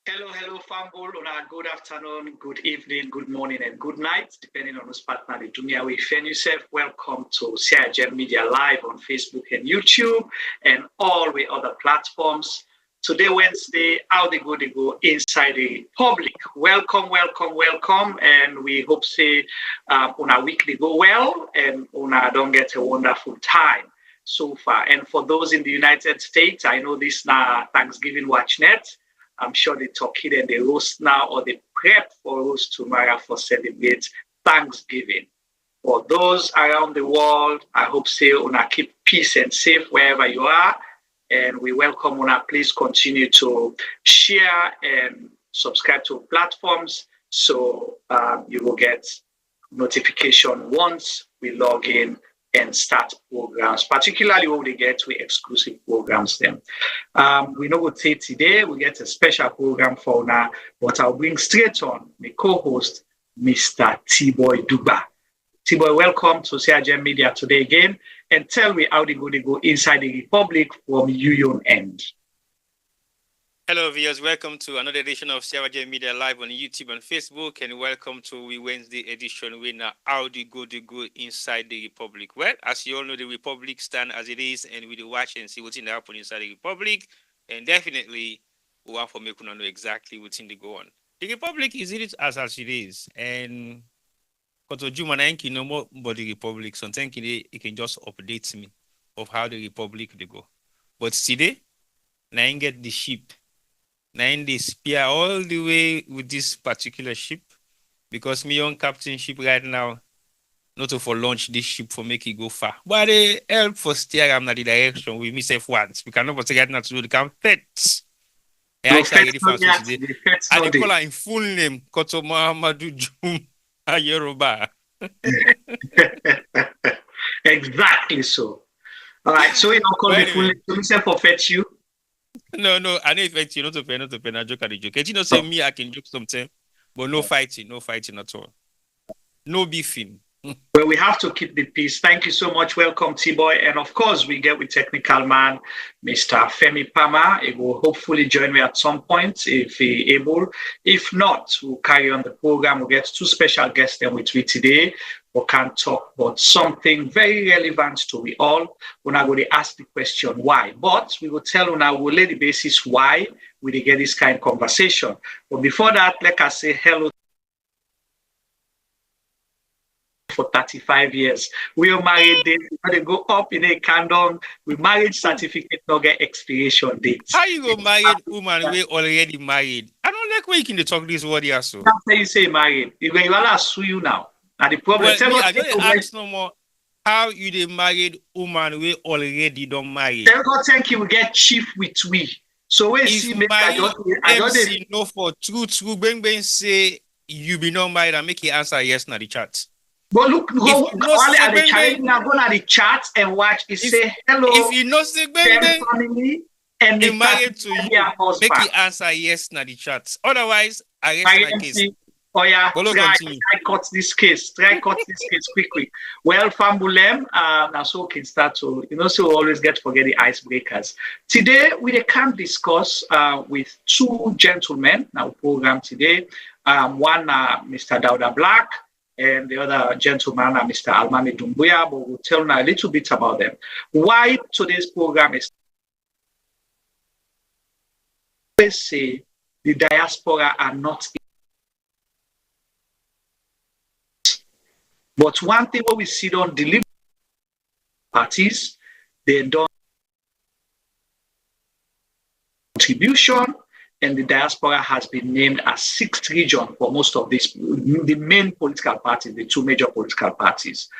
Hello, hello, Fambol. Good afternoon, good evening, good morning, and good night, depending on whose partner they do me away. Fan yourself. Welcome to CIGM Media Live on Facebook and YouTube and all the other platforms. Today, Wednesday, how they go inside the public. Welcome, welcome, welcome. And we hope say on our week they go well and on our don't get a wonderful time so far. And for those in the United States, I know this now Thanksgiving Watch Net. I'm sure they talk it and they roast now or they prep for roast tomorrow for celebrate Thanksgiving. For those around the world, I hope say una keep peace and safe wherever you are. And we welcome una please continue to share and subscribe to platforms so you will get notification once we log in and start programs, particularly when we get to exclusive programs then. We know what today, we get a special program for now, but I'll bring straight on my co-host, Mr. T-Boy Duba. T-Boy, welcome to CIGM Media today again, and tell me how they go inside the Republic from your end. Hello, viewers. Welcome to another edition of CIGM Media Live on YouTube and Facebook, and welcome to the Wednesday edition with how they go inside the Republic. Well, as you all know, the Republic stand as it is, and we will watch and see what's in the happen inside the Republic, and definitely we want for making know exactly what's in the go on. The Republic is it as it is, and because Juma you know more about the Republic, so thank you. It can just update me of how the Republic they go. But today, now I get the ship. Now they spear all the way with this particular ship because me on captain ship right now, not to for launch this ship for make it go far. But they help for steer am the direction with myself once. We cannot put together to do the camp fet. I ready for today. And they call her in full name, Koto Muhammadu Jum Yoruba. Exactly so. All right, so you don't call me full name to myself for fetch you. No, I know if you not to pay, I joke at the joke. You know, say me, I can joke something, but no fighting at all. No beefing. Well, we have to keep the peace. Thank you so much. Welcome, T-Boy. And of course, we get with technical man, Mr. Femi Pama. He will hopefully join me at some point if he able. If not, we'll carry on the program. We'll get two special guests then with me today. We can talk about something very relevant to we all. We're not going to ask the question why, but we will tell you now, we'll lay the basis why we get this kind of conversation. But before that, let us say hello for 35 years. We are married, they go up in a candle. We marriage certificate not get expiration dates. How you go married woman we already married? I don't like when you can talk this word here. So after you say married, you will sue you now. And the problem I don't ask no more. How you the married woman we already don't marry? Tell God thank you, we get chief with we. So when see me, I don't know for true bang say you be not married and make you answer yes na the chat. But look, go at the challenge now, go at the chat and watch. It say hello. If you know say bang family and they married to you, make you answer yes na the chat. Otherwise, I rest my case. Oh yeah, try cut this case. Quick. Well, Fambulem, now so we can start to, so we always get to forget the icebreakers. Today, we can discuss with two gentlemen, now program today. One, Mr. Dauda Black, and the other gentleman, Mr. Almami Dumbuya, but we'll tell now a little bit about them. Why today's program is, let's say, the diaspora are not. But one thing what we see on deliver parties, they don't contribution, and the diaspora has been named as sixth region for most of these, the main political parties, the two major political parties.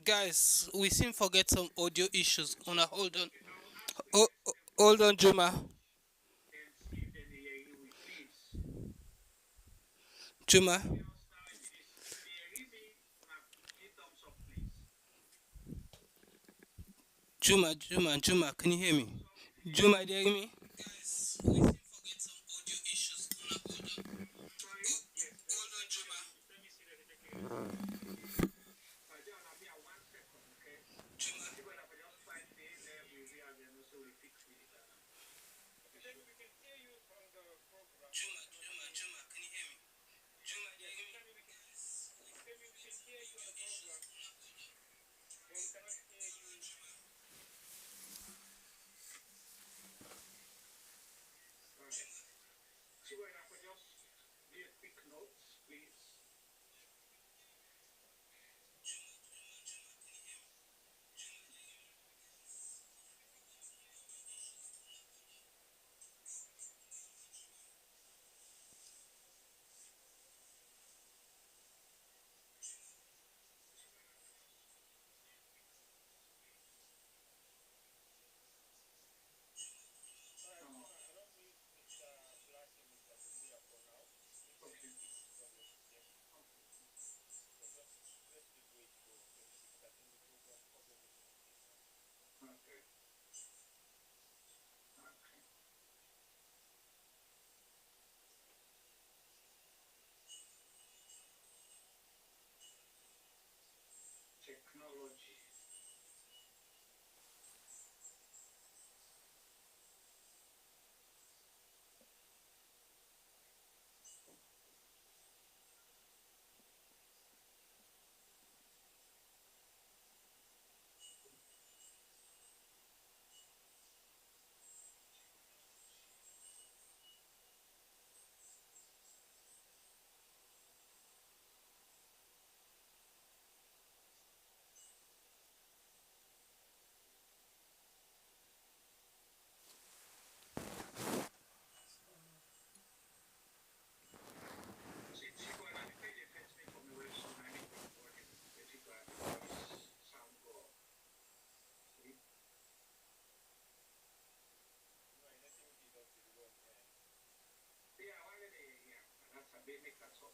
Guys, we seem forget some audio issues. Una hold on. Hold on, Juma. And see if they hear you, please. Juma. If they hear me, una give thumbs up, please. Juma. Can you hear me? Juma, do you hear me? Guys, we seem forget some audio issues. Una hold on. Sorry? Yes, Hold on, Juma. let me see the detective. John, I'll be at 1 second, okay? Juma. See when I can just find the there we realize and also we fix it. We can hear you on the program. Juma, can you hear me? Juma, do you hear me? Guys, We can hear you on the program. But we cannot hear you. See when I can just do a quick note, please. Okay. Technology. See, when I pay the fetch me from the website, I need to work it. If you got sound go. See? Yeah, I wanted to, yeah. That's a big make that talk.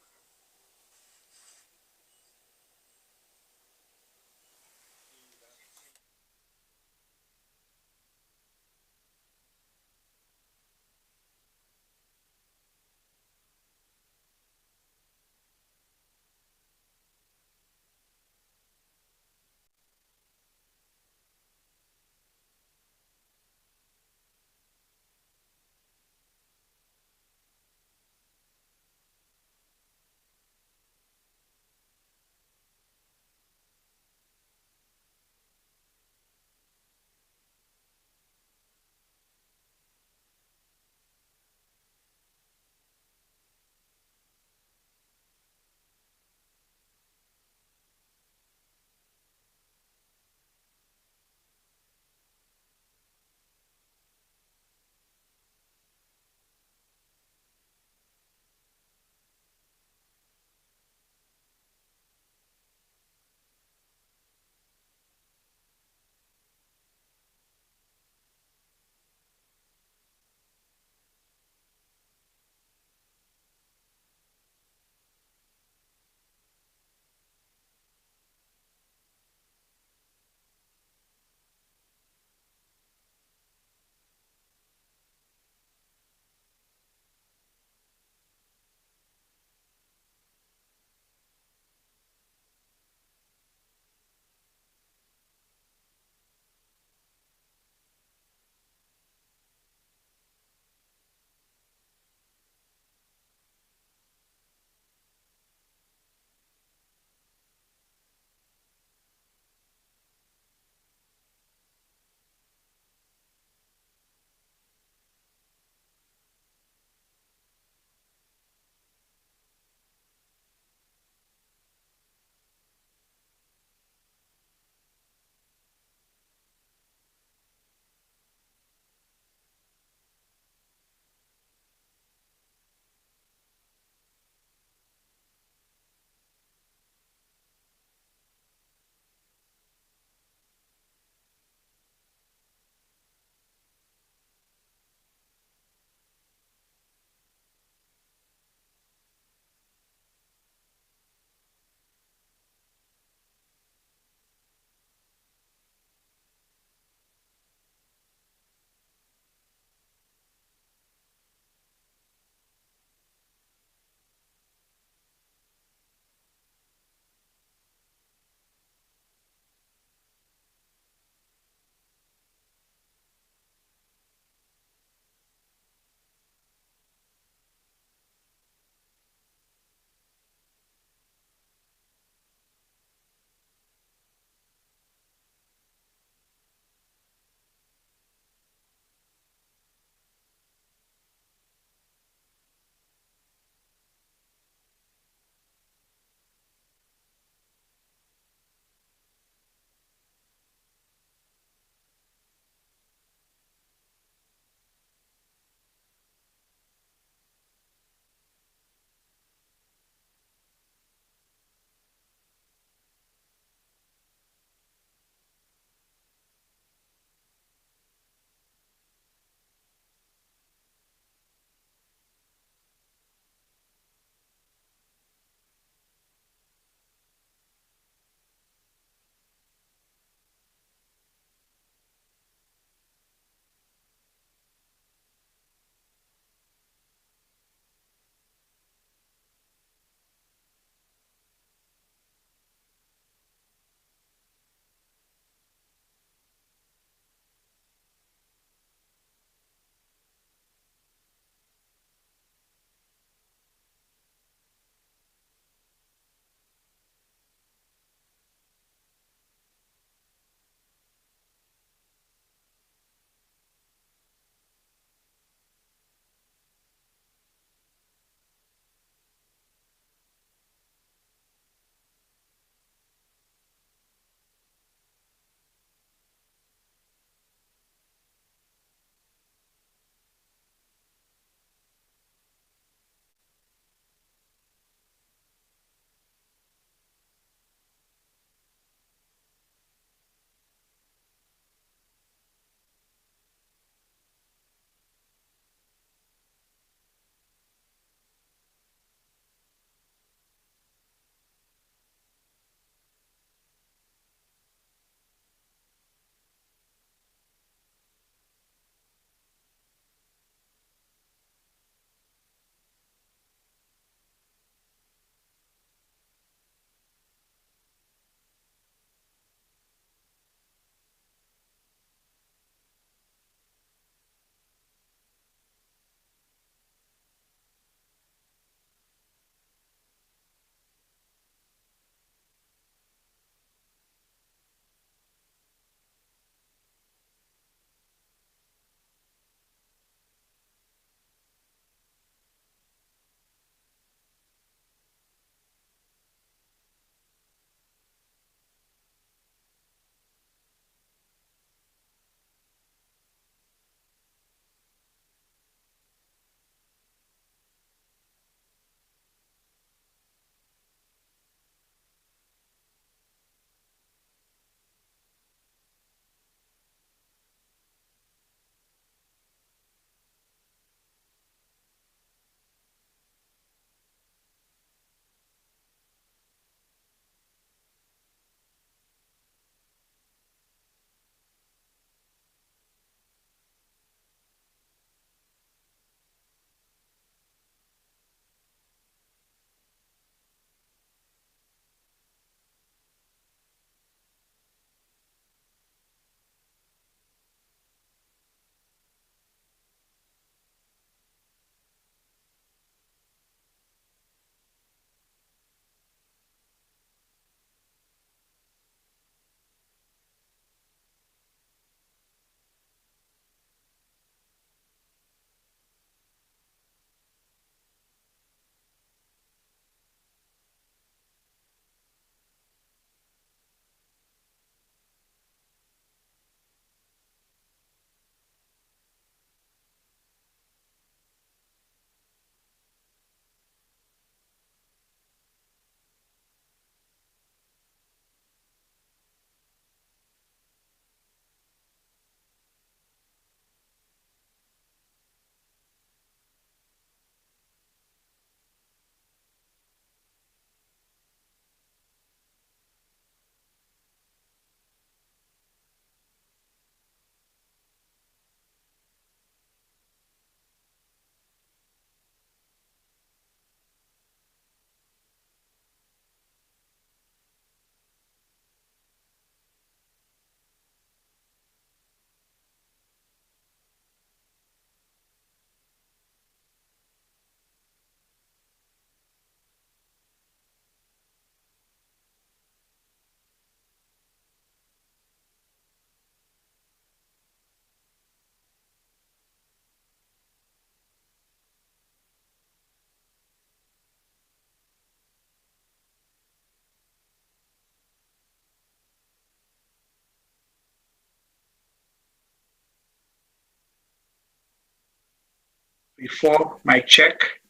Before my check.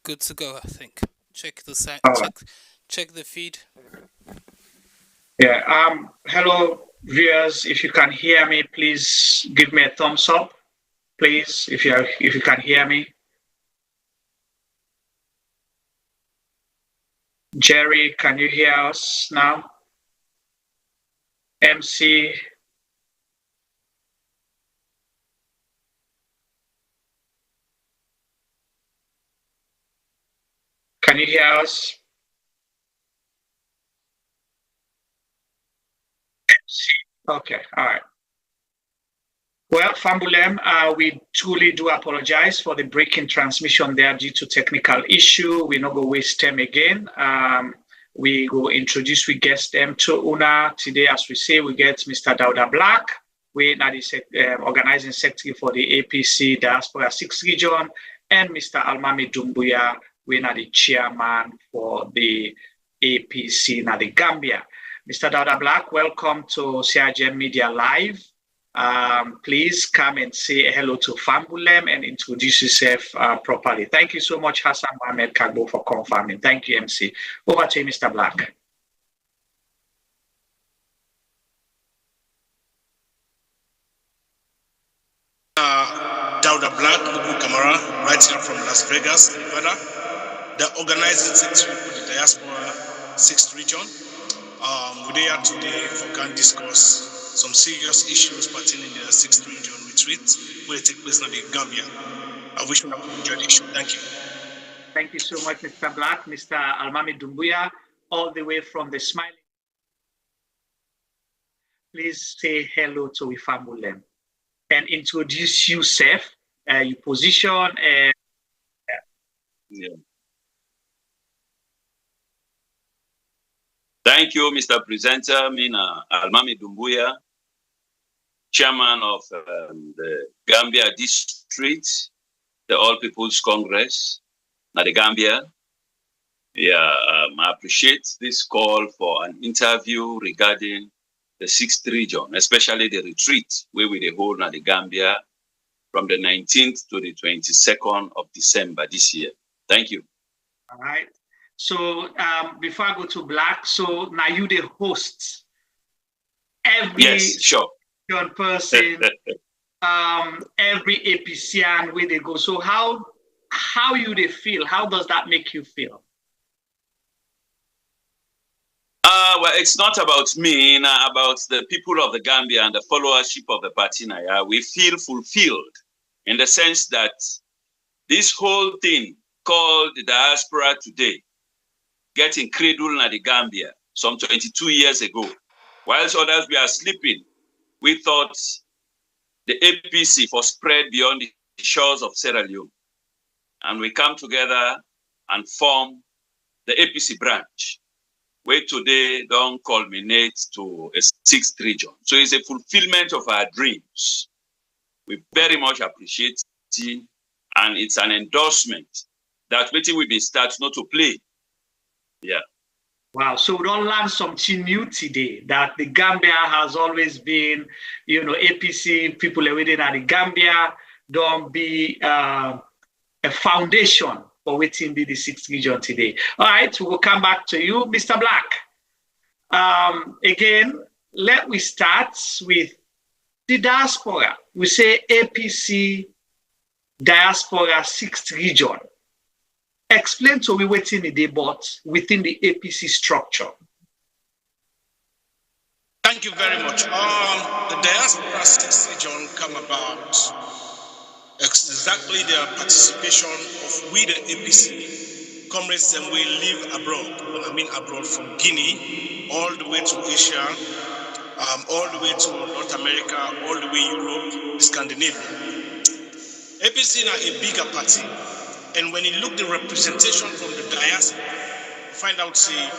Good to go, I think. Check the site. Check the feed. Yeah. Hello, viewers. If you can hear me, please give me a thumbs up. Please, if you can hear me. Jerry, can you hear us now? MC. Can you hear us? Okay, all right. Well, Fambulem, we truly do apologize for the breaking transmission there due to technical issue. We're not going to waste time again. We go introduce, we guest them to Una. Today, as we say, we get Mr. Dauda Black. We're at the Organizing Secretary for the APC Diaspora 6th Region, and Mr. Almami Dumbuya, we're the Chairman for the APC na the Gambia. Mr. Dauda Black, welcome to CIGM Media Live. Please come and say hello to Fambulem and introduce yourself properly. Thank you so much, Hassan Mohamed Kagbo, for confirming. Thank you, MC. Over to you, Mr. Black. Dauda Black, Ubu Kamara, right here from Las Vegas, Nevada, the Organizing Secretary for the Diaspora 6th Region. We're here today for discuss some serious issues pertaining to the 6th Region retreat where it take place in the Gambia. I wish you have enjoyed the issue. Thank you. Thank you so much, Mr. Black. Mr. Almami Dumbuya, all the way from the Smiling. Please say hello to Fambulem and introduce yourself, your position. Yeah. Thank you, Mr. Presenter. Mina Almami Dumbuya, Chairman of the Gambia District, the All People's Congress, na the Gambia. Yeah, I appreciate this call for an interview regarding the 6th Region, especially the retreat where we hold na the Gambia from the 19th to the 22nd of December this year. Thank you. All right. So before I go to Black, so now you the host every person, every APCian where they go. So how you they feel? How does that make you feel? Well, it's not about me, about the people of the Gambia and the followership of the party. We feel fulfilled in the sense that this whole thing called the diaspora today, getting cradled in the Gambia some 22 years ago. Whilst others were sleeping, we thought the APC was spread beyond the shores of Sierra Leone. And we come together and form the APC branch, where today don't culminate to a 6th Region. So it's a fulfillment of our dreams. We very much appreciate it, and it's an endorsement that waiting will be start not to play. Yeah. Wow. So we don't learn something new today, that the Gambia has always been, APC people within the Gambia don't be a foundation for waiting be the 6th Region today. All right, we will come back to you, Mr. Black. Again, let me start with the diaspora. We say APC Diaspora 6th Region. Explain to me what's in the debate within the APC structure. Thank you very much. The Diaspora 6th Region come about exactly the participation of we the APC comrades and we live abroad. When I mean abroad, from Guinea all the way to Asia, all the way to North America, all the way Europe, Scandinavia. APC is a bigger party. And when you look the representation from the diaspora, you find out say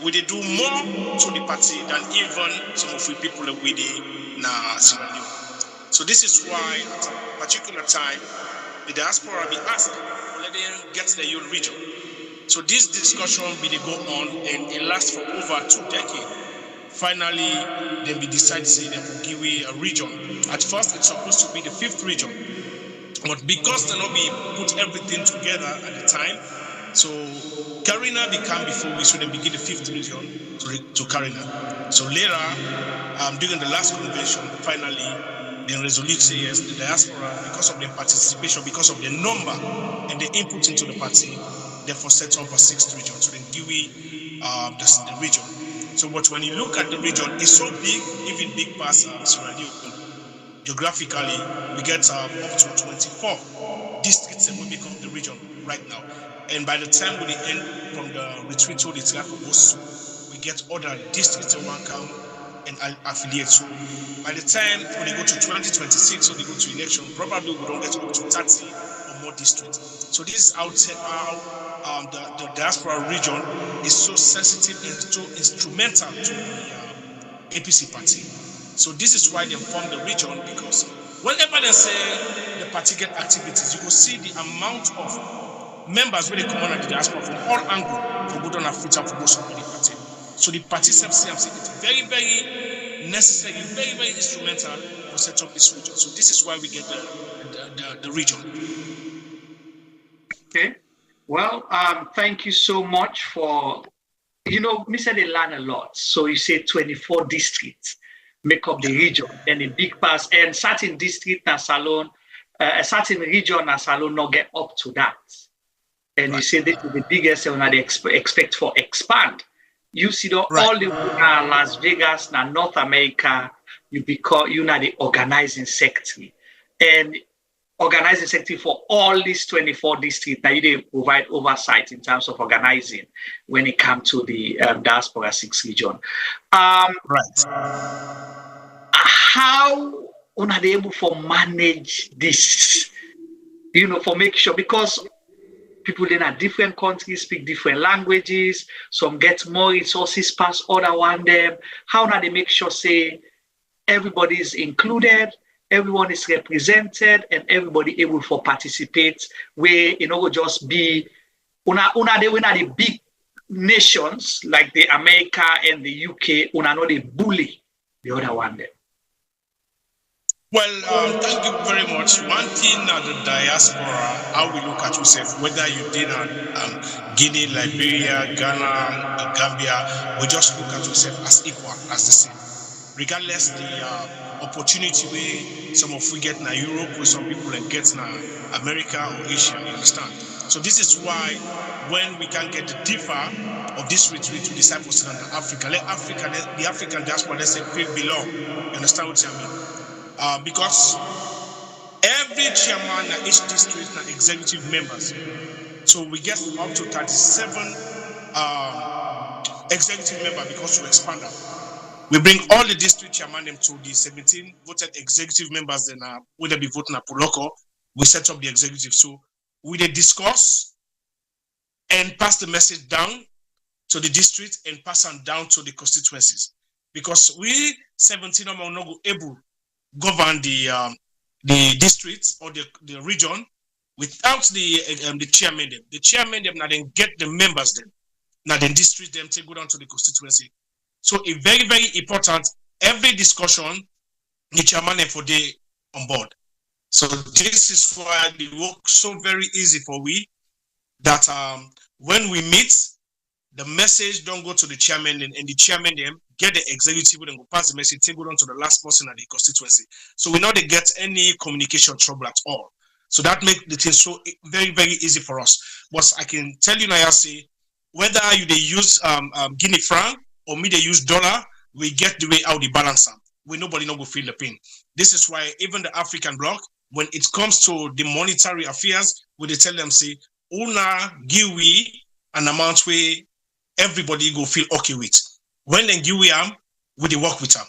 we do more to the party than even some of the people that we did na Sierra Leone. So this is why at a particular time the diaspora be asked, let them get the whole region. So this discussion will go on and it lasts for over 2 decades finally, then we decided to say that we'll give a region. At first, it's supposed to be the 5th region, but because they not be put everything together at the time, so Karina became before we should begin the 5th region to Karina. So later, during the last convention, finally, the resolute say yes, the diaspora, because of their participation, because of their number and the input into the party, therefore set up a 6th region. So then give the region. So, but when you look at the region, it's so big, even big past Sierra Leone. Geographically, we get up to 24 districts that will make up the region right now. And by the time we end from the retreat to the we get other districts that will come and affiliate. So by the time when they go to 2026, so they go to election, probably we don't get up to 30 or more districts. So this is how the diaspora region is so sensitive and so instrumental to the APC party. So this is why they form the region, because whenever they say the party get activities, you will see the amount of members where they come on at the diaspora from all angles for good on Africa for most of the party. So the party CMC is very, very necessary, very, very instrumental to set up this region. So this is why we get the region. Okay. Well, thank you so much for, me said they learn a lot. So you say 24 districts make up the region, and a big pass, and certain district and salon, a certain region and salon not get up to that. And you say this is the biggest one that they expect for expand. You see all the Las Vegas, now North America, you know the organizing secretary. And organizing secretary for all these 24 districts. Now they provide oversight in terms of organizing when it comes to the Diaspora 6 region. How are they able to manage this? For make sure, because people in a different countries speak different languages, some get more resources past other one them. How do they make sure say everybody is included, everyone is represented, and everybody able to participate, where will just be the big nations like the America and the UK not they bully the other one there. Well, thank you very much. One thing at the diaspora, how we look at yourself, whether you did Guinea, Liberia, Ghana, the Gambia, we just look at yourself as equal, as the same. Regardless the opportunity we some of we get in Europe, with some people and get in America or Asia, you understand? So this is why when we can get the differ of this retreat to disciples in Africa, let the African diaspora, let's say, feel belong. You understand what I mean? Because every chairman at each district and executive members, so we get up to 37 executive members because we expand them. We bring all the district chairman them to the 17 voted executive members, then will they be voting at Puloko? We set up the executive. So we discuss and pass the message down to the district and pass them down to the constituencies. Because we 17 are not able govern the districts or the region without the chairman them. The chairman them now then get the members them. Now then district them take go down to the constituency. So it's very, very important. Every discussion, the chairman them for day on board. So this is why the work so very easy for we that when we meet, the message don't go to the chairman and the chairman them get the executive and go pass the message, take it on to the last person at the constituency. So we know they get any communication trouble at all. So that makes the thing so very, very easy for us. But I can tell you now, I say, whether you they use Guinea franc or me they use dollar, we get the way how they balance them. We nobody not go feel the pain. This is why even the African bloc, when it comes to the monetary affairs, we they tell them say, una give we an amount where everybody go feel okay with. When they give we we work with them.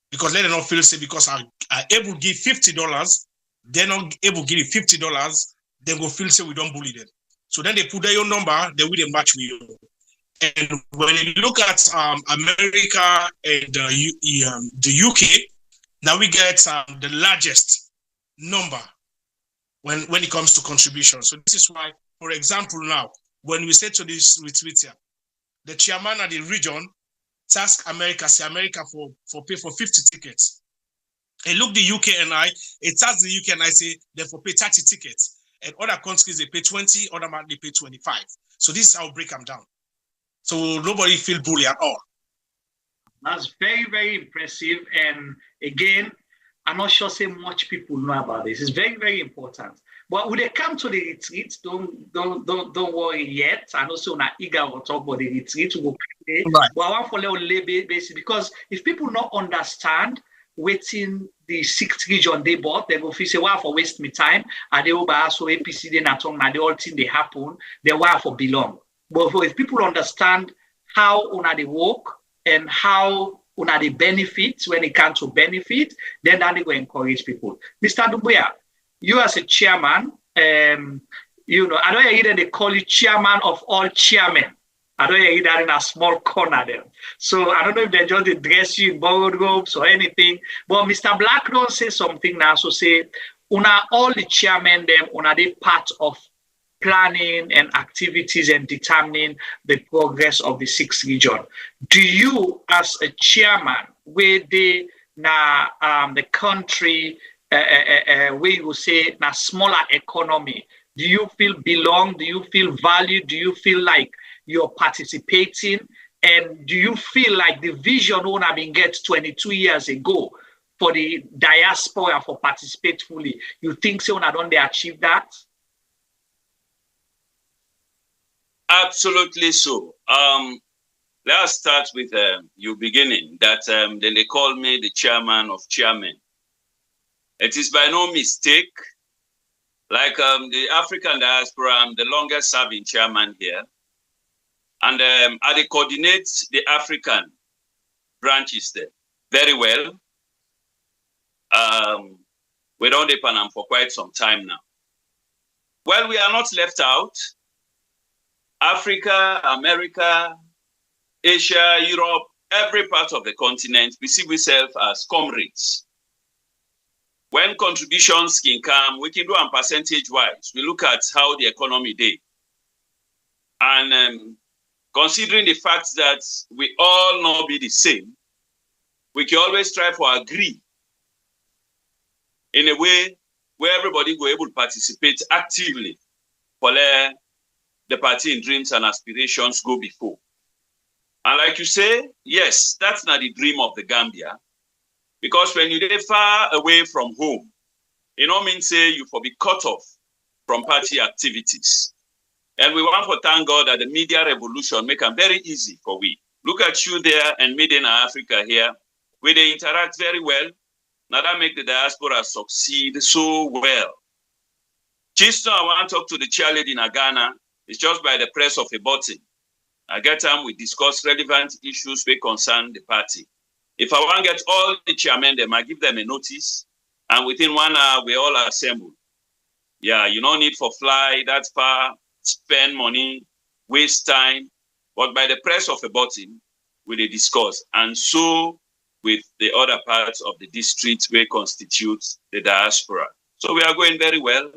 Because let them not feel say because I able to give $50, they're not able to give you $50, then go feel say we don't bully them. So then they put their own number, they will match with you. And when you look at America and the UK, now we get the largest number when it comes to contribution. So this is why, for example, now when we say to this retreat here, the chairman of the region task America, say America for pay for 50 tickets. And look the UK and I, it task the UK and I say they for pay 30 tickets. And other countries they pay 20, other man they pay 25. So this is how we break them down. So nobody feel bully at all. That's very, very impressive. And again, I'm not sure say much people know about this. It's very, very important. But when they come to the retreat, don't worry yet. I know so not eager to talk about the retreat. We'll play. Right. But I want for a little basic because if people not understand waiting the 6th region they bought, they go feel say, wow, for waste me time. And they over so APC they not talking about the whole thing they happen, they why for belong. But if people understand how una they work and how una they benefit when it comes to benefit, then they will encourage people. Mr. Dumbuya, you as a chairman, you know, I don't hear they call you chairman of all chairmen. I don't hear that in a small corner there. So I don't know if they just address you in borrowed robes or anything. But Mr. Black don't say something now. So say, una all the chairmen, them, una they part of planning and activities and determining the progress of the 6th region. Do you, as a chairman, where they the country, where you say na smaller economy, do you feel belong? Do you feel valued? Do you feel like you're participating? And do you feel like the vision one have been get 22 years ago for the diaspora for participate fully? You think so? Don't they achieve that? Absolutely so. Let's start with you beginning that then they call me the chairman of chairmen. It is by no mistake. Like the African diaspora, I'm the longest serving chairman here. And I coordinate the African branches there very well. We don't depend on for quite some time now. Well, we are not left out. Africa, America, Asia, Europe, every part of the continent, we see ourselves as comrades. When contributions can come, we can do them percentage-wise. We look at how the economy did. And considering the fact that we all not be the same, we can always try to agree in a way where everybody will be able to participate actively for the party in dreams and aspirations go before. And like you say, yes, that's not the dream of the Gambia. Because when you're far away from home, it don't mean say you for be cut off from party activities. And we want to thank God that the media revolution make them very easy for we. Look at you there and made in Africa here, where they interact very well. Now that make the diaspora succeed so well. Just now I want to talk to the cheerleader in Ghana. It's just by the press of a button. I get time we discuss relevant issues that concern the party. If I want to get all the chairmen, them, I give them a notice, and within 1 hour we all assemble. Yeah, you don't need for fly that far, spend money, waste time, but by the press of a button, we they discuss, and so with the other parts of the district where constitutes the diaspora. So we are going very well,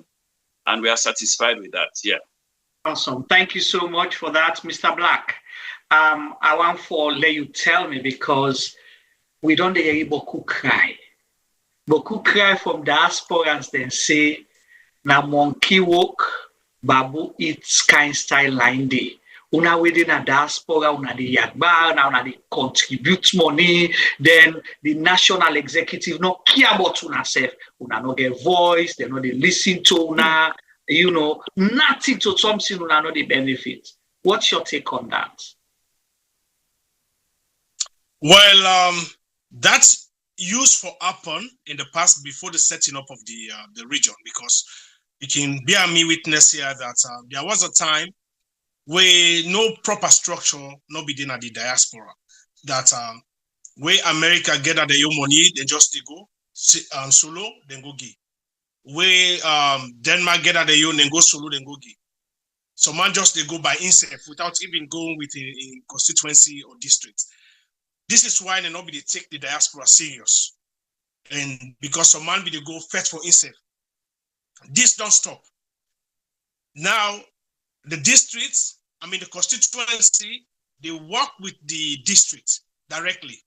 and we are satisfied with that. Yeah. Awesome. Thank you so much for that, Mr. Black. I want to let you tell me because we don't hear Boku cry. Boku cry from diasporans then say, na monkey walk, babu eats kind style line day. Una within a diaspora, una the yagba, una the contribute money, then the national executive no care about una self. Una no get voice, they no they listen to una. You know, nothing to something will not the benefit. What's your take on that? Well, that's used for happen in the past before the setting up of the region, because you can bear me witness here that there was a time where no proper structure not be in the diaspora. That where America get at their money, they just they go solo, then go give. Where Denmark get at the own and go solo, then go give. So man just they go by himself without even going with a constituency or district. This is why they not be they take the diaspora serious. And because some man be they go first for himself. This don't stop. Now the districts, I mean the constituency, they work with the district directly.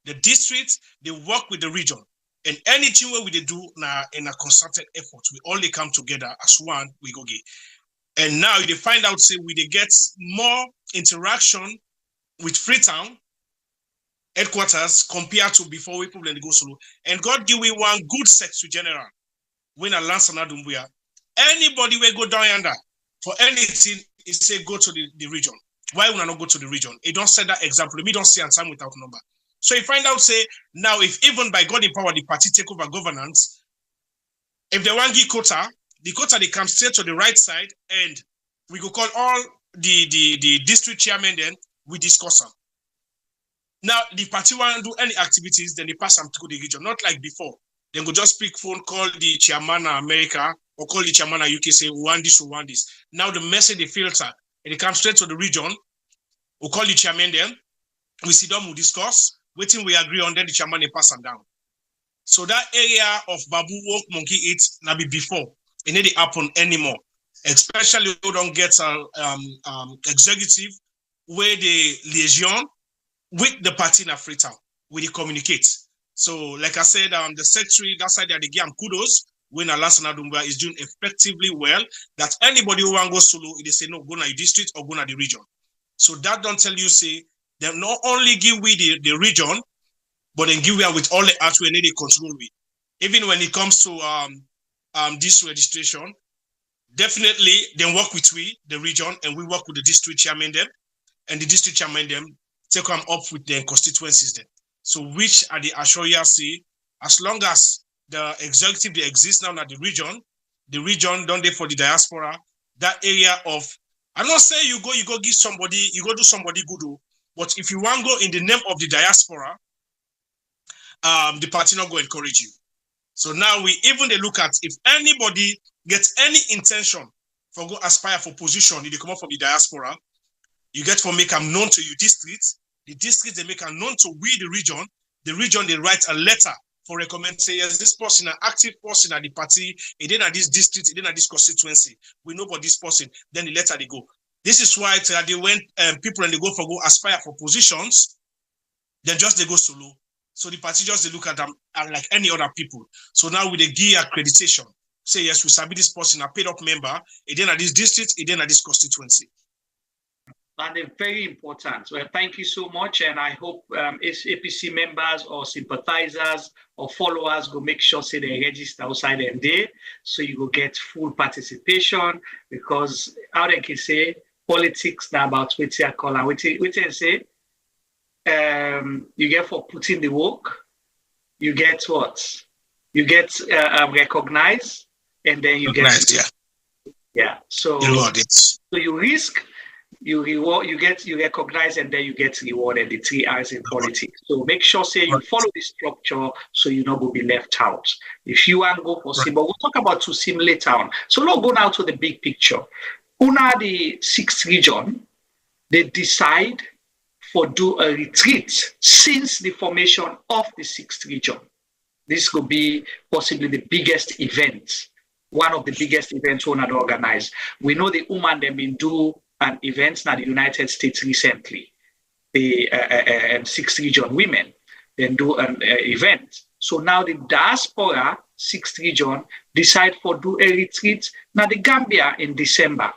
The district, they work with the region. And anything where we do now in a concerted effort, we all they come together as one, we go get. And now they find out, say, we they get more interaction with Freetown headquarters compared to before we probably go solo. And God give we one good Secretary General when I lance an Adumbuya. Anybody will go down yonder for anything, he say go to the region. Why would I not go to the region? He don't set that example. Me don't say and time without number. So you find out, say, now if even by God in power, the party take over governance, if they want to give quota, the quota, they come straight to the right side, and we go call all the district chairman, then we discuss them. Now, the party want to do any activities, then they pass them to the region, not like before. Then go just pick phone, call the chairman of America, or call the chairman of UK, say, we want this, we want this. Now the message, they filter, and they come straight to the region, we call the chairman then, we sit down, we discuss, waiting we agree on, then the chairman they pass them down. So that area of Babu Walk, Monkey Eat, now be before. It need to happen anymore. Especially we don't get executive where the liaison with the party in Freetown, where they communicate. So, like I said, the secretary, that side they give him kudos when Alassana Dumba is doing effectively well. That anybody who want to go solo, they say no, go to the district or go to the region. So that don't tell you, say, they not only give we the region, but then give we with all the acts we need to control with. Even when it comes to this registration, definitely they work with we, the region, and we work with the district chairman them, and the district chairman them take them up with their constituencies then. So which are the assure you say, as long as the executive they exist now at the region don't they for the diaspora, that area of, I'm not saying you go give somebody, you go do somebody good, but if you want to go in the name of the diaspora, the party not go encourage you. So now we even they look at if anybody gets any intention for go aspire for position, if they come up from the diaspora, you get for make them known to you districts. The districts they make them known to we the region they write a letter for recommend say yes, this person an active person at the party, it didn't at this district, it didn't at this constituency. We know about this person, then the letter they go. This is why they went people and they go for go aspire for positions, then just they go solo. So the party just they look at them like any other people. So now with the gear accreditation, say yes, we submit this person a paid up member, it then at this district, it then at this constituency. And they're very important. Well, thank you so much. And I hope APC members or sympathizers or followers go make sure say they register outside them there. So you will get full participation because how they can say politics now about what you call and what you say. You get for putting the work, you get what? You get recognized, and then you get yeah. So you risk, you reward, you recognize, and then you get rewarded. The 3 R's in politics. So make sure say you follow the structure, so you not go be left out. If you want to go for sim, but we'll talk about to sim later on. So let's go now to the big picture. Una the 6th region, they decide for do a retreat since the formation of the 6th region. This could be possibly the biggest event, one of the biggest events we had organized. We know the women have been do an event in the United States recently. The 6th region women then do an event. So now the diaspora 6th region decide for do a retreat now the Gambia in December.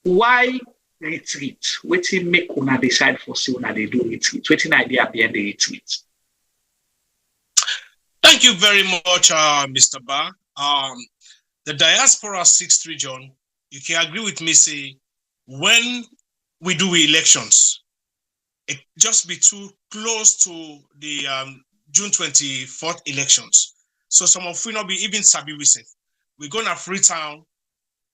Why retreat? Wetin make una decide for say una they do retreat? Wetin idea behind the retreat? Thank you very much, Mr. Ba. The diaspora 6th region, you can agree with me, say, when we do elections, it just be too close to the June 24th elections. So some of we not be even sabi we say. We go to Freetown,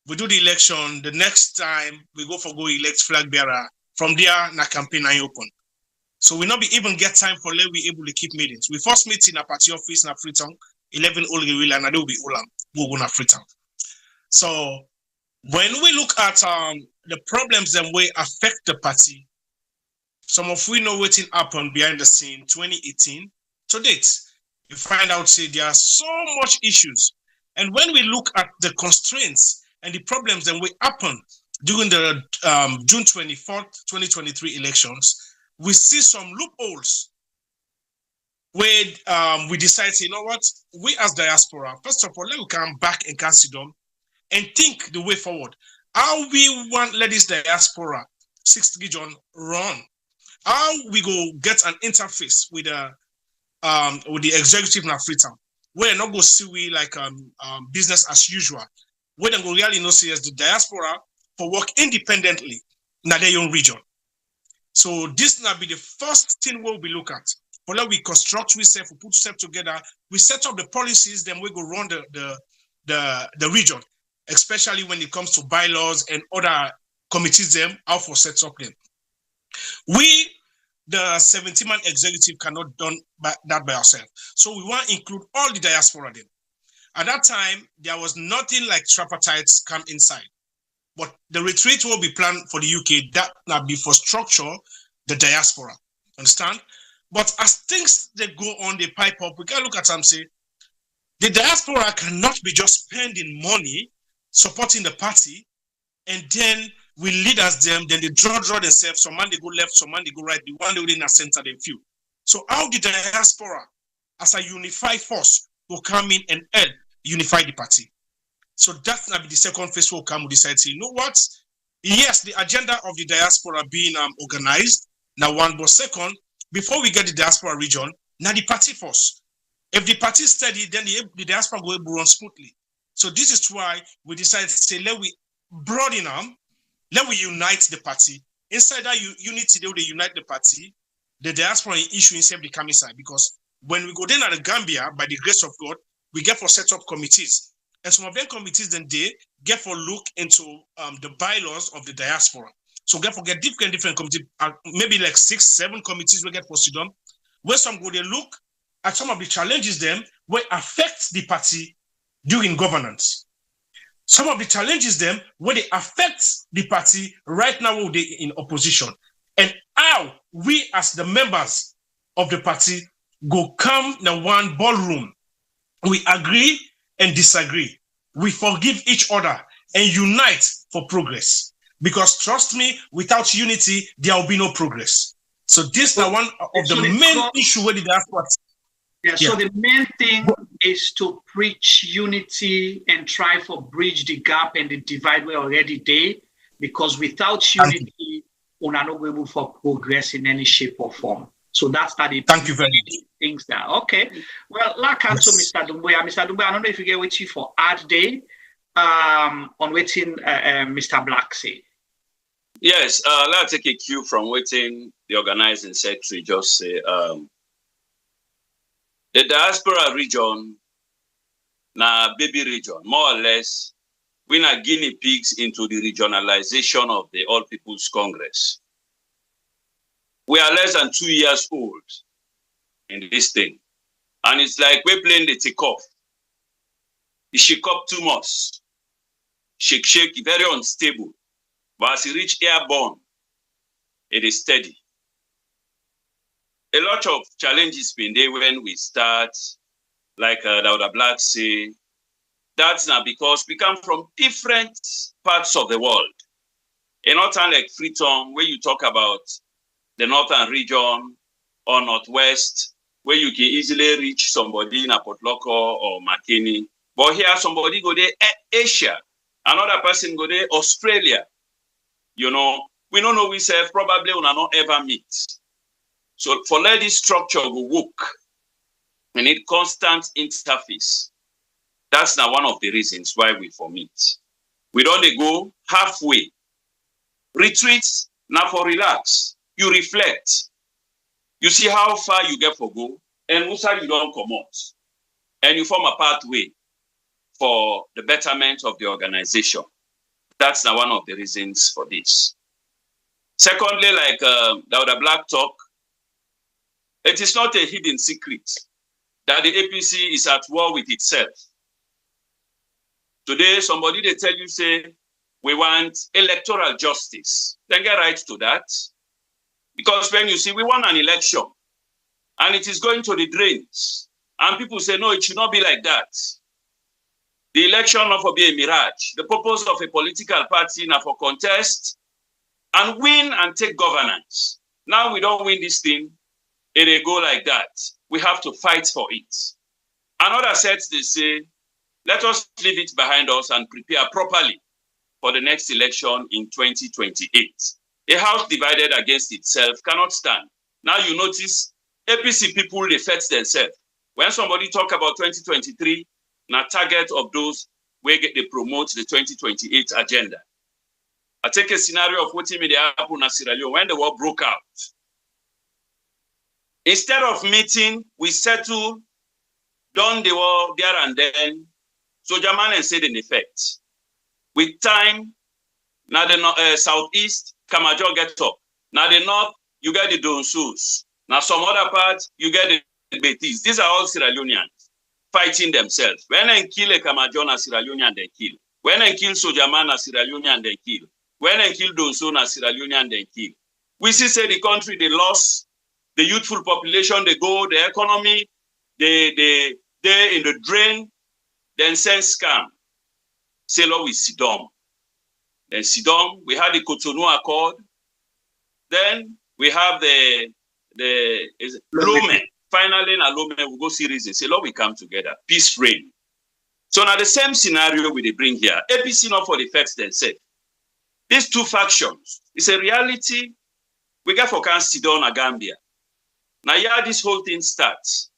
we do the election, the next time we go for go elect flag bearer. From there, na campaign I open. So we not be even get time for let we able to keep meetings. We first meet in a party office in Freetown, 11 Olgewila, and there will be Olam, we'll go to Freetown. So when we look at the problems that will affect the party, some of we know what happened behind the scene 2018 to date. You find out say there are so much issues. And when we look at the constraints and the problems that will happen during the June 24th, 2023 elections, we see some loopholes where we decide, you know what, we as diaspora, first of all, let me come back and consider and think the way forward. How we want let this diaspora 6th region run? How we go get an interface with the executive in Africa? We're not go see we like business as usual. Where they go really know see as the diaspora for work independently in their own region. So this now be the first thing we'll be look at. For like we construct ourselves, we put ourselves together, we set up the policies, then we go run the region, especially when it comes to bylaws and other committees them, how for set up them. We, the 70-man executive, cannot done that by ourselves. So we want to include all the diaspora then. At that time, there was nothing like tripartites come inside. But the retreat will be planned for the UK, that now be for structure the diaspora. Understand? But as things they go on, they pipe up, we can look at them and say, the diaspora cannot be just spending money supporting the party, and then we lead as them, then they draw themselves, some man they go left, some man they go right, the one they in a center, they few. So how the diaspora, as a unified force, will come in and help unify the party? So that's going to be the second phase will come. We decide, say, you know what? Yes, the agenda of the diaspora being organized. Now, one, but second, before we get the diaspora region, now the party first. If the party is steady, then the diaspora will run smoothly. So this is why we decided to say, let we broaden them, let we unite the party. Inside that unity, they will unite the party. The diaspora issue itself become inside, because when we go down at the Gambia, by the grace of God, we get for set up committees. And some of them committees then they get for look into the bylaws of the diaspora. So get for get different committees, maybe like 6, 7 committees we get for sit down, where some go they look at some of the challenges them where affects the party during governance. Some of the challenges them where they affect the party right now when they in opposition. And how we as the members of the party go come in one ballroom. We agree and disagree. We forgive each other and unite for progress. Because trust me, without unity, there will be no progress. So this is one of the main issue with the diaspora. Yeah, so the main thing is to preach unity and try for bridge the gap and the divide we're already there. Because without unity, we're not able for progress in any shape or form. So that's that. Thank you very much. Things that okay. Well, like also Mr. Dumboya. Mr. Dumboya, I don't know if you get waiting for ad day on waiting Mr. Black say. Yes, let's take a cue from waiting the organizing secretary just say the diaspora region na baby region, more or less, we are guinea pigs into the regionalization of the All People's Congress. We are less than 2 years old in this thing. And it's like we're playing the takeoff. You shake up too much. Shake, very unstable. But as you reach airborne, it is steady. A lot of challenges been there when we start, like Dr. Black say, that's not because we come from different parts of the world. And not like Freetown, where you talk about the northern region or northwest, where you can easily reach somebody in Port Loko or Makeni. But here somebody go there Asia, another person go there Australia. You know, we don't know we say probably we not ever meet. So for let this structure go work, we need constant interface. That's now one of the reasons why we for meet. We don't go halfway. Retreats now for relax. You reflect. You see how far you get for go, and also you don't come out. And you form a pathway for the betterment of the organization. That's now one of the reasons for this. Secondly, like Dr. Black talk, it is not a hidden secret that the APC is at war with itself. Today, somebody they tell you, say, we want electoral justice. Then get right to that. Because when you see, we want an election, and it is going to the drains. And people say, no, it should not be like that. The election not for be a mirage. The purpose of a political party now for contest and win and take governance. Now we don't win this thing. it go like that. We have to fight for it. Another set, they say, let us leave it behind us and prepare properly for the next election in 2028. A house divided against itself cannot stand. Now you notice APC people, they fetch themselves. When somebody talk about 2023, now target of those where they promote the 2028 agenda. I take a scenario of what happened in Sierra Leone when the war broke out. Instead of meeting, we settled, done the war there and then, so German and said in effect. With time, now the southeast, Kamajo get up. Now the north, you get the Donsus. Now some other parts, you get the Betis. These are all Sierra Leoneans fighting themselves. When they kill a Kamajo na Sierra Leonean, they kill. When they kill Sojaman na Sierra Leonean, they kill. When they kill Donso na Sierra Leonean, they kill. We see say the country, they lost the youthful population, they go, the economy, they in the drain, then send scam. Say, Lord, we Sidom. Then Sidom, we had the Cotonou Accord. Then we have the Lome. Finally, in Lome, we go series and say, Lord, we come together. Peace reign. So now the same scenario we bring here. APC not for the facts themselves. These two factions, it's a reality. We get for Sidon and Gambia. Now, yeah, this whole thing starts.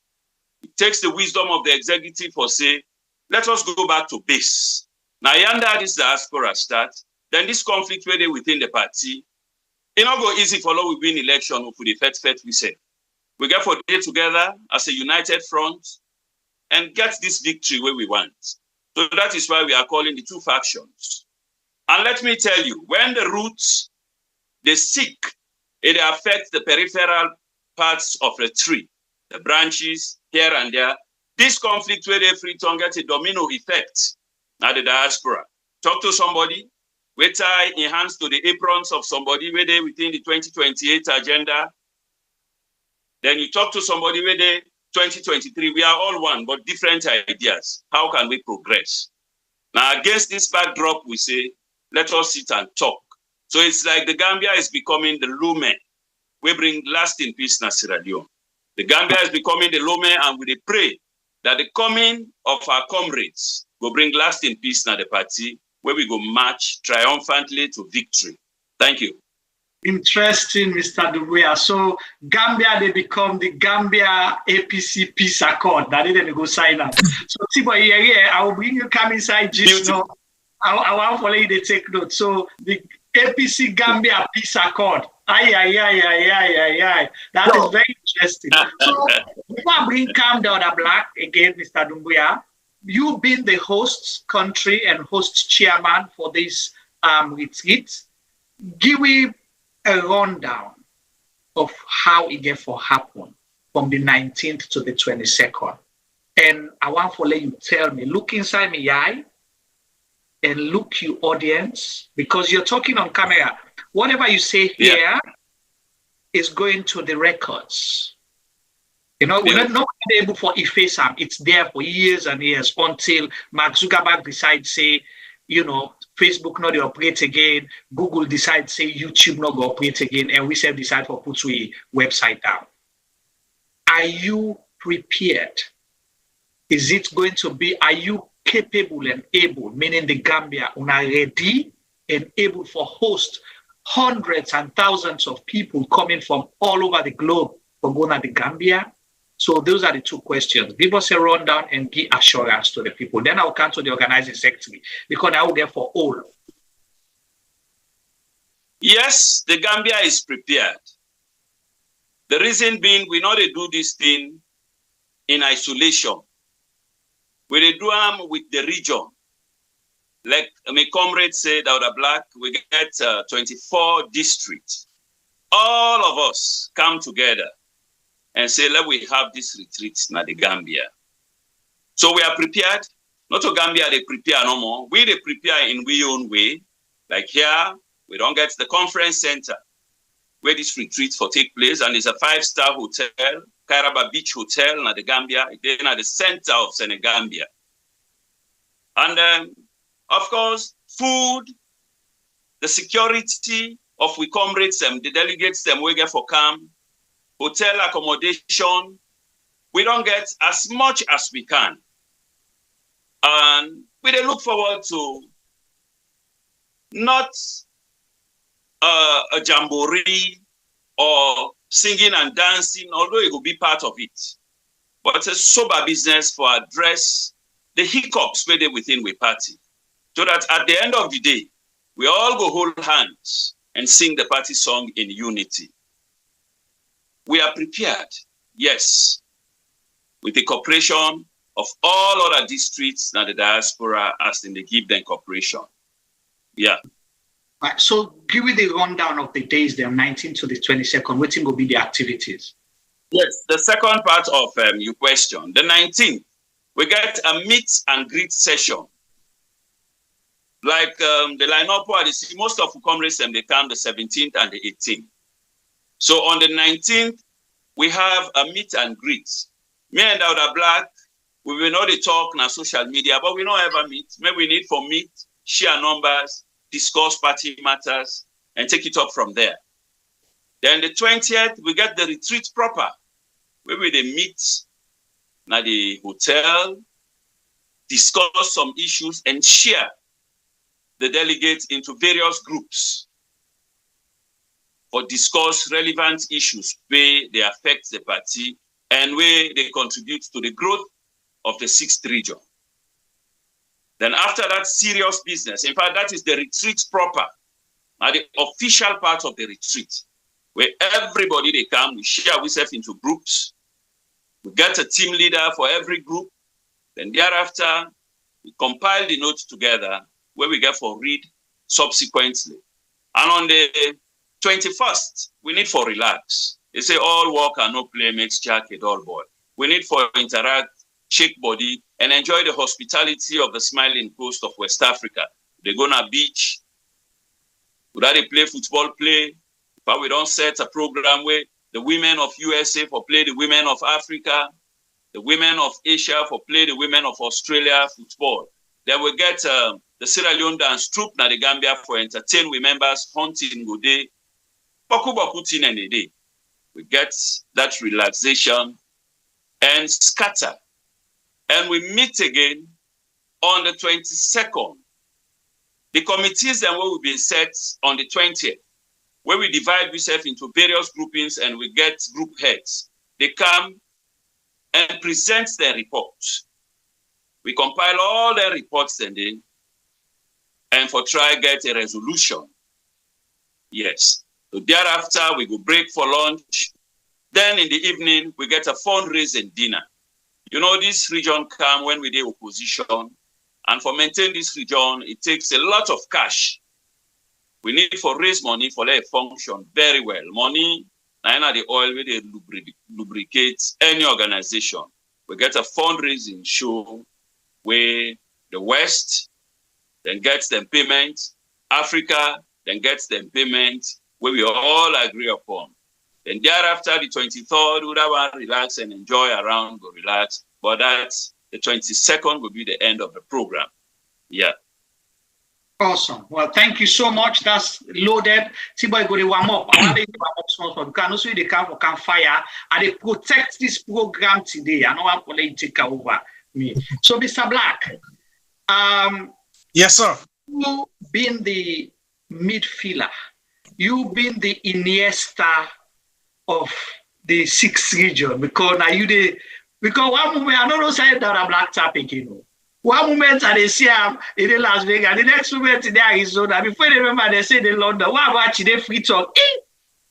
It takes the wisdom of the executive for say, let us go back to base. Now, yonder this diaspora start, then this conflict within the party, it not go easy for law we win election for the fet we say. We get for day together as a united front and get this victory where we want. So that is why we are calling the two factions. And let me tell you, when the roots, they seek, it affects the peripheral parts of the tree, the branches here and there. This conflict where they free to get a domino effect at the diaspora. Talk to somebody, we tie in hands to the aprons of somebody where they within the 2028 agenda. Then you talk to somebody where they 2023, we are all one, but different ideas. How can we progress? Now, against this backdrop, we say, let us sit and talk. So it's like the Gambia is becoming the Lume. We bring lasting peace in Sierra Leone. The Gambia is becoming the Lume, and we pray that the coming of our comrades will bring lasting peace in the party, where we go march triumphantly to victory. Thank you. Interesting, Mr. Dubuya. So Gambia, they become the Gambia APC Peace Accord. That didn't go sign up. So Tibo, yeah, I will bring you come inside just now. I want for you to take note. So the APC Gambia Peace Accord. Aye. That is very interesting. So before I bring Calm Down the Black again, Mr. Dumbuya, you've been the host country and host chairman for this retreat. Give me a rundown of how it get for happen from the 19th to the 22nd. And I want to let you tell me, look inside my eye and look you audience, because you're talking on camera. Whatever you say here is going to the records. You know, we're not able to efface them. It's there for years and years until Mark Zuckerberg decides, say, you know, Facebook not operate again, Google decides, say, YouTube not go operate again, and we self decide for put a website down. Are you prepared? Is it going to be, are you capable and able, meaning the Gambia are ready and able for host hundreds and thousands of people coming from all over the globe for going to the Gambia? So those are the two questions. Give us a rundown and give assurance to the people. Then I'll come to the organizing secretary, because I will there for all. Yes, the Gambia is prepared. The reason being, we know they do this thing in isolation. We do them with the region. Like my comrade said, out of Black, we get 24 districts. All of us come together and say, let we have this retreat in the Gambia. So we are prepared. Not to Gambia, they prepare no more. We they prepare in we own way. Like here, we don't get the conference center where this retreat for take place, and it's a 5-star hotel, Kairaba Beach Hotel in the Gambia. They're at the center of Senegambia. And of course, food, the security of we comrades, the delegates, we get for camp. hotel accommodation. We don't get as much as we can. And we look forward to not a jamboree or singing and dancing, although it will be part of it. But it's a sober business for address the hiccups where they within we party. So that at the end of the day, we all go hold hands and sing the party song in unity. We are prepared, yes, with the cooperation of all other districts and the diaspora as in they give them cooperation. Yeah. Right, so give me the rundown of the days, the 19th to the 22nd. What will be the activities? Yes, the second part of your question. The 19th, we get a meet and greet session. Like the lineup, most of the comrades, they come the 17th and the 18th. So on the 19th, we have a meet and greet. Me and Dauda Black, we will not talk on social media, but we don't ever meet. Maybe we need for meet, share numbers, discuss party matters, and take it up from there. Then the 20th, we get the retreat proper, where we meet at the hotel, discuss some issues, and share the delegates into various groups for discuss relevant issues where they affect the party and where they contribute to the growth of the 6th region. Then after that, serious business. In fact, that is the retreat proper, the official part of the retreat, where everybody they come, we share ourselves into groups. We get a team leader for every group. Then thereafter, we compile the notes together where we get for read subsequently. And on the 21st, we need for relax. They say all work and no play makes Jack a dull boy. We need for interact, shake body, and enjoy the hospitality of the smiling coast of West Africa. They go on a beach. Without they play football play, but we don't set a program where the women of USA for play the women of Africa, the women of Asia for play the women of Australia football. Then we get the Sierra Leone dance troupe na the Gambia for entertain we members hunting go day. Baku tin and a day. We get that relaxation and scatter. And we meet again on the 22nd. The committees then will be set on the 20th, where we divide ourselves into various groupings and we get group heads. They come and present their reports. We compile all their reports and for try get a resolution. Yes. So thereafter, we go break for lunch. Then in the evening, we get a fundraising dinner. You know, this region come when we do opposition. And for maintain this region, it takes a lot of cash. We need for raise money for let it function very well. Money, now the oil where they lubricate any organization. We get a fundraising show where the West then gets them payment, Africa then gets them payment, where we all agree upon. Then thereafter, the 23rd, we would have relax and enjoy around, go relax. But that's the 22nd will be the end of the program. Yeah. Awesome. Well, thank you so much. That's loaded. Tiboy go to warm up. Because they can fire and they protect this program today. I know I'm going to take over me. So, Mr. Black, yes, sir. You've been the midfielder. You've been the Iniesta of the 6th region because now you the because one moment I don't know say that a black topic, you know. One moment they see him in the Las Vegas, the next moment in Arizona. Before they remember they say in London. What about they free talk?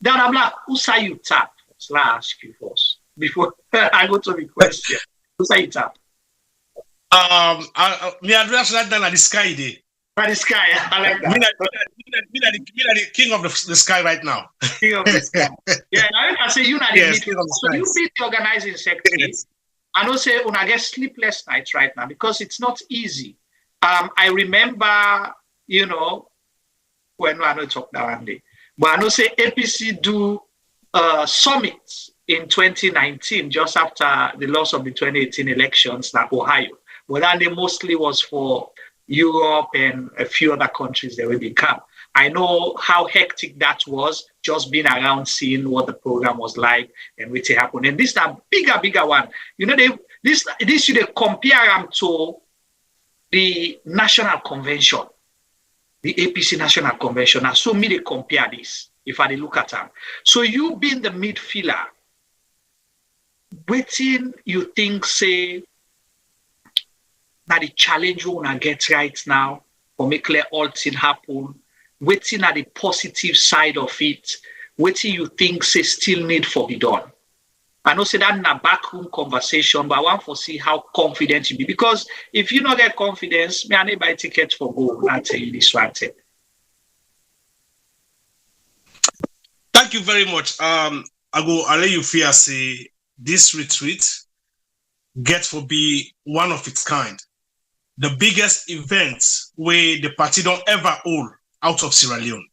That a black who say you tap? So I ask you first before I go to the question. Who say you tap? Me address that down at the sky day. By the sky, I like that. Me the king of the sky right now. King of the sky. Yeah, now you can say you not the yes, meeting. So you be the organizing secretary. Yes. I know say when I get sleepless nights right now because it's not easy. I remember, you know, when I don't talk now one day, but I know say APC do summits in 2019 just after the loss of the 2018 elections in Ohio. But then they mostly was for Europe and a few other countries that will become. I know how hectic that was, just being around, seeing what the program was like and what happened. And this is a bigger one. You know, this should compare them to the National Convention, the APC National Convention. And so me they compare this, if I look at them. So you being the midfielder, waiting, you think, say, that the challenge you want to get right now, or make clear all things happen, waiting at the positive side of it, waiting you think say still need for be done. I know say that in a backroom conversation, but I want to see how confident you be. Because if you not get confidence, me I need buy tickets for go. I'll tell you this one thing. Thank you very much. I'll let you fear say this retreat get to be one of its kind. The biggest event where the party don't ever hold out of Sierra Leone.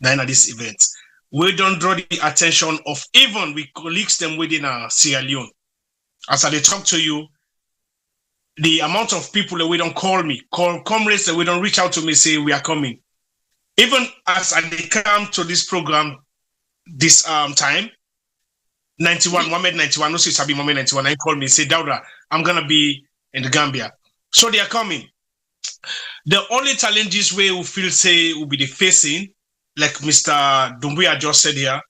Then at this event, we don't draw the attention of even we colleagues them within Sierra Leone. As I talk to you, the amount of people that we don't call me, call comrades that we don't reach out to me, say we are coming. Even as I come to this program this time, 91, Mohammed 91, no say Sabi Mohammed 91, I call me, say Dauda, I'm gonna be in the Gambia. So they are coming. The only challenges we will feel say will be the facing, like Mr. Dumbuya just said here,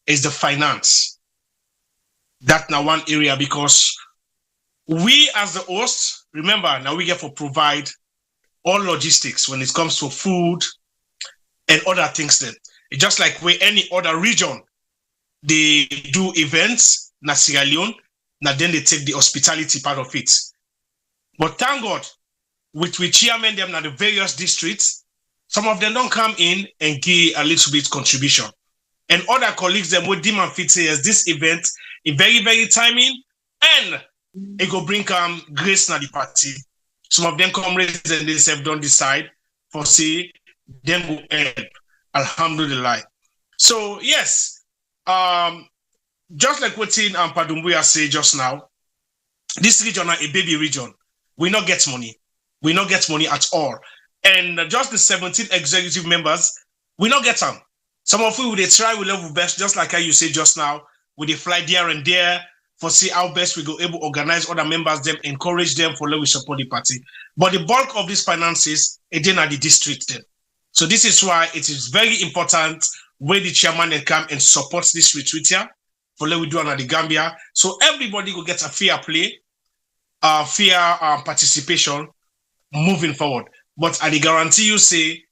is the finance. That's now one area because we as the host, remember now we get to provide all logistics when it comes to food and other things then. It's just like where any other region, they do events, na Sierra Leone, now then they take the hospitality part of it. But thank God, with chairman them in the various districts, some of them don't come in and give a little bit contribution. And other colleagues them would demand fit say as this event is very, very timing and it go bring grace na the party. Some of them comrades and they have don't decide for say them will help. Alhamdulillah. So yes, just like what Padumbuya say just now, this region is a baby region. We not get money. We not get money at all. And just the 17 executive members, we not get them. Some of you, they try with level best, just like how you say just now, we they fly there and there for see how best we go able to organize other members, them, encourage them for let we support the party. But the bulk of these finances, it then at the district then. So this is why it is very important where the chairman then come and supports this retreat here for let we do at the Gambia. So everybody will get a fair play. Fair participation moving forward. But I guarantee you say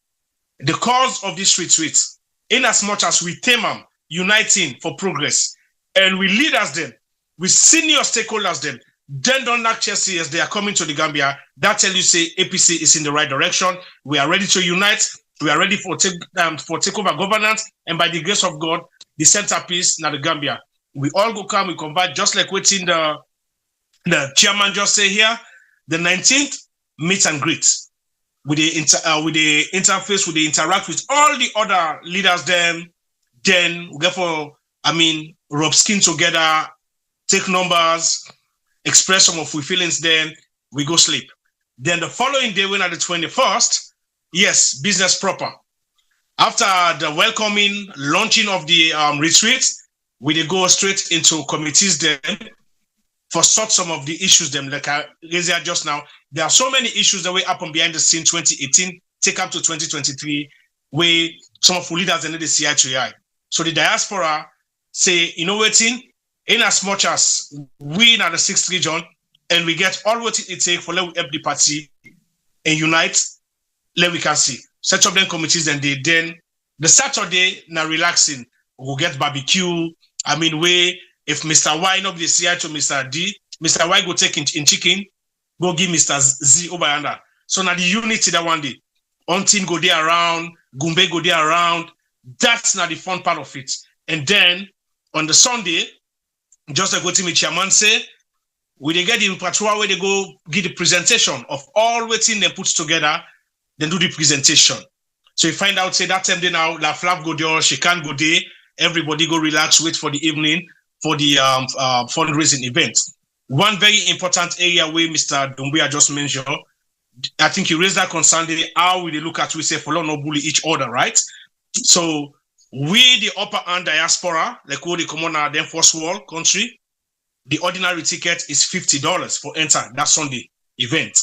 the cause of this retreat, in as much as we team them, uniting for progress, and we leaders them, we senior stakeholders them, then don't act as they are coming to the Gambia, that tell you say APC is in the right direction. We are ready to unite. We are ready for takeover governance. And by the grace of God, the centerpiece now the Gambia. We all go come, we convert just like waiting the chairman just say here, the 19th, meet and greet with the interface, with the interact with all the other leaders. Then we get for, rub skin together, take numbers, express some of our feelings. Then we go sleep. Then the following day, when at the 21st, yes, business proper. After the welcoming, launching of the retreat, we go straight into committees then. For sort some of the issues them like I raised just now. There are so many issues that were happen behind the scene 2018, take up to 2023, where some of the leaders and the CI. So the diaspora say, you know what, in as much as we in the 6th region and we get all what it takes for let we help the party and unite, let we can see. Set up them committees and then the Saturday now relaxing, we'll get barbecue. If Mr. Y not the CI to Mr. D, Mr. Y go take in chicken, go give Mr. Z over yonder. So now the unity that one day, Untin go there around, Gumbe go there around. That's not the fun part of it. And then on the Sunday, just like what me chairman say, we they get the patrol where they go give the presentation of all waiting they put together, then do the presentation. So you find out say that time they now La Flav go there, she can't go there. Everybody go relax, wait for the evening for the fundraising event. One very important area where Mr. Dumbuya just mentioned, I think you raised that concern. How will they look at we say for no bully each other, right? So we the upper hand diaspora, like what they come on then first world country, the ordinary ticket is $50 for enter that Sunday event.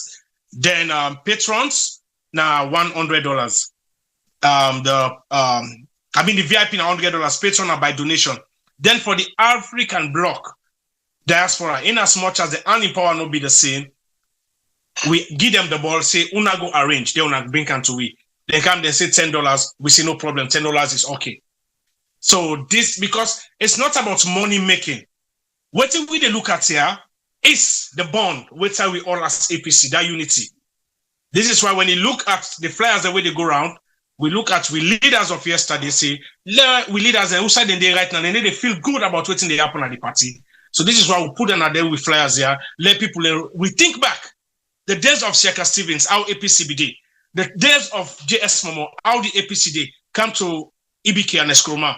Then patrons now $100. The VIP now $100, patron are by donation. Then for the African bloc diaspora, in as much as the earning power not be the same, we give them the ball, say una go arrange, they una bring can to we. They come, they say $10, we say no problem, $10 is okay. So this, because it's not about money making. What we they look at here is the bond, which we all as APC, that unity. This is why when you look at the flyers, the way they go around, we look at we leaders of yesterday, say, we leaders who side in there right now, and they feel good about what they happen at the party. So this is why we put them out there with flyers here, let people, we think back, the days of Shaka Stevens, how APC be day, the days of JS Momo, how the APC day come to EBK and Eskroma.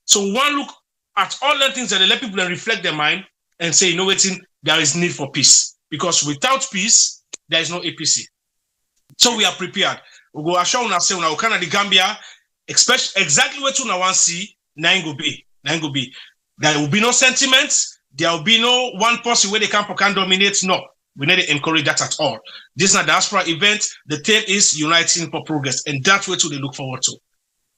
So one look at all the things that they let people reflect their mind and say, you know what, there is need for peace. Because without peace, there is no APC. So we are prepared. We go assure una say una Canada Gambia, exactly what you want to see, nine go be. There will be no sentiments, there will be no one person where they can dominate. No. We need to encourage that at all. This is a diaspora event. The theme is uniting for progress, and that's what they look forward to.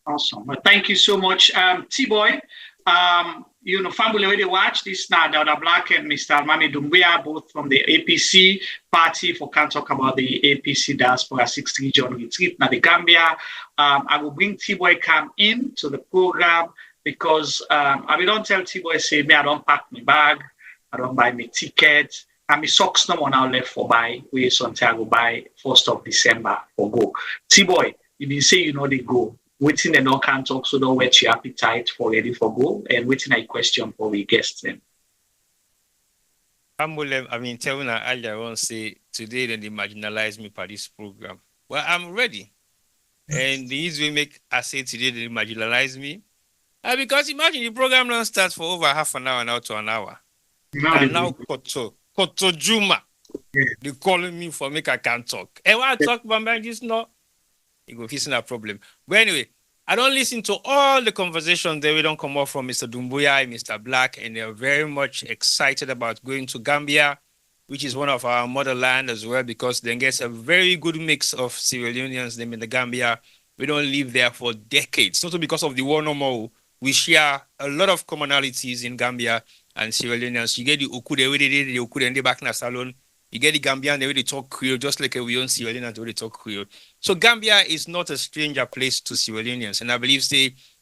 Awesome. Well, thank you so much, T-Boy. Family already watch this now. Dada Black and Mr. Mami Dumbuya, both from the APC party, for can talk about the APC Diaspora 6th Region Retreat now the Gambia. I will bring T-Boy come in to the program because I don't tell T-Boy say me I don't pack my bag, I don't buy my ticket. And my socks no one now left for buy. We Santiago buy 1st of December for go. T-Boy, you didn't say they go. Waiting the no can talk so don't whet your appetite for ready for go. And waiting a question for the guests then. Tell me I won't say today then they marginalize me for this program. Well, I'm ready. And the easy make I say today they marginalize me. Because imagine the program don't start for over half an hour now to an hour. And now Koto Juma, they calling me for make I can't talk. And when I talk about man, just not, you go facing a problem. But anyway, I don't listen to all the conversations that we don't come off from Mr. Dumbuya and Mr. Black, and they're very much excited about going to Gambia, which is one of our motherland as well, because then gets a very good mix of Sierra Leoneans them in the Gambia. We don't live there for decades. Not because of the war no more. We share a lot of commonalities in Gambia and Sierra Leoneans. You get the Oku, the Oku, and they back in the salon. You get the Gambian, they talk Creole, just like we own Sierra Leoneans, they talk Creole. So Gambia is not a stranger place to Sierra Leoneans. And I believe,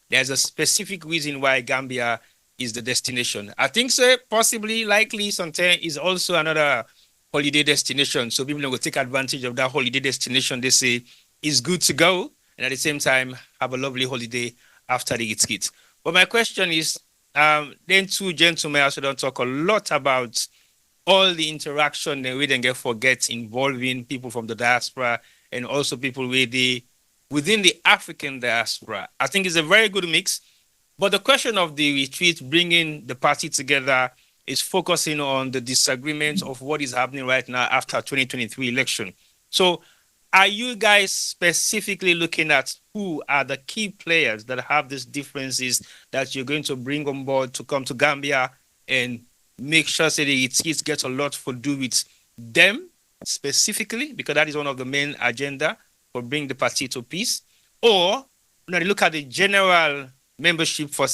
there's a specific reason why Gambia is the destination. I think, possibly, likely, sometimes is also another holiday destination. So people will take advantage of that holiday destination. They say is good to go. And at the same time, have a lovely holiday after the retreat. But my question is, then two gentlemen also don't talk a lot about all the interaction that we then get involving people from the diaspora and also people within the African diaspora. I think it's a very good mix. But the question of the retreat, bringing the party together, is focusing on the disagreement of what is happening right now after 2023 election. So are you guys specifically looking at who are the key players that have these differences that you're going to bring on board to come to Gambia and make sure that it gets a lot to do with them specifically, because that is one of the main agenda for bringing the party to peace? Or when you look at the general membership for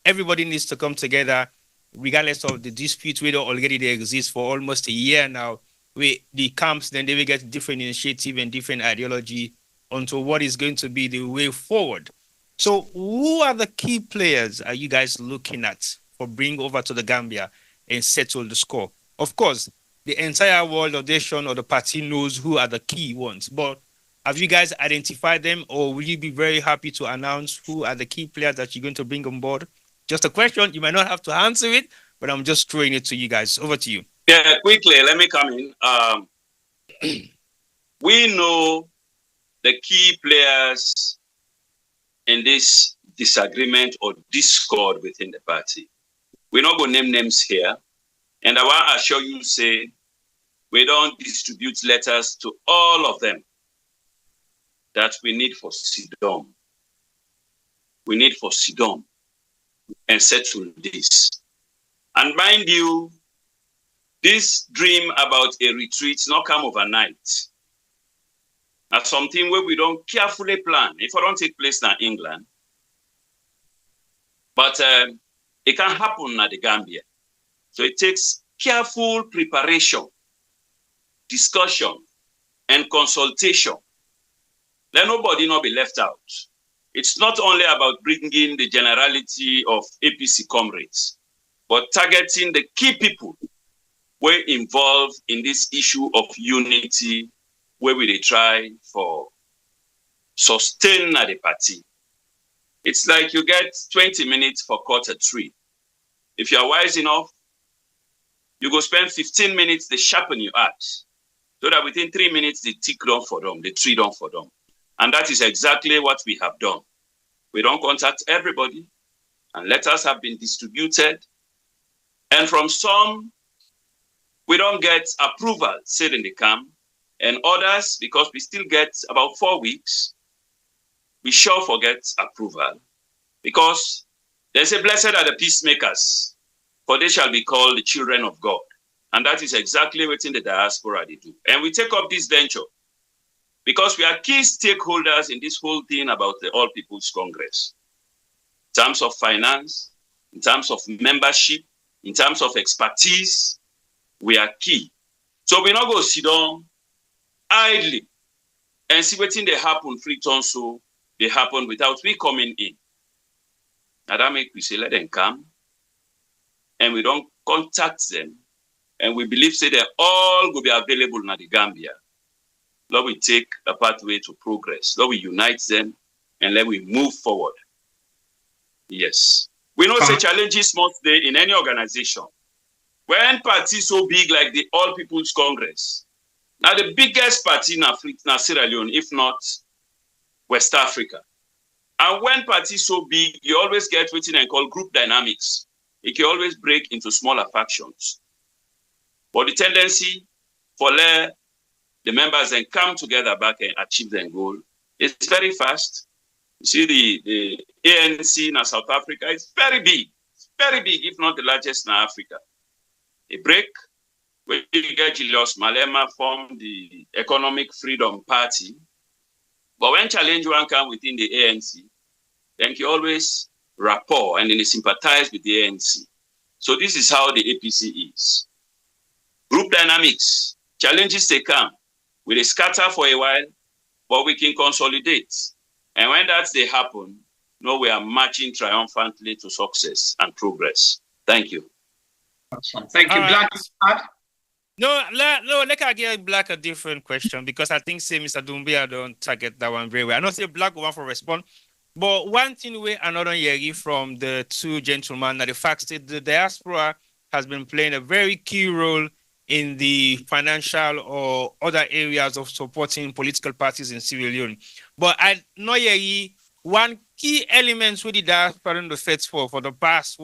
everybody needs to come together regardless of the dispute whether already they exist for almost a year now, where the camps then they will get different initiative and different ideology onto what is going to be the way forward. So who are the key players are you guys looking at for bringing over to the Gambia and settle the score? Of course, the entire world or nation or the party knows who are the key ones, but have you guys identified them, or will you be very happy to announce who are the key players that you're going to bring on board? Just a question. You might not have to answer it, but I'm just throwing it to you guys. Over to you. Yeah, quickly, let me come in. We know the key players in this disagreement or discord within the party. We're not going to name names here. And I want to assure you, we don't distribute letters to all of them that we need for Sidon. We need for Sidon and settle this. And mind you, this dream about a retreat not come overnight. That's something where we don't carefully plan. If it don't take place in England, but it can happen in the Gambia. So it takes careful preparation, discussion, and consultation. Let nobody not be left out. It's not only about bringing the generality of APC comrades, but targeting the key people who are involved in this issue of unity, where we try for sustain at the party. It's like you get 20 minutes for quarter three. If you are wise enough, you go spend 15 minutes to sharpen your arts, so that within 3 minutes they tick down for them, they tree down for them. And that is exactly what we have done. We don't contact everybody, and letters have been distributed. And from some, we don't get approval, said in the camp, and others, because we still get about 4 weeks, we sure forget approval, because they say, blessed are the peacemakers, for they shall be called the children of God. And that is exactly what in the diaspora they do. And we take up this venture because we are key stakeholders in this whole thing about the All People's Congress. In terms of finance, in terms of membership, in terms of expertise, we are key. So we not go sit down idly and see what thing they happen free turn so they happen without we coming in. Now that make we say let them come, and we don't contact them, and we believe say they all will be available in the Gambia. Let we take a pathway to progress. Let we unite them and let we move forward. Yes. We know the challenges must be in any organization. When parties so big like the All People's Congress, now the biggest party in Africa, Sierra Leone, if not West Africa. And when parties so big, you always get what they call group dynamics. It can always break into smaller factions. But the tendency for the members then come together back and achieve their goal is very fast. You see the ANC in South Africa is very big. It's very big, if not the largest in Africa. They break. When you get Julius Malema form the Economic Freedom Party. But when challenge one come within the ANC, then you always rapport and then they sympathize with the ANC. So this is how the APC is. Group dynamics, challenges they come. We scatter for a while, but we can consolidate. And when that they happen, we are marching triumphantly to success and progress. Thank you. Thank you, Black. No, let I give Black a different question, because I think say Mr. Doumbia don't target that one very well. I know say Black will want for respond, but one thing we another hear from the two gentlemen that the fact that the diaspora has been playing a very key role in the financial or other areas of supporting political parties in Sierra Leone. But I know one key element with the diaspora in the feds for the past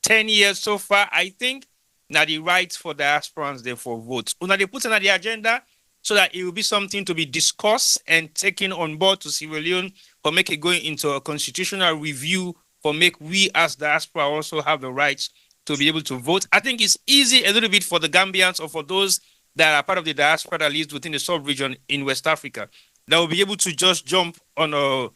10 years so far, I think, now the rights for diasporans there for votes. Now they put it on the agenda so that it will be something to be discussed and taken on board to Sierra Leone for make it going into a constitutional review for make we as diaspora also have the rights to be able to vote. I think it's easy a little bit for the Gambians or for those that are part of the diaspora that lives within the sub-region in West Africa that will be able to just jump on a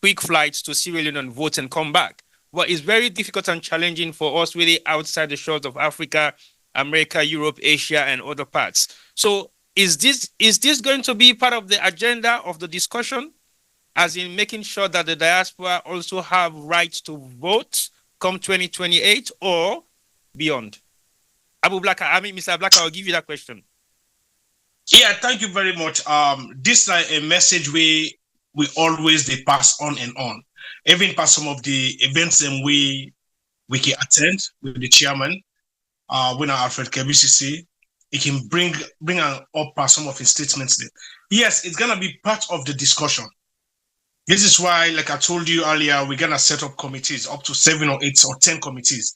quick flights to Sierra Leone and vote and come back. But it's very difficult and challenging for us really outside the shores of Africa, America, Europe, Asia, and other parts. So is this going to be part of the agenda of the discussion, as in making sure that the diaspora also have rights to vote come 2028 or beyond? Mr. Black, I'll give you that question. Yeah, thank you very much. This is a message we always they pass on and on. Even past some of the events and we can attend with the chairman, when Alfred KBCC, he can bring up some of his statements there. Yes, it's gonna be part of the discussion. This is why, like I told you earlier, we're gonna set up committees, up to 7 or 8 or 10 committees.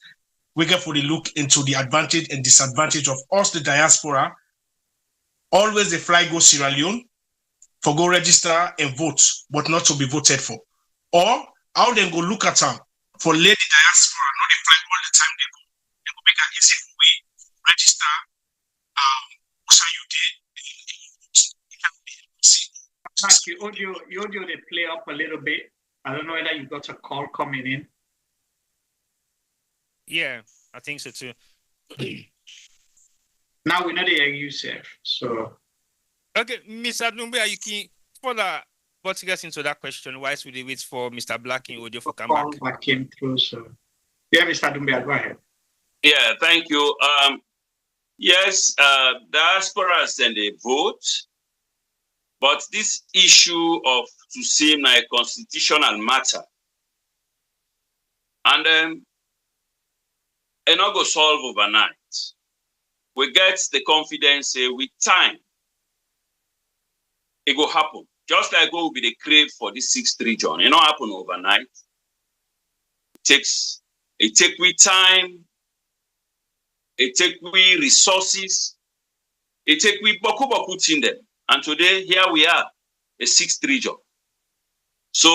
We're gonna look into the advantage and disadvantage of us, the diaspora, always they fly go Sierra Leone for go register and vote, but not to be voted for. Or how they go look at them for lady diaspora, not they fly all the time they go make it easy for we register your audio they play up a little bit. I don't know whether you got a call coming in. Yeah, I think so too. Now we know the USF, so. Okay, Mr. Dumbe, you can further but get into that question. Why should we wait for Mr. Black in audio for come back? That came through, so yeah, Mr. Dumbe, go ahead. Yeah, thank you. Yes, diasporas and they vote, but this issue of to seem like constitutional matter, and not go solve overnight. We get the confidence with time. It will happen. Just like what will be the crave for this 6th region. It not happen overnight. It take with time. It take with resources. It take with boku in them. And today, here we are, a 6th region. So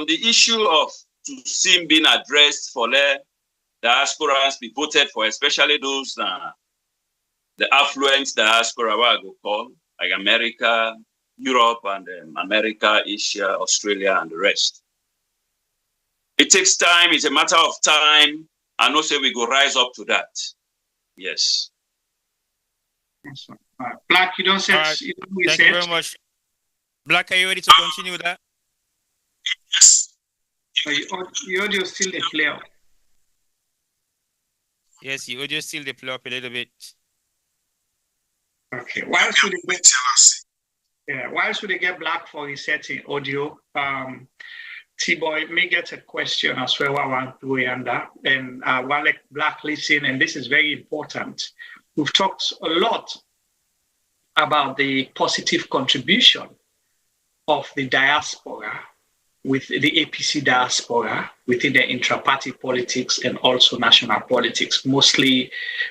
the issue of to see being addressed for the diasporas be voted for, especially those the affluent diaspora, what I go call, like America, Europe, and America, Asia, Australia, and the rest. It takes time. It's a matter of time. I know say we go rise up to that. Yes. Black, you don't say. Thank you very much. Black, are you ready to continue with that? Yes. Your audio still the play up. Yes, your audio still the play up a little bit. Okay. Why should they get Black for resetting audio? T-Boy may get a question as well. I want to under and while Black listen, and this is very important. We've talked a lot about the positive contribution of the diaspora with the APC diaspora within the intra-party politics and also national politics, mostly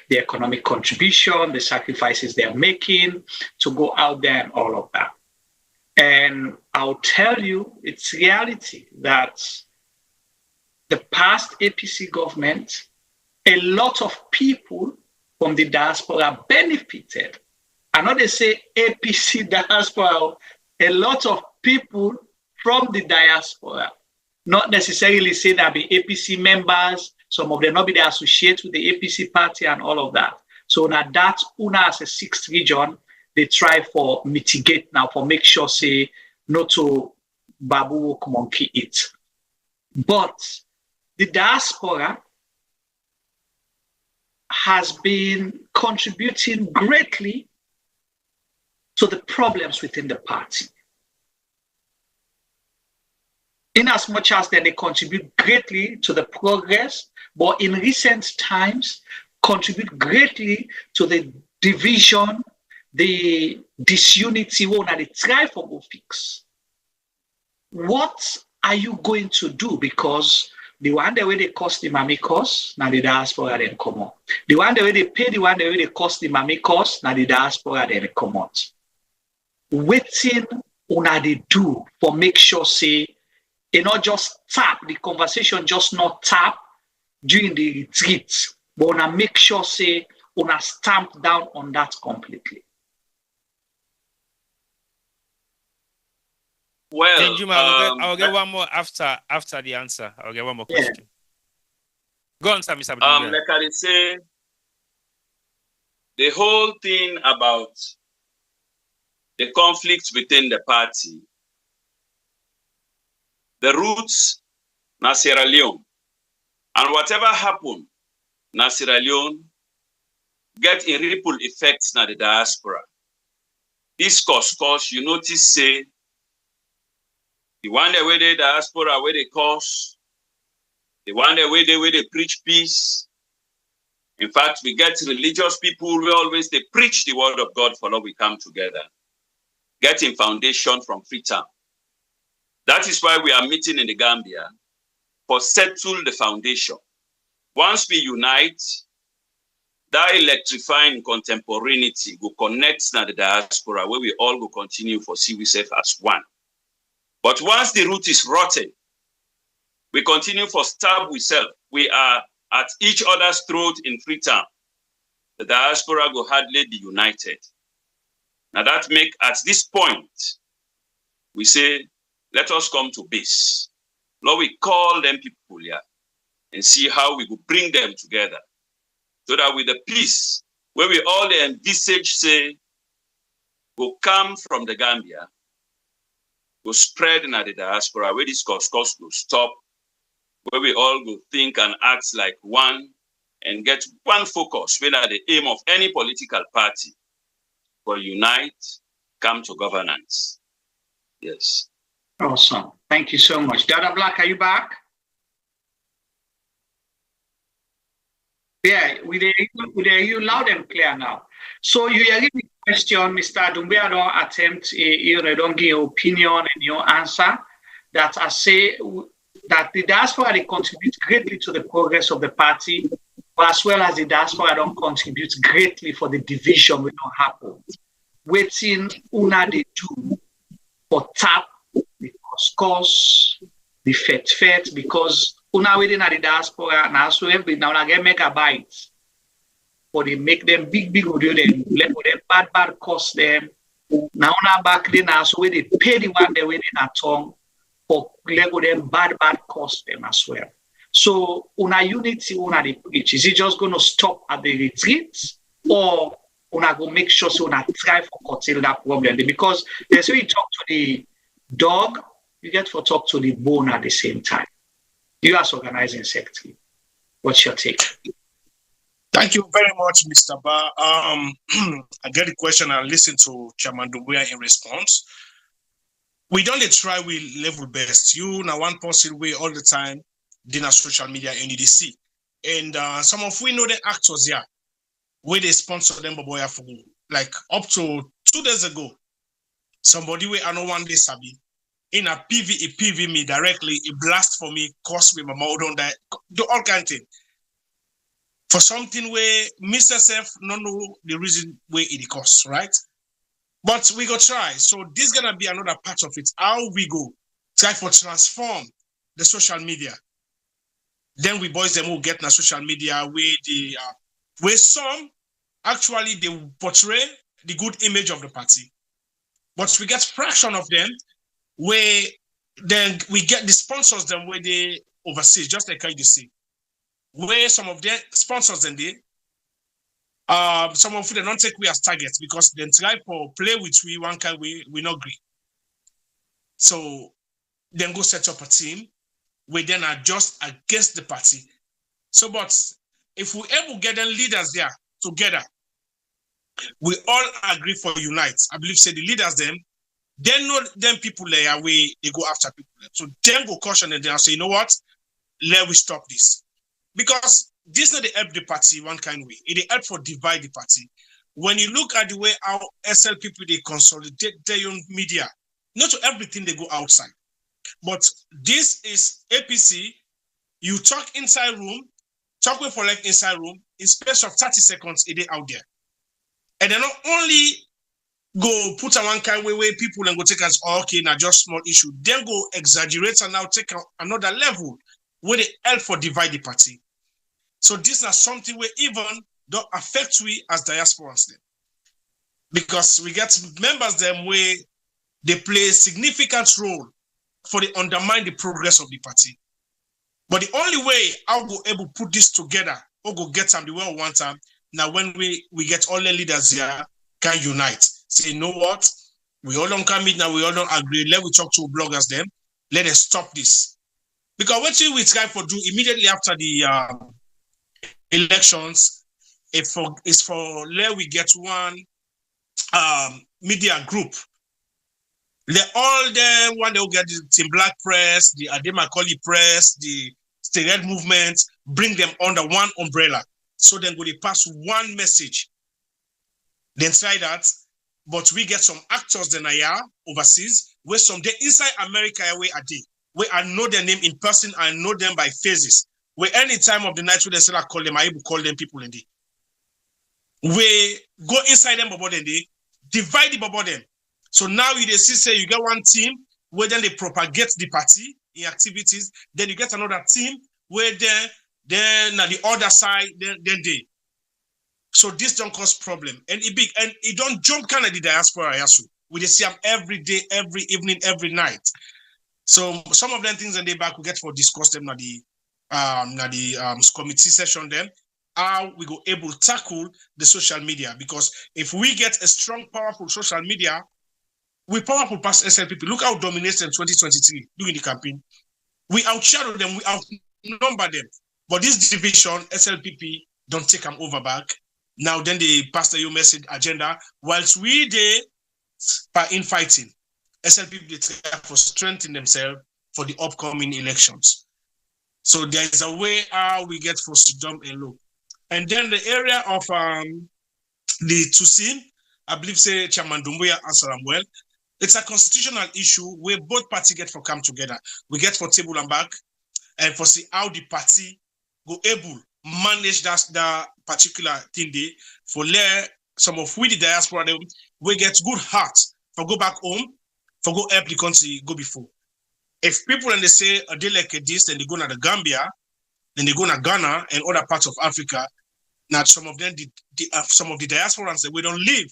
the economic contribution, the sacrifices they're making to go out there and all of that. And I'll tell you, it's reality that the past APC government, a lot of people from the diaspora benefited. I know they say APC diaspora, a lot of people from the diaspora, not necessarily say that be APC members, some of them not be associated with the APC party and all of that. So now that's una as a 6th region, they try for mitigate now for make sure say not to babu monkey it. But the diaspora has been contributing greatly to the problems within the party. In as much as that they contribute greatly to the progress, but in recent times contribute greatly to the division, the disunity, one they try for go fix. What are you going to do? Because the one the way they cost the mommy cost, now the diaspora then come out. The one the way they pay, the one the way they cost the mommy cost, now the diaspora then come out. Waiting una they do for make sure say it not just tap the conversation, just not tap during the retreat, but una make sure say una stamp down on that completely. Well, I'll get one more after the answer. I'll get one more question. Yeah. Go on, sir, Mr. Abdul. Like I say, the whole thing about the conflict within the party, the roots na Sierra Leone, and whatever happened na Sierra Leone get a ripple effects na the diaspora. This cause you notice say the one that way the diaspora where they cause, the one that way they preach peace. In fact, we get religious people who always they preach the word of God for all we come together. Getting foundation from Freetown. That is why we are meeting in the Gambia for settle the foundation. Once we unite, that electrifying contemporaneity will connect na the diaspora where we all will continue for see we self as one. But once the root is rotten, we continue for stab we self. We are at each other's throat in Freetown. The diaspora will hardly be united. Now that make at this point, we say, let us come to base. Lord, we call them people here and see how we will bring them together. So that with the peace, where we all envisage, say, will come from the Gambia, will spread in the diaspora, where this cost will stop, where we all will think and act like one and get one focus, whether the aim of any political party will unite, come to governance. Yes. Awesome. Thank you so much. Dada Black, are you back? Yeah, we hear you loud and clear now. So you hear the question, Mr. Doumbia don't attempt, don't give your opinion and your answer. That I say that the diaspora they contribute greatly to the progress of the party, as well as the diaspora don't contribute greatly for the division will not happen. Waiting una they do for tap the course, the fet, because una within the diaspora now so every now and again megabytes. But they make them big audio them, let them bad cost them. Now una back then now so they pay the one they win in a tongue, for let them bad cost them as well. So una unity una the preach. Is it just gonna stop at the retreat, or una go make sure so una try for curtail that problem? Because there's when you talk to the dog, you get to talk to the bone at the same time. You as organizing secretary, what's your take? Thank you very much, Mr. Ba. I get the question and listen to Chairman Doumbia in response. We don't try we level best. You now one person way all the time, dinner social media NEDC. And some of we know the actors here, where they sponsor them boy for like up to 2 days ago. Somebody where I know one day sabi in a PV me directly, it blast for me, cost me my mouth on that, do all kind of thing. For something where Mr. Self don't know the reason where it costs, right? But we go try. So this gonna be another part of it. How we go try for transform the social media. Then we boys them who get na social media where the where some actually they portray the good image of the party, but we get fraction of them where then we get the sponsors them where they overseas, just like how you see. Where some of their sponsors and they some of them don't take we as targets because they try for play which we one kind we not agree. So then go set up a team we then adjust against the party. So but if we able get the leaders there together, we all agree for unite. I believe say the leaders them know them people there we they go after people. So them go caution and they say, you know what? Let we stop this. Because this not the help the party one kind way. It help for divide the party. When you look at the way our SL people they consolidate their own media, not to everything they go outside. But this is APC. You talk inside room, talk with for like inside room, in space of 30 seconds a day out there. And they not only go put a one kind way where people and go take us, okay, now just small issue, then go exaggerate and now take another level where they help for divide the party. So this is something where even don't affect we as diasporans then. Because we get members them where they play a significant role for the undermine the progress of the party. But the only way I'll go able to put this together or go get them the way we want them, now when we get all the leaders here can unite. Say, you know what? We all don't come in now, we all don't agree. Let we talk to bloggers them. Let us stop this. Because what we try for do immediately after the elections, is for let we get one media group. They all the one they will get the Team Black Press, the Ademacaulay Press, the Stay Red Movement, bring them under one umbrella. So then go they pass one message. Then try that. But we get some actors then are overseas, where some they inside America where are they? Where I know their name in person, I know them by faces. Where any time of the night when they say I call them, I able call them people in the. we go inside them about them, they divide the about them. So now you see say you get one team where then they propagate the party in activities, then you get another team where then at the other side, then they. So this don't cause problem. And it big and it don't jump kind of the diaspora yasu. We just see them every day, every evening, every night. So some of them things in the back we get for discuss them at the committee session then how we go able to tackle the social media, because if we get a strong, powerful social media, we powerful past SLPP. Look how dominated in 2023 during the campaign. We outshadow them, we outnumber them. But this division, SLPP, don't take them over back. Now then they pass the message agenda, whilst we they by infighting. SLPP they try for strengthening themselves for the upcoming elections. So there is a way how we get for Sidom and low. And then the area of the Tusin, I believe say Chairman Dumbuya answered them well. It's a constitutional issue where both parties get for come together. We get for table and back and for see how the party go able manage that particular thing there for let some of we the diaspora we get good heart for go back home, for go help the country go before. If people and they say a day like this, then they go to the Gambia, then they go to Ghana and other parts of Africa. Now some of them, some of the diasporans that we don't live,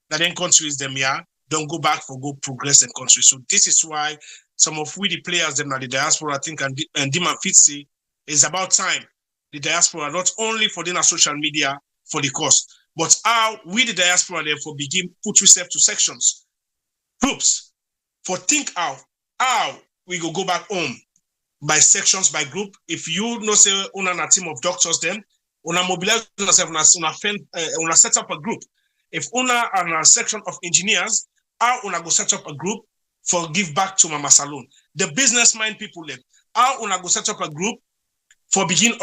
that then countries them here don't go back for go progress in country. So this is why some of we the players them now the diaspora I think and Dima Fitzy is about time the diaspora not only for the social media for the cost, but how we the diaspora therefore begin put yourself to sections, groups, for think how we go back home by sections, by group. If you know say on a team of doctors then, on a mobilize yourself on a set up a group. If on a section of engineers, how on a go set up a group for give back to Mama Salon. The business mind people then, how on a go set up a group for begin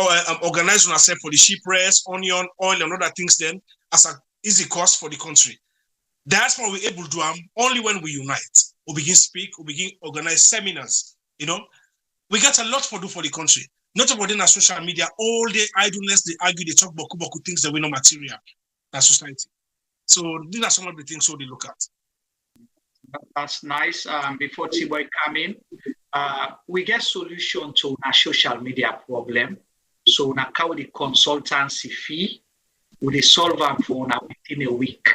organize on ourselves for the sheep race, onion, oil, and other things then as an easy cost for the country. That's what we're able to do only when we unite. We begin speak, we begin organize seminars. You know, we got a lot to do for the country. Not about in our social media, all the idleness, they argue, they talk boku things that we know material in society. So these are some of the things so they look at. That's nice. Before T-Boy come in, we get solution to our social media problem. So now how the consultancy fee, we solve them for now within a week.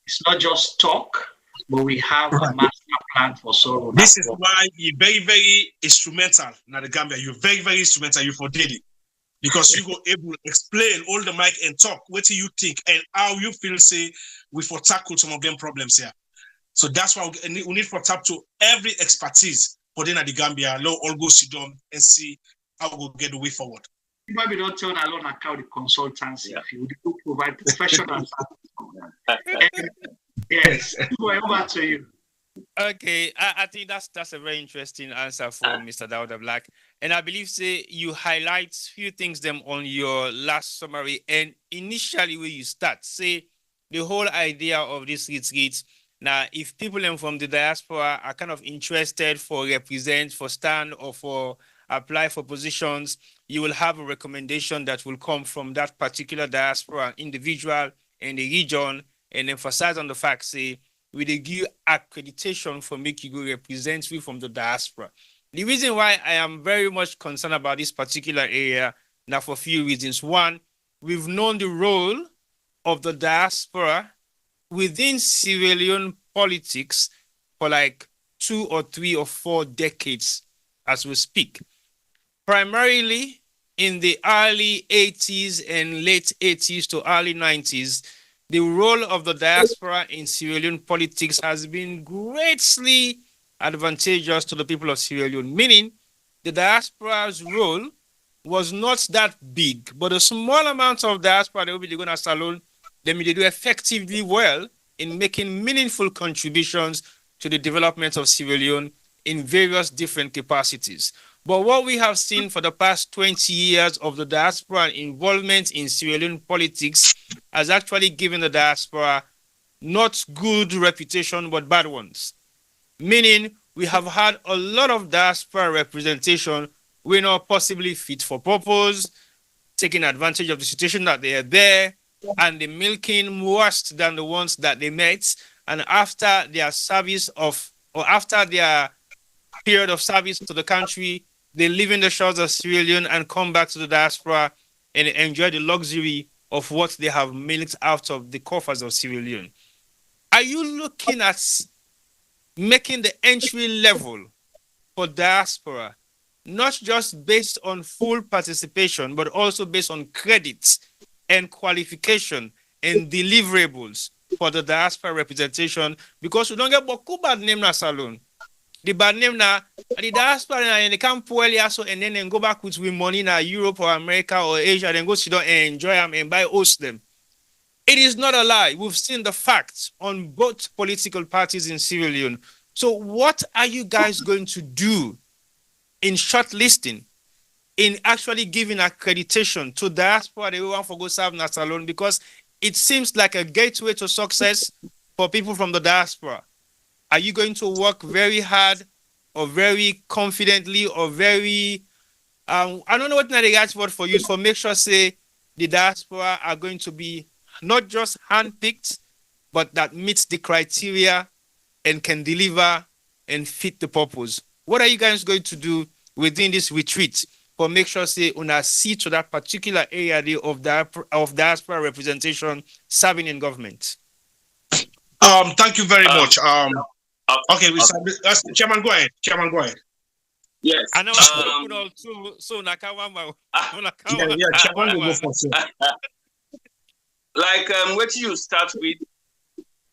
It's not just talk, but we have a master plan for solving. This is why you're very, very instrumental in the Gambia. You're very, very instrumental. You for daily. Because you go able to explain all the mic and talk. What do you think and how you feel say we for tackle some of them problems here. So that's why we need for tap to every expertise for then at the Gambia. Now all go sit down and see how we'll get the way forward. Maybe don't tell alone account the consultancy. If you do provide professional yes, over to you. Okay, I think that's a very interesting answer for Mr. Dauda Black. And I believe say you highlight few things them on your last summary. And initially when you start, say the whole idea of this retreat. Now, if people from the diaspora are kind of interested for represent, for stand, or for apply for positions, you will have a recommendation that will come from that particular diaspora individual in the region and emphasize on the fact, say, we will give accreditation for making you represent you from the diaspora. The reason why I am very much concerned about this particular area, now for a few reasons. One, we've known the role of the diaspora within Sierra Leone politics for like 2 or 3 or 4 decades as we speak. Primarily in the early 80s and late 80s to early 90s, the role of the diaspora in Sierra Leone politics has been greatly advantageous to the people of Sierra Leone, meaning the diaspora's role was not that big, but a small amount of diaspora that will be going to Salon, they do effectively well in making meaningful contributions to the development of Sierra Leone in various different capacities. But what we have seen for the past 20 years of the diaspora involvement in Sierra Leone politics has actually given the diaspora not good reputation, but bad ones. Meaning we have had a lot of diaspora representation we're not possibly fit for purpose, taking advantage of the situation that they are there, and the milking worse than the ones that they met. And after their after their period of service to the country, they live in the shores of Sierra Leone and come back to the diaspora and enjoy the luxury of what they have milked out of the coffers of Sierra Leone. Are you looking at making the entry level for diaspora not just based on full participation, but also based on credits and qualification and deliverables for the diaspora representation? Because we don't get beaucoup bad name na salon. The bad name na the diaspora and they come poorly also, and then go back with money na Europe or America or Asia, then go sit down and enjoy them and buy host them. It is not a lie. We've seen the facts on both political parties in Sierra Leone. So what are you guys going to do in shortlisting, in actually giving accreditation to diaspora that we want to go serve in salon? Because it seems like a gateway to success for people from the diaspora. Are you going to work very hard or very confidently or very, I don't know what the right word for you, for make sure, say, the diaspora are going to be not just handpicked, but that meets the criteria and can deliver and fit the purpose? What are you guys going to do within this retreat for make sure, say, una see to that particular area of diaspora representation serving in government? Thank you very much. Okay, Chairman, go ahead. Chairman, go ahead. Yes. I know I'm all too, so Nakawama. Yeah, Chairman will go first. Like what you start with,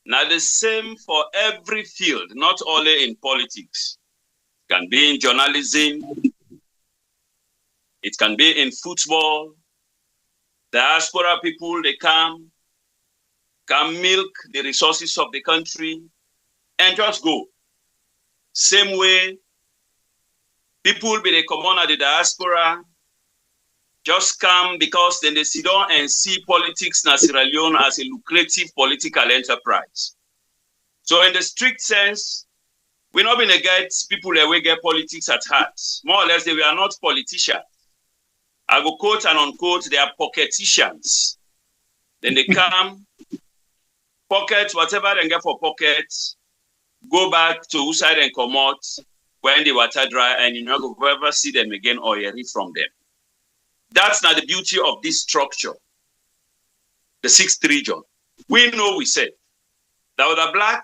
now the same for every field, not only in politics. It can be in journalism, it can be in football. Diaspora people, they can milk the resources of the country and just go. Same way, people be the common at the diaspora, just come because then they sit down and see politics in Sierra Leone as a lucrative political enterprise. So in the strict sense, we're not going to get people that will get politics at heart. More or less, they are not politicians. I go quote and unquote, they are pocketicians. Then they come, pocket whatever they get for pockets, go back to outside and come out when the water dry, and you never ever see them again or hear from them. That's not the beauty of this structure. The 6th region. We know, we said that the black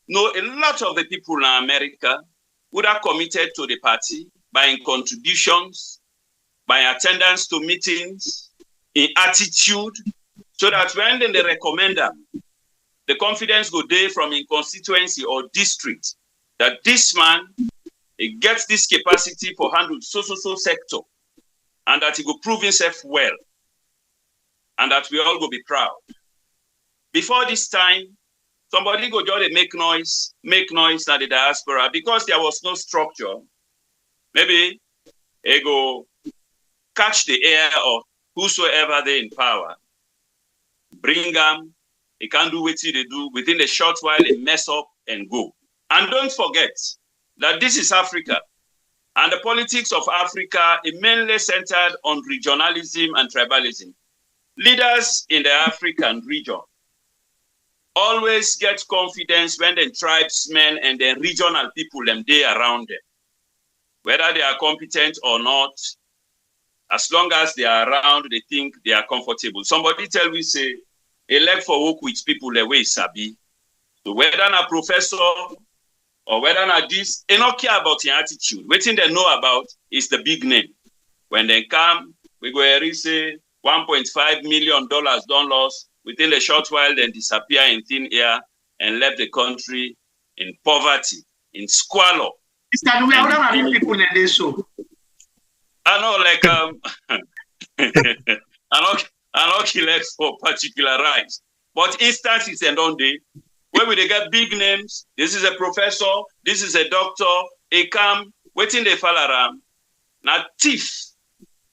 know a lot of the people in America would have committed to the party by contributions, by attendance to meetings, in attitude, so that when they recommend them, the confidence go there from in constituency or district that this man, he gets this capacity for handle so sector, and that he will prove himself well, and that we all will be proud. Before this time, somebody go just make noise at the diaspora because there was no structure. Maybe they go catch the air of whosoever they in power, bring them, they can't do what they do. Within a short while, they mess up and go. And don't forget that this is Africa. And the politics of Africa is mainly centered on regionalism and tribalism. Leaders in the African region always get confidence when the tribesmen and the regional people them they around them. Whether they are competent or not, as long as they are around, they think they are comfortable. Somebody tell me, say, elect for work with people the way sabi. So whether a professor or whether not this, they don't care about your attitude. What thing they know about is the big name. When they come, we go here say $1.5 million don't lose. Within a short while, then disappear in thin air and left the country in poverty, in squalor. People in this show. I know, like I not elect for particular rights, but instances and on day where we they get big names. This is a professor. This is a doctor. They come waiting they fall around. Now thief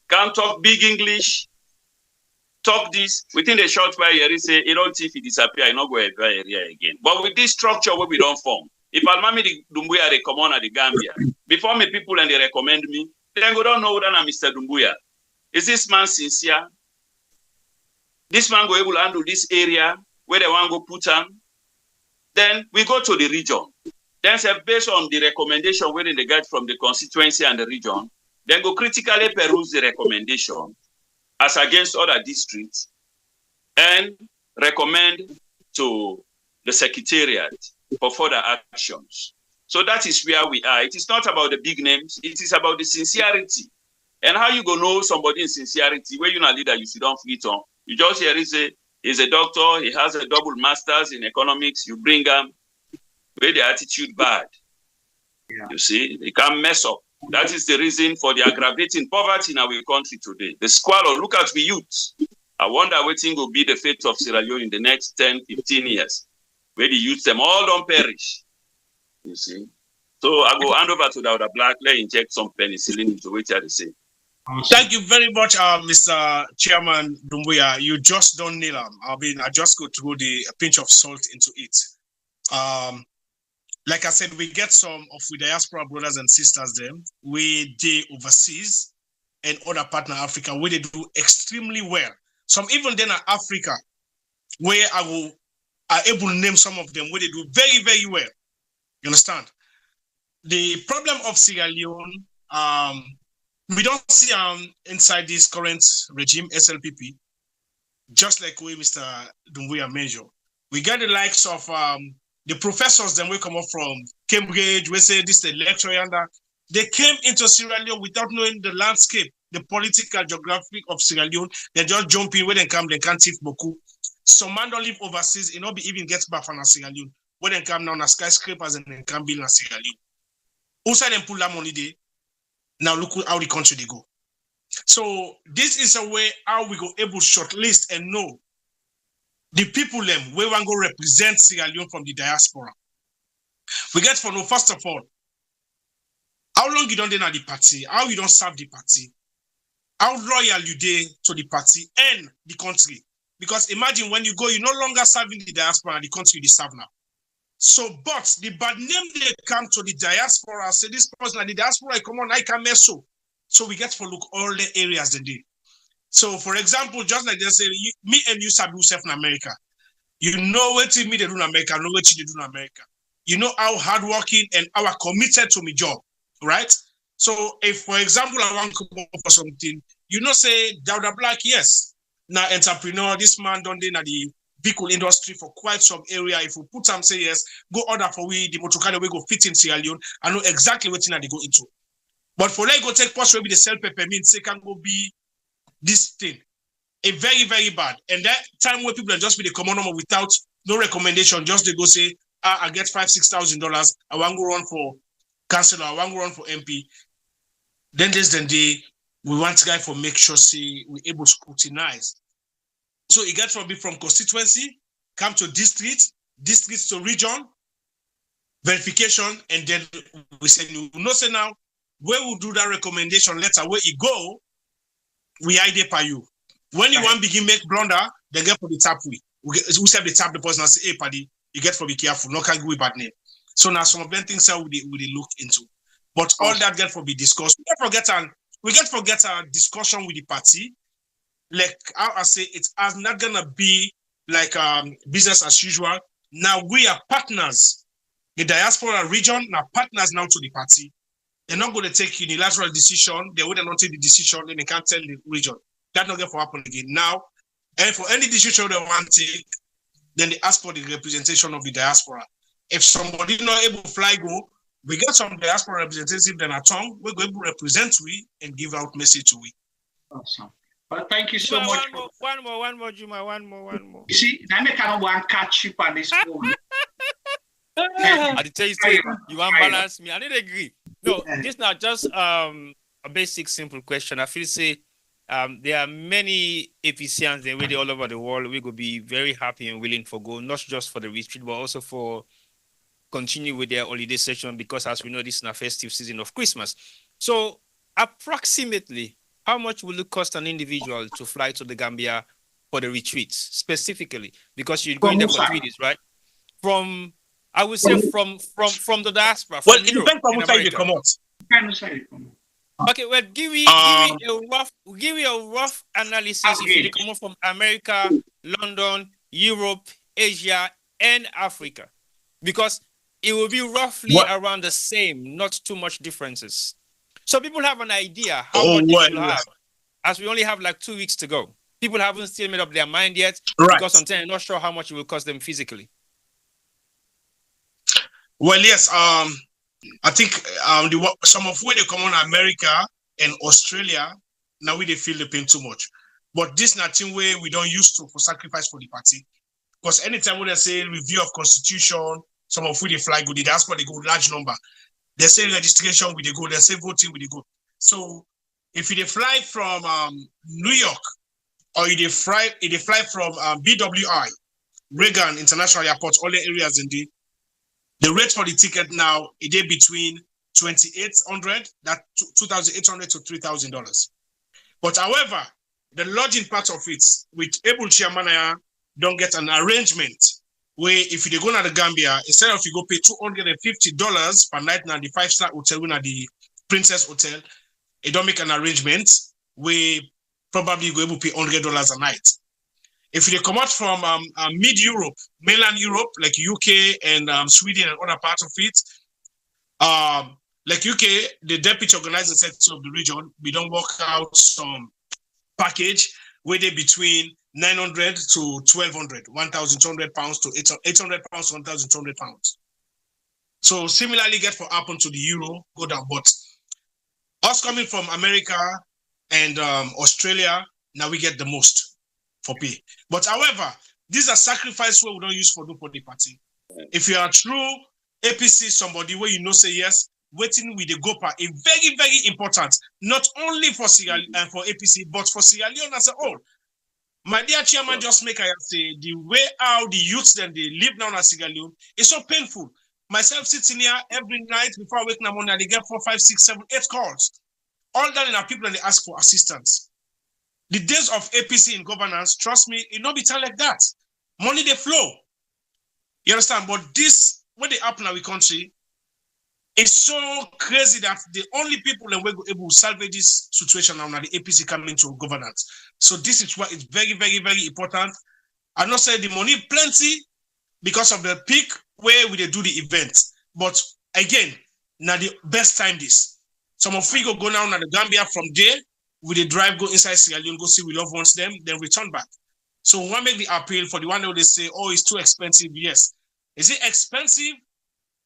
can't talk big English. Talk this within the short while you say you don't thief, he disappear. You not go area again. But with this structure where we don't form, if Almami Dumbuya they come on at the Gambia before me people and they recommend me, then go don't know whether I'm Mr. Dumbuya. Is this man sincere? this man go able to handle this area where they want to go put him. Then we go to the region. Then say based on the recommendation where they get from the constituency and the region, then go critically peruse the recommendation as against other districts and recommend to the secretariat for further actions. So that is where we are. It is not about the big names. It is about the sincerity. And how you go know somebody in sincerity where you're not leader, you sit down for it on. You just hear he's a doctor, he has a double master's in economics, you bring him with the attitude bad. Yeah. You see, they can mess up. That is the reason for the aggravating poverty in our country today. The squalor, look at the youth. I wonder what thing will be the fate of Sierra Leone in the next 10, 15 years, where the youth, them all don't perish. You see? So I go hand over to Dr. Black, let inject some penicillin into what they say. Thank you very much, Mr. Chairman Dumbuya. You just don't nail them. I just go through a pinch of salt into it. Like I said, we get some of the diaspora brothers and sisters them, where they overseas and other partner Africa, where they do extremely well. Some even then in Africa, where I able to name some of them, where they do very, very well. You understand? The problem of Sierra Leone, we don't see inside this current regime, SLPP, just like we Mr. Dumbuya mentioned. We get the likes of the professors then we come up from Cambridge, we say this the lecturer and that. They came into Sierra Leone without knowing the landscape, the political geography of Sierra Leone. They just jump in, when they come, they can't teach Boku. Some man don't live overseas, you know, even gets back from Sierra Leone. When they come now, na skyscrapers and they can build in Sierra Leone. Also, they pull that money there. Now look how the country they go. So this is a way how we go able to shortlist and know the people them where we go represent Sierra Leone from the diaspora. We get for know first of all, how long you don't dey at the party, how you don't serve the party, how loyal you dey to the party and the country. Because imagine when you go, you're no longer serving the diaspora, the country you serve now. So, but the bad name they come to the diaspora, say this person at the diaspora, come on, I can mess so. So we get to look all the areas they did. So, for example, just like they say, me and you serve yourself in America. You know what me they do in America, know what you do in America. You know how hardworking and how committed to my job, right? So, if for example I want to come up for something, you know, say Dr. Black, yes, now entrepreneur, this man done in the vehicle industry for quite some area. If we put some say yes, go order for we the motor car we go fit in Sierra Leone. I know exactly what thing they go into. But for like go take post maybe the sell peppermint, say can go be this thing. A very, very bad. And that time where people are just with the common number without no recommendation, just they go say, I get $5,000-$6,000, I want to run for councillor, I want to run for MP. Then there's the day we want guy for make sure see we able to scrutinize. So it gets from constituency, come to district, districts to region, verification, and then we say, you know, say now, where we do that recommendation letter, where it go, we ID per you. When you want begin make blunder, then get for the tap we set the tap the person and say, hey, paddy, you get for be careful, not can give you bad name. So now some of them things that we look into. But all that get for be discussed. We get forget a discussion with the party. Like how I say, it's not gonna be like business as usual. Now we are partners. The diaspora region now partners now to the party. They're not going to take unilateral decision. They would not take the decision, then they can't tell the region. That's not going to happen again. Now, and for any decision they want to take, then they ask for the representation of the diaspora. If somebody not able to fly go, we get some diaspora representatives then at tongue, we're going to represent we and give out message to we. Awesome. Well, thank you so much. One more, Juma, one more. You see, I kind of want to catch you on this phone. I tell you, you want balance me. I didn't agree. No, this not just a basic, simple question. I feel say there are many APCians that really all over the world. We could be very happy and willing for go, not just for the retreat, but also for continue with their holiday session because, as we know, this is a festive season of Christmas. So, approximately, how much will it cost an individual to fly to the Gambia for the retreats, specifically? Because you're going there for 3 days, right? From the diaspora. Well, it depends on which side you come out. Okay, well, give me a rough analysis if you come from America, London, Europe, Asia, and Africa, because it will be roughly around the same, not too much differences. So people have an idea how much they should have, as we only have like 2 weeks to go. People haven't still made up their mind yet, because sometimes I'm not sure how much it will cost them physically. Well, yes, I think some of where they come on America and Australia, now they feel the pain too much. But this nothing way we don't use to for sacrifice for the party. Because anytime when they say review of constitution, some of where they fly good, the diaspora they go large number. They say registration with the go, they say voting with the go. So if you fly from New York or you fly from BWI, Reagan International Airport, all the areas in the rate for the ticket now it is between $2,800, that $2,800 to $3,000. But however, the lodging part of it, with able chairman don't get an arrangement where if you go to the Gambia, instead of you go pay $250 per night now the 5-star hotel, at the Princess Hotel, it don't make an arrangement where probably you go able to pay $100 a night. If you come out from mid-Europe, mainland Europe, like UK and Sweden and other parts of it, like UK, the Deputy Organising Secretary of the region, we don't work out some package where they between 900 to 1,200, 1,200 pounds to 800 pounds to 1,200 pounds. So similarly, get for happen to the euro, go down. But us coming from America and Australia, now we get the most for pay. But however, these are sacrifices where we don't use for the party. If you are true APC, somebody where you know say yes, waiting with the GOPA is very, very important, not only for Sierra and for APC, but for Sierra Leone as a whole. My dear chairman, just make I say the way how the youths then they live now in Sierra Leone is so painful. Myself sitting here every night before I wake in the morning, they get 4, 5, 6, 7, 8 calls. All that in our people and they ask for assistance. The days of APC in governance, trust me, it not be time like that. Money they flow. You understand? But this, what they happen in our country, it's so crazy that the only people that were able to salvage this situation now are the APC coming to governance. So this is why it's very, very, very important. I not say the money plenty because of the peak where we do the event. But again, now the best time this. Some of we go down to the Gambia from there, we the drive, go inside Sierra Leone, go see we love ones them, then return back. So we want to make the appeal for the one that they say, oh, it's too expensive. Yes. Is it expensive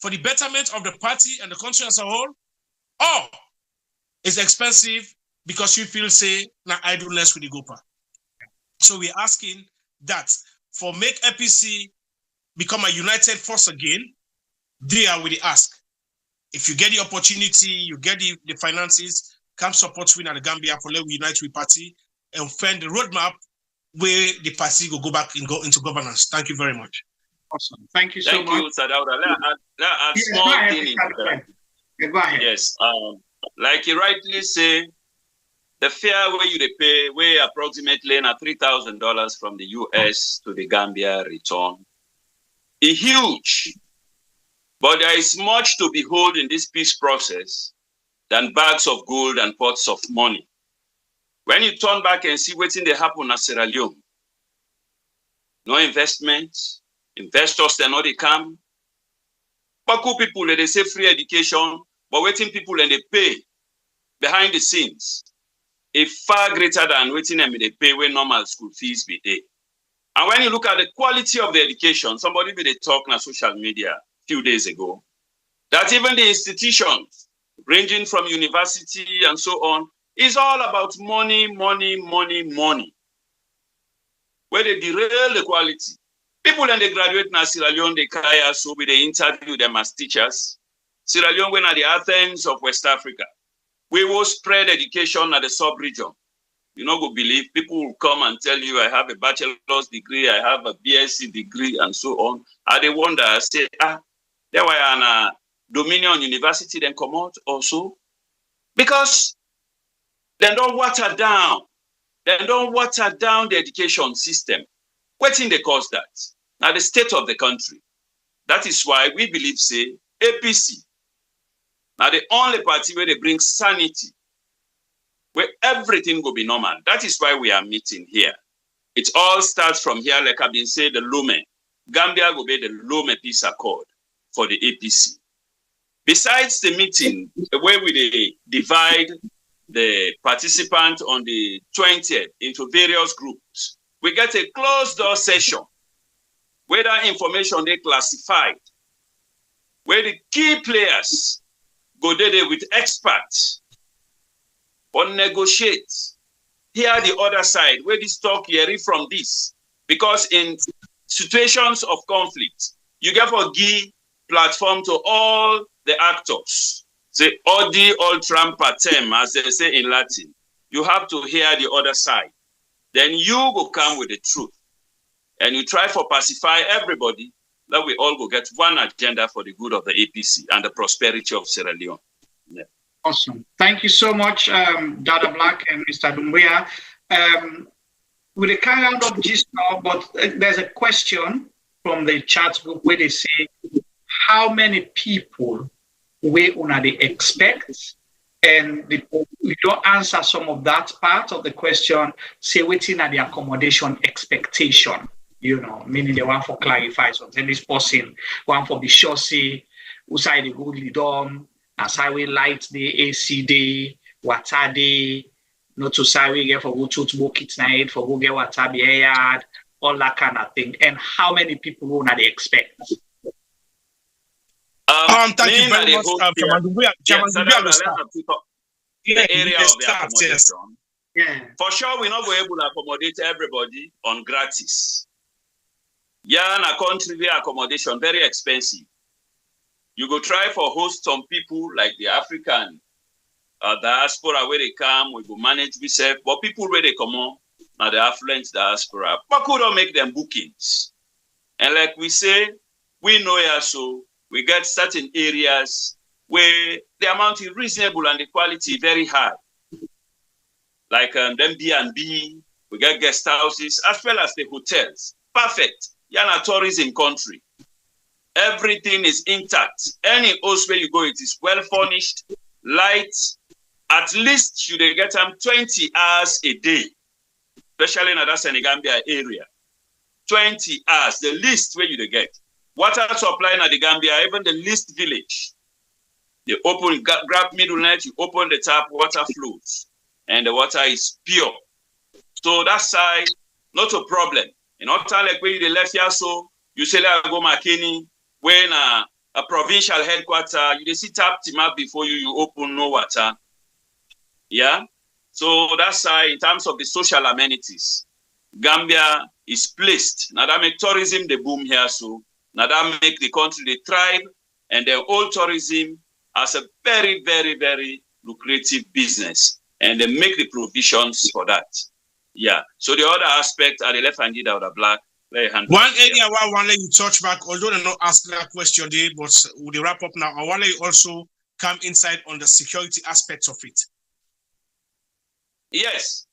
for the betterment of the party and the country as a whole? Or it's expensive because you feel, say, now idleness with the GOPA. So we're asking that for make APC become a united force again, they are with the ask. If you get the opportunity, you get the finances, come support we in the Gambia for let we unite with party and find the roadmap where the party will go back and go into governance. Thank you very much. Awesome. Thank you so much. Thank you, Sadauda. Let add small thing into that. Go ahead. Yes. Like you rightly say, the fare where you pay, where approximately $3,000 from the US to the Gambia return, is huge. But there is much to behold in this peace process than bags of gold and pots of money. When you turn back and see what's in the happen at Sierra Leone, no investment, investors they know they come. Paku people they say free education, but waiting people and they pay behind the scenes is far greater than waiting them they pay when normal school fees be there. And when you look at the quality of the education, somebody be they talk on social media a few days ago, that even the institutions ranging from university and so on is all about money, money, money, money. Where they derail the quality. People when they graduate in Sierra Leone, they carry us, so they interview them as teachers. Sierra Leone went at the Athens of West Africa. We will spread education at the sub-region. You know, go believe people will come and tell you, I have a bachelor's degree, I have a BSc degree, and so on. And they wonder, say, there were an Dominion University then come out also. Because they don't water down. They don't water down the education system. What thing they cause that? Now the state of the country. That is why we believe, say, APC. Now the only party where they bring sanity where everything will be normal. That is why we are meeting here. It all starts from here, like I've been saying, the Lome. Gambia will be the Lome Peace Accord for the APC. Besides the meeting, where we divide the participants on the 20th into various groups, we get a closed-door session where that information they classified, where the key players go there with experts or negotiate. Hear the other side, where this talk hearing from this. Because in situations of conflict, you get to give platform to all the actors. Say, audi ultram partem, as they say in Latin. You have to hear the other side. Then you will come with the truth. And you try to pacify everybody, that we all will get one agenda for the good of the APC and the prosperity of Sierra Leone. Yeah. Awesome. Thank you so much, Dada Black and Mr. Dumbuya. With a kind of gist now, but there's a question from the chat group where they say, how many people we una they expect? And we don't answer some of that part of the question, say waiting at the accommodation expectation, you know, meaning they want for clarify something. This person want for be sure say who side the good lead on, as I will light the AC day, water day, not to say we get for go to book it night, for go get water be yard, all that kind of thing. And how many people una they expect? Thank you very much, the area of the accommodation. Yeah. For sure, we're not able to accommodate everybody on gratis. Yeah, in a country where accommodation very expensive. You go try for host some people like the African diaspora where they come, we go manage myself. But people where they come on, now the affluent diaspora, but could not make them bookings. And like we say, we know here, so we get certain areas where the amount is reasonable and the quality very high. Like them B&B, we get guest houses, as well as the hotels. Perfect. You're in a tourism country. Everything is intact. Any house where you go, it is well furnished, light. At least you get them 20 hours a day, especially in that Senegambia area. 20 hours, the least where you get. Water supply in the Gambia, even the least village. You open, grab middle net, you open the tap, water flows. And the water is pure. So that side, not a problem. In other time, like where you left here, so you say, like, go Makeni, when a provincial headquarter, you see tap team up before you open no water. Yeah? So that side, in terms of the social amenities, Gambia is placed. Now that make tourism the boom here, so now that make the country they thrive, and the old tourism as a very, very, very lucrative business, and they make the provisions for that. Yeah. So the other aspect are the left handed or the black. One area where I want to let you touch back, although they not ask that question there, but we'll wrap up now. I want to also come inside on the security aspects of it. Yes.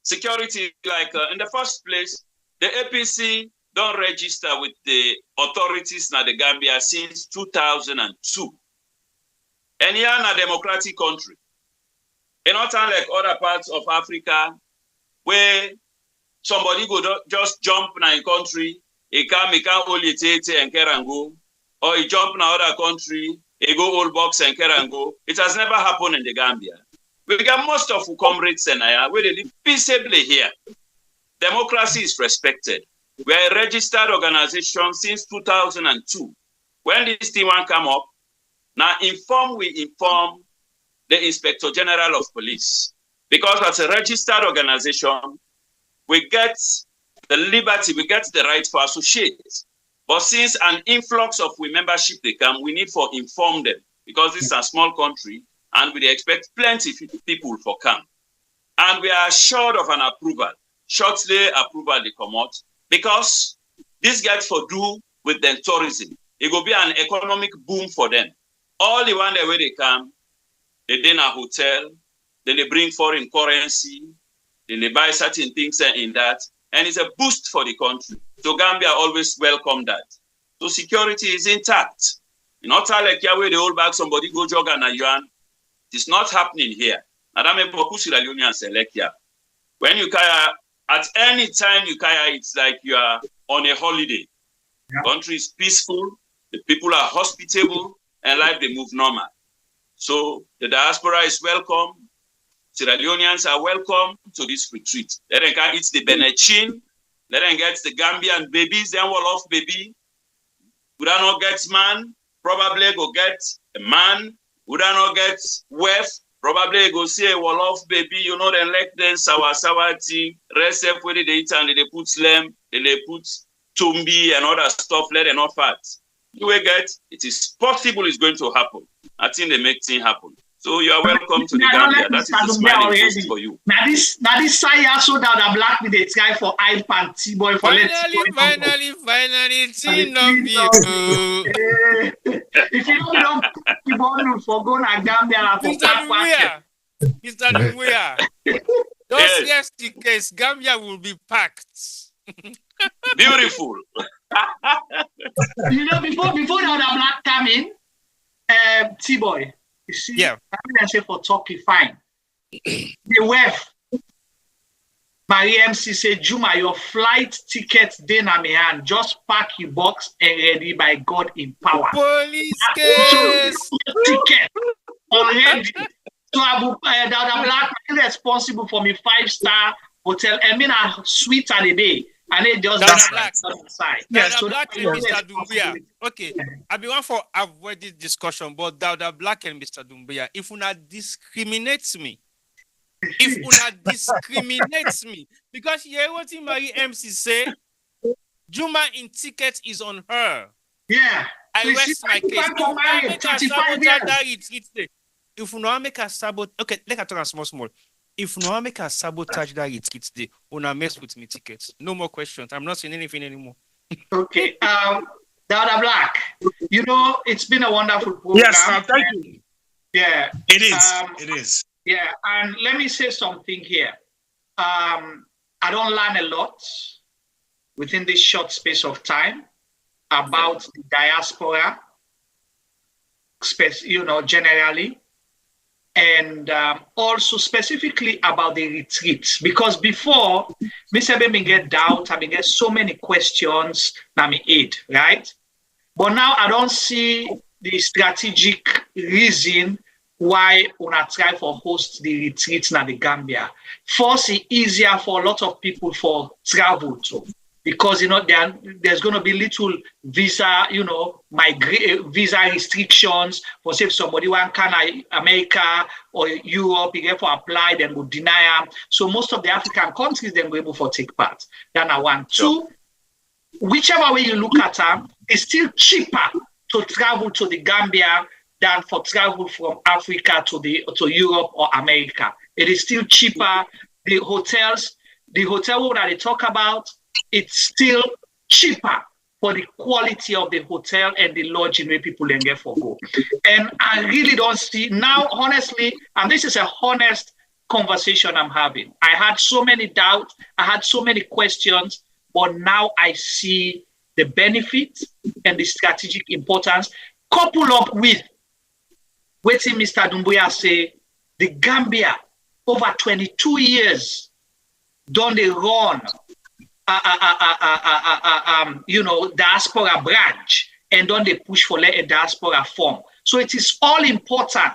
Security, like in the first place, the APC don't register with the authorities in the Gambia since 2002. And here in a democratic country, and not unlike other parts of Africa, where somebody go just jump in a country, he can't only take and care and go, or he jump in another country, he go old box and care and go. It has never happened in the Gambia. We got most of our comrades and I where they live peaceably here. Democracy is respected. We are a registered organization since 2002. When this thing one come up, now we inform the Inspector General of Police. Because as a registered organization, we get the liberty, we get the right to associate. But since an influx of membership they come, we need to inform them. Because this is a small country, and we expect plenty of people for come. And we are assured of an approval. Shortly, approval they come out. Because this gets for do with the tourism. It will be an economic boom for them. All the one where they come, they in a hotel, then they bring foreign currency, then they buy certain things in that, and it's a boost for the country. So Gambia always welcome that. So security is intact. Not like where they hold back somebody go jog and a yuan. It's not happening here. Madame Boku Sierra Leoneans select here. When you kaya, at any time you kaya, it's like you are on a holiday. Yeah. Country is peaceful, the people are hospitable, and life they move normal. So the diaspora is welcome. Sierra Leoneans are welcome to this retreat. Let them can eat the Benechin. Let them get the Gambian babies, then wall off baby. Would I not get man? Probably go get a man. Would I not get wife? Probably go see a wall off baby. You know, then let them sour tea, rest up where they eat and they put lamb, they put tumbi and other stuff, let them not fat. You will get, it is possible it's going to happen. I think they make things happen. So you are welcome to the Gambia. That is the smiling face for you. Now this Saya so that the black with the guy for hype and T-boy for finally, if you don't keep on for going to Gambia for Mr. Dumbuya, those yes tickets, Gambia will be packed. Beautiful. You know, before the black come in, T-boy. You see, yeah. I say for Turkey, fine. The wife, Marie MC said, Juma, your flight ticket then on my hand. Just pack your box and ready by God in power. Police case. Ticket already. So the black man responsible for me 5-star hotel. I mean, a suite at the day. And it just side. Yeah, so Black and Mr. Dumbuya. Okay, I be one for avoid this discussion, but Dauda Black and Mr. Dumbuya, if you not discriminate me, because you hear what Marie MC say, Juma in ticket is on her. Yeah. I rest my case. If you not make a sabotage, okay, let us talk small. If no make a sabotage that it's day, una mess with me tickets. No more questions. I'm not saying anything anymore. Okay. Dauda Black, you know, it's been a wonderful program. Yes, thank you. Yeah. It is. It is. Yeah, and let me say something here. I don't learn a lot within this short space of time about the diaspora, you know, generally. And also specifically about the retreats, because before, Mr. Beming get doubt, I mean, get so many questions, right? But now I don't see the strategic reason why una try for host the retreats in the Gambia. First, it's easier for a lot of people for travel to, because you know there's going to be little visa, you know, visa restrictions for say if somebody want Canada, America or Europe, you get for apply, then will deny them. So most of the African countries then will able for take part. Then I want two. Whichever way you look at them, it's still cheaper to travel to the Gambia than for travel from Africa to Europe or America. It is still cheaper. The hotel that they talk about, it's still cheaper for the quality of the hotel and the lodging where people can get for go. And I really don't see now, honestly, and this is a honest conversation I'm having. I had so many doubts, I had so many questions, but now I see the benefit and the strategic importance, coupled up with what Mr. Dumbuya say, the Gambia over 22 years done the run you know, diaspora branch, and then they push for a diaspora form. So it is all important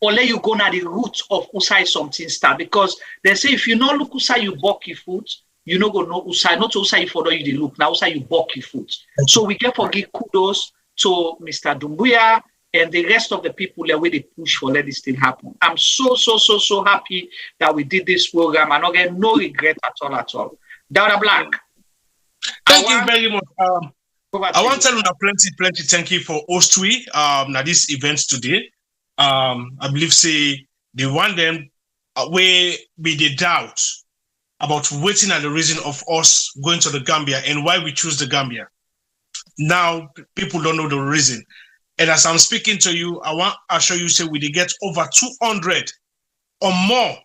for let you go na the root of Usai something start, because they say if you not look Usai you buck your foot, you know go no Usai, not Usai for you the look, now Usai you buck your foot. So we get for give kudos to Mr. Dumbuya and the rest of the people that way they push for let this thing happen. I'm so happy that we did this program and I get no regret at all. Dauda Black. Thank you very much. I want to tell you plenty thank you for hosting now this event today. I believe say they want them where be the doubt about waiting at the reason of us going to the Gambia and why we choose the Gambia. Now people don't know the reason. And as I'm speaking to you, I want to show you say we did get over 200 or more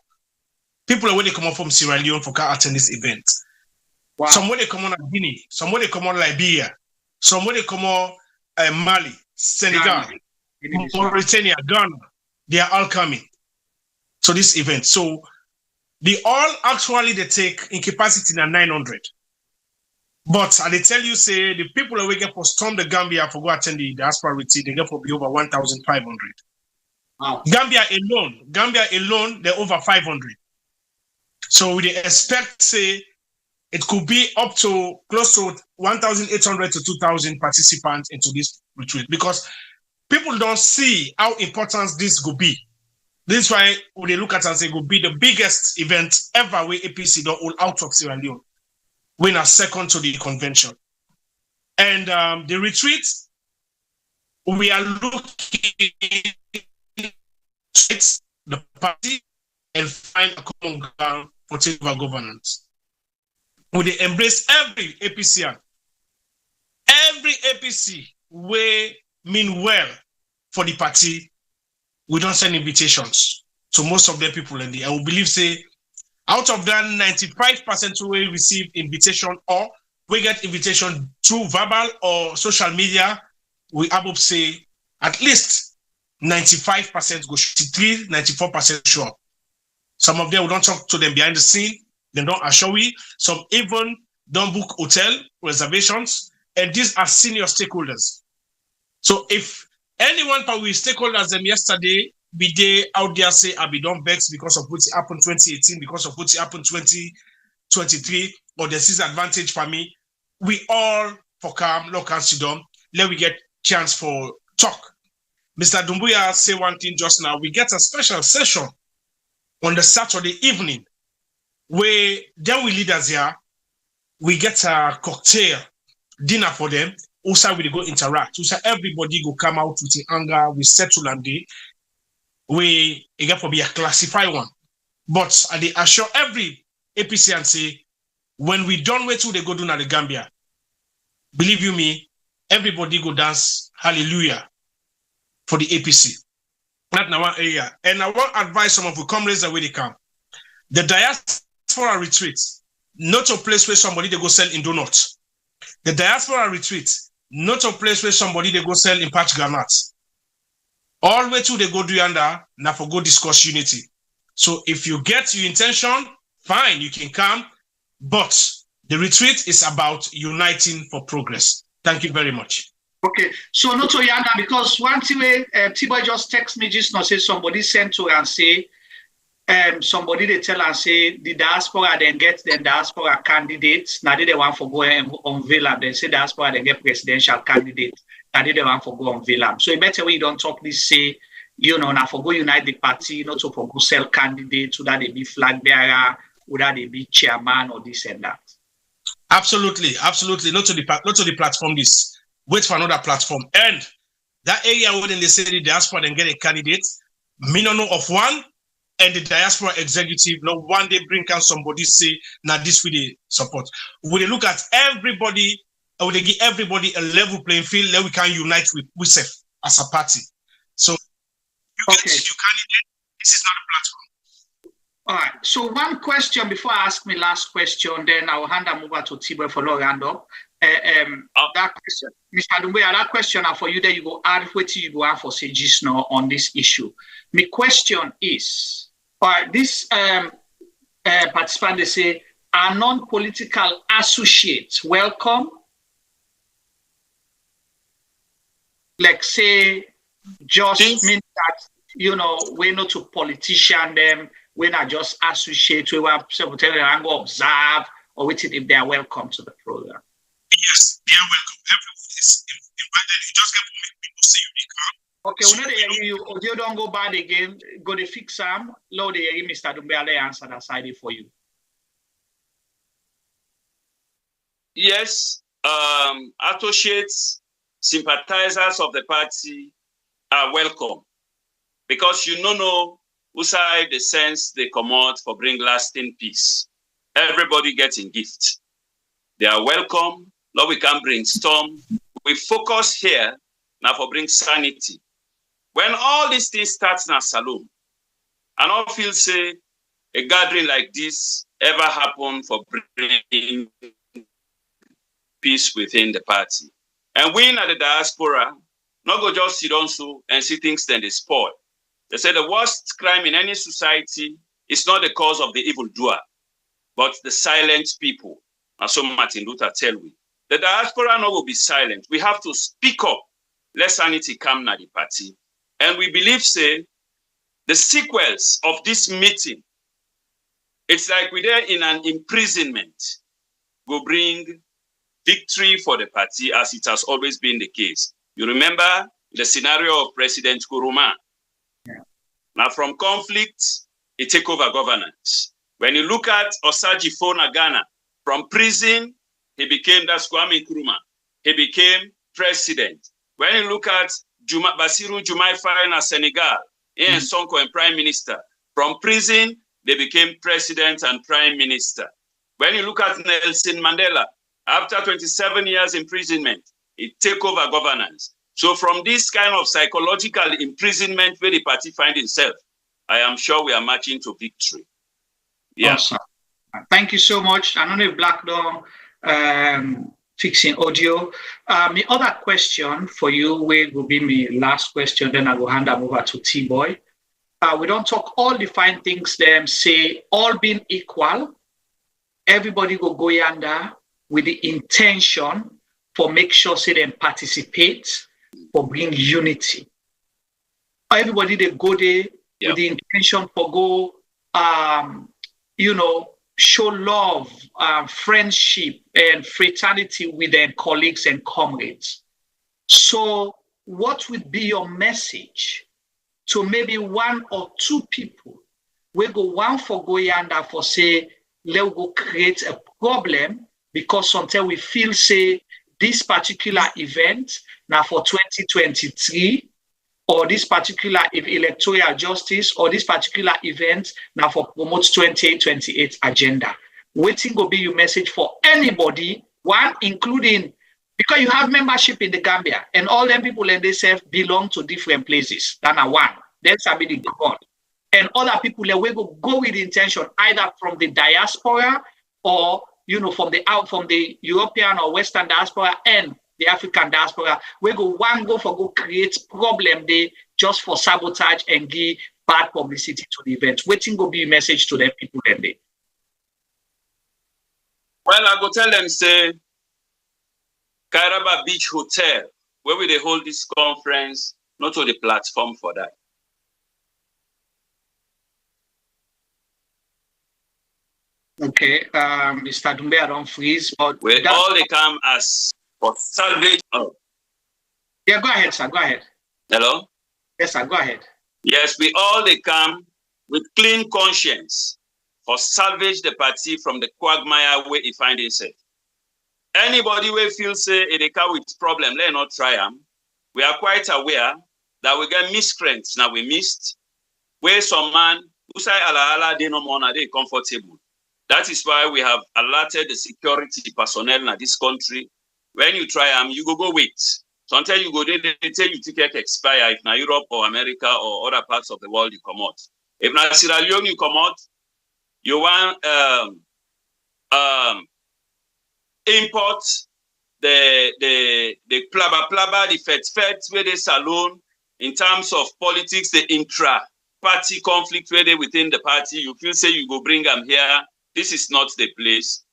people when they come up from Sierra Leone for attend this event. Wow. Somewhere they come on Guinea, somewhere they come on Liberia, somewhere they come on Mali, Senegal, Mauritania, Ghana. They are all coming. to this event. So the all actually they take in capacity na 900. But I tell you, say the people that we get for storm the Gambia for go attend the diaspora retreat, they get for be over 1,500. Wow. Gambia alone, they're over 500. So we expect, say, it could be up to close to 1,800 to 2,000 participants into this retreat, because people don't see how important this could be. This is why when they look at it and say it could be the biggest event ever where APC don't all out of Sierra Leone. Win a second to the convention. And the retreat, we are looking at the party and find a common ground for civil governance. We embrace every APCian. Every APC we mean well for the party. We don't send invitations to most of the people in there. I will believe, say, out of that 95% we receive invitation, or we get invitation through verbal or social media, we above say at least 95% go 94% show up. Some of them we don't talk to them behind the scene, they don't assure we. Some even don't book hotel reservations, and these are senior stakeholders. So if anyone from we stakeholders them yesterday, be they out there say I be done vex because of what happened 2018, because of what happened 2023, or the disadvantage for me, we all for calm, look and sit down, let we get chance for talk. Mr. Dumbuya say one thing just now, we get a special session on the Saturday evening where then we leaders here, we get a cocktail dinner for them. Also, we go interact. Also, everybody go come out with the anger, we settle and day. We get to be a classified one. But I assure every APC and say, when we done way to they go do na the Gambia, believe you me, everybody go dance hallelujah for the APC. That's now one area. And I want to advise some of you comrades the way they come. The diaspora retreat, not a place where somebody they go sell in donuts. The diaspora retreat, not a place where somebody they go sell in patch granuts. All the way to they go do yonder, now for go discuss unity. So if you get your intention, fine, you can come. But the retreat is about uniting for progress. Thank you very much. Okay, so not to yonder, because one thing T-Boy just text me just now, say somebody sent to her and say, somebody they tell and say the diaspora then get the diaspora candidates. Now they want for go and unveil them. They say diaspora they get presidential candidates. Now they want for go unveil them. So it better when you don't talk this say, you know, now for go unite the party, not to for go sell candidates, so that they be flag bearer, or that they be chairman or this and that. Absolutely, absolutely. Not to the platform. This wait for another platform. And that area where they say the diaspora then get a candidate, me no know of one. And the diaspora executive, no one day bring out somebody say, now this will they support. When they look at everybody, or they give everybody a level playing field, then we can unite with WISEF as a party. So you get your candidate, this is not a platform. All right. So one question before I ask my last question, then I'll hand them over to T-Boy for no hand up. That question, Mr. Dumbuya, that question for you, then you go add what you go out for say just now on this issue. My question is, this participant, they say, are non-political associates welcome? Like say, just mean that, you know, we're not a politician, them, we're not just associates, we want to go observe, or wait if they are welcome to the program. Yes, they are welcome. Everyone is invited. You just get to make people say you come. Okay, when they hear you, audio don't go bad again, go to fix them. Lord, they hear Mr. Dumbuya, they answer that side for you. Yes, associates, sympathizers of the party are welcome, because you know who side the sense they come out for bring lasting peace. Everybody getting gift. They are welcome. Lord, we can brainstorm. We focus here now for bring sanity. When all these things starts in a saloon, I don't feel say a gathering like this ever happen for bringing peace within the party. And we at the diaspora, not go just sit on so and see things then they spoil. They say the worst crime in any society is not the cause of the evildoer, but the silent people. And so Martin Luther tell we. The diaspora no will be silent. We have to speak up. Let sanity come na the party. And we believe, say, the sequels of this meeting, it's like we're there in an imprisonment, will bring victory for the party, as it has always been the case. You remember the scenario of President Nkrumah. Yeah. Now, from conflict, it take over governance. When you look at Osagyefo Ghana, from prison, he became Kwame Nkrumah. He became president. When you look at Bassirou Diomaye Faye in Senegal, Ian Sonko and prime minister, from prison, they became president and prime minister. When you look at Nelson Mandela, after 27 years imprisonment, he take over governance. So from this kind of psychological imprisonment where the party find itself, I am sure we are marching to victory. Yeah. Awesome. Thank you so much. I know Black Dawn fixing audio. My other question for you will be my last question, then I will hand them over to T-Boy. We don't talk all the fine things them say, all being equal. Everybody will go yonder with the intention for make sure say them participate, for bring unity. Everybody they go there with the intention for go, show love, friendship, and fraternity with their colleagues and comrades. So what would be your message to maybe one or two people? We go one for go yonder for say, let's go create a problem because sometimes we feel say this particular event now for 2023 or this particular electoral justice or this particular event now for promote 2028 agenda. Waiting will be your message for anybody, one including, because you have membership in the Gambia and all them people and themselves belong to different places. That's one. That's a bit God. And other people that we go with intention either from the diaspora or from the European or Western diaspora and the African diaspora. We go create problem there just for sabotage and give bad publicity to the event. Waiting go be a message to them people then they. Well, I go tell them say Kairaba Beach Hotel, where we they hold this conference, not on the platform for that. Okay, Mr. Dumbe, I don't freeze, but we all they come as for salvage. Oh. Yeah, go ahead, sir. Go ahead. Hello? Yes, sir. Go ahead. Yes, we all they come with clean conscience for salvage the party from the quagmire where he find himself. Anybody will feel say they come with problem, let not try them. We are quite aware that we get miscreants now we missed. Where some man who say ala they no more they comfortable. That is why we have alerted the security personnel in this country. When you try them, you go wait. Sometimes you go there, they tell you ticket expire if na Europe or America or other parts of the world you come out. If na Sierra Leone you come out, you want import the plaba, the fet where they salon in terms of politics, the intra-party conflict where they within the party, you feel say you go bring them here. This is not the place.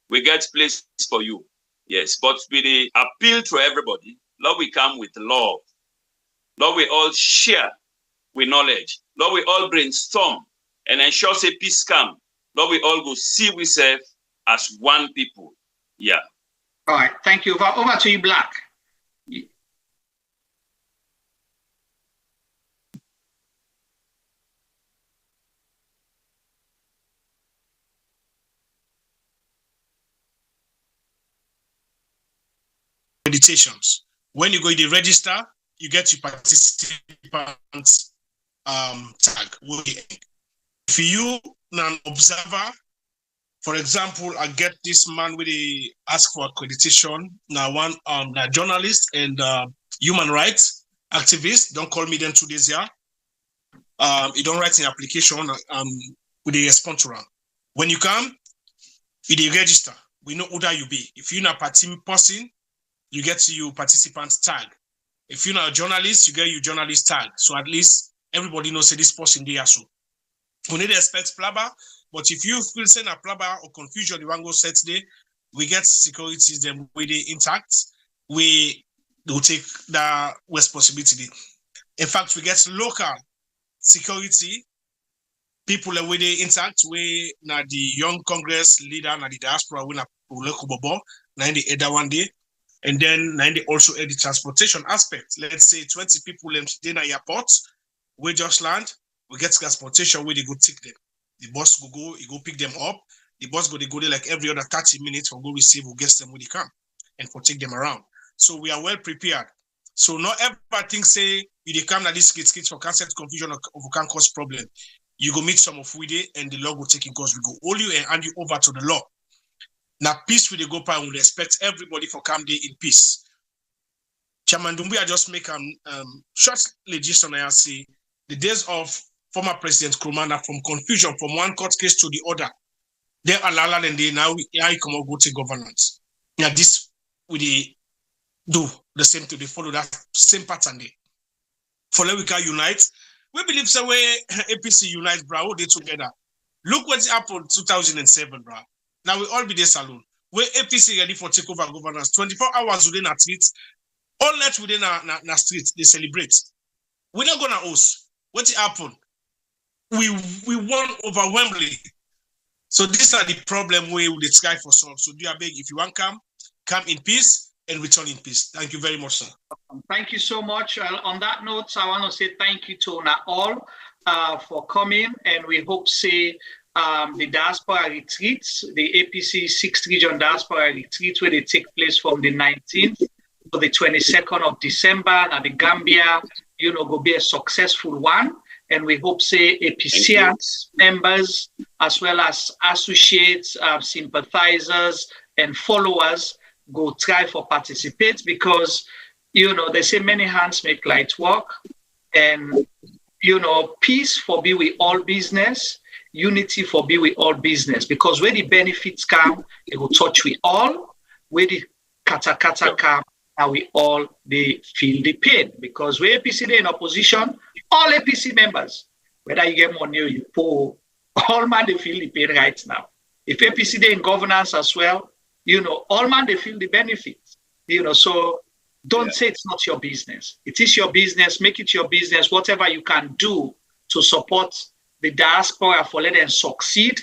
We get place for you. Yes, but with the appeal to everybody, Lord, we come with love. Lord, we all share with knowledge. Lord, we all brainstorm and ensure say peace come. Lord, we all go see ourselves as one people. Yeah. All right. Thank you. Over to you, Black. Meditations. When you go in the register, you get your participants tag. If you an observer, for example, I get this man with the ask for accreditation. Now one journalist and human rights activist. Don't call me then 2 days here. You don't write an application with the response round. When you come, you register. We know who that you be. If you're not a party person, you get your participant tag. If you're not a journalist, you get your journalist tag. So at least everybody knows say this person there so. We need to expect plaba, but if you feel saying a plaba or confusion, you want to go set day, we get securities them with the intact. We will take the responsibility. In fact, we get local security people with the intact. We na the young Congress leader na the diaspora we na local bobo na in the other one day, and then na in the also the transportation aspect. Let's say 20 people in the airport, we just land. We get transportation where they go take them. The bus go, he go pick them up. The bus go, they go there like every other 30 minutes for go receive who gets them when they come and for take them around. So we are well prepared. So not ever think say you they come at this kids for concept confusion or can cause problem. You go meet some of we day and the law will take in cause we go hold you and hand you over to the law. Now peace with the go and we expect everybody for come day in peace. Chairman Doumbouya just make short legislation I say the days of former President Krumana from confusion from one court case to the other. They allow and they now come out go to governance. Now this we do the same to they follow that same pattern there. For we can unite. We believe so way APC unite, bro. They together. Look what happened 2007, bro. Now we all be there saloon. Where APC ready for take over governance. 24 hours within a street. All night within a street. They celebrate. We're not gonna host. What happened? We won overwhelmingly. So these are the problem we will try for solve. So do you beg if you want come in peace and return in peace. Thank you very much, sir. Thank you so much. On that note, I want to say thank you to all for coming, and we hope say the diaspora retreats, the APC 6th Region Diaspora retreat, where they take place from the 19th to the 22nd of December, and the Gambia, go be a successful one. And we hope, say, APCians, members, as well as associates, sympathizers, and followers go try for participate because, they say many hands make light work. And, peace for be with all business, unity for be with all business. Because where the benefits come, it will touch we all. Where the kata come, and we all they feel the pain. Because where APC they in opposition, all APC members, whether you get money or you poor, all man they feel the pain right now. If APC they in governance as well, all man they feel the benefits. So don't say it's not your business. It is your business. Make it your business. Whatever you can do to support the diaspora for let them succeed,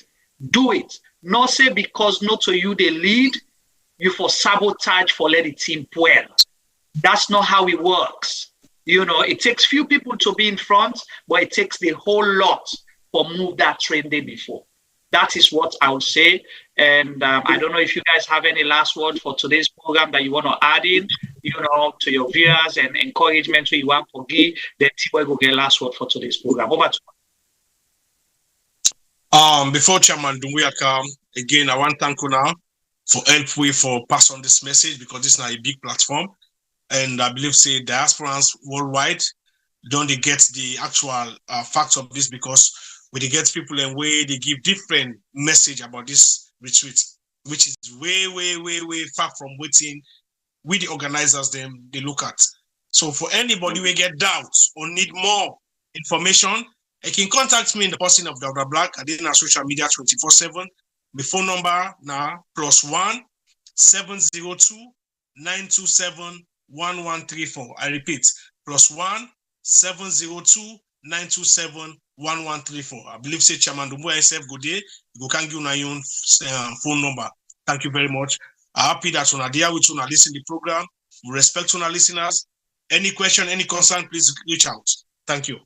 do it. Not say because not to you they lead, you for sabotage for let the team well. That's not how it works. It takes few people to be in front, but it takes the whole lot for move that train day before. That is what I would say. And I don't know if you guys have any last word for today's program that you want to add in, to your viewers and encouragement to you want to give. Then T-Boy will get last word for today's program. Over to you. Before Chairman Doumbouya come, again, I want to thank you now for help we for pass on this message because this is now a big platform. And I believe, say, diasporans worldwide don't they get the actual facts of this because when they get people and way they give different message about this retreat, which is way, way, way, way far from waiting we the organizers them they look at. So for anybody who get doubts or need more information, they can contact me in the person of Dr. Black. I did on social media 24/7. My phone number now +1 702 927 1134. I repeat, +1 702 927 1134. I believe say Chairman Doumbouya himself go there. You can give your own phone number. Thank you very much. I'm happy that on there with you listen to the program. We respect our listeners. Any question, any concern, please reach out. Thank you.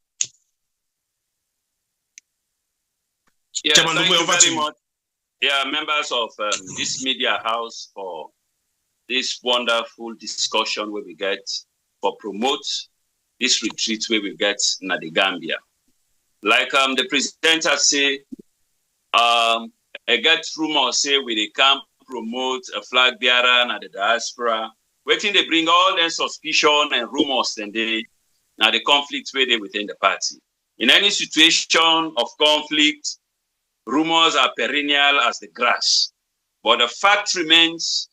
Yeah, Chairman Doumbouya, over to you. Yeah, members of this media house for this wonderful discussion where we get for promote this retreat where we get in the Gambia. Like the presenter say, I get rumors say we they can promote a flag bearer and the diaspora. Waiting they bring all the suspicion and rumors and they now the conflict where they within the party. In any situation of conflict, rumors are perennial as the grass. But the fact remains,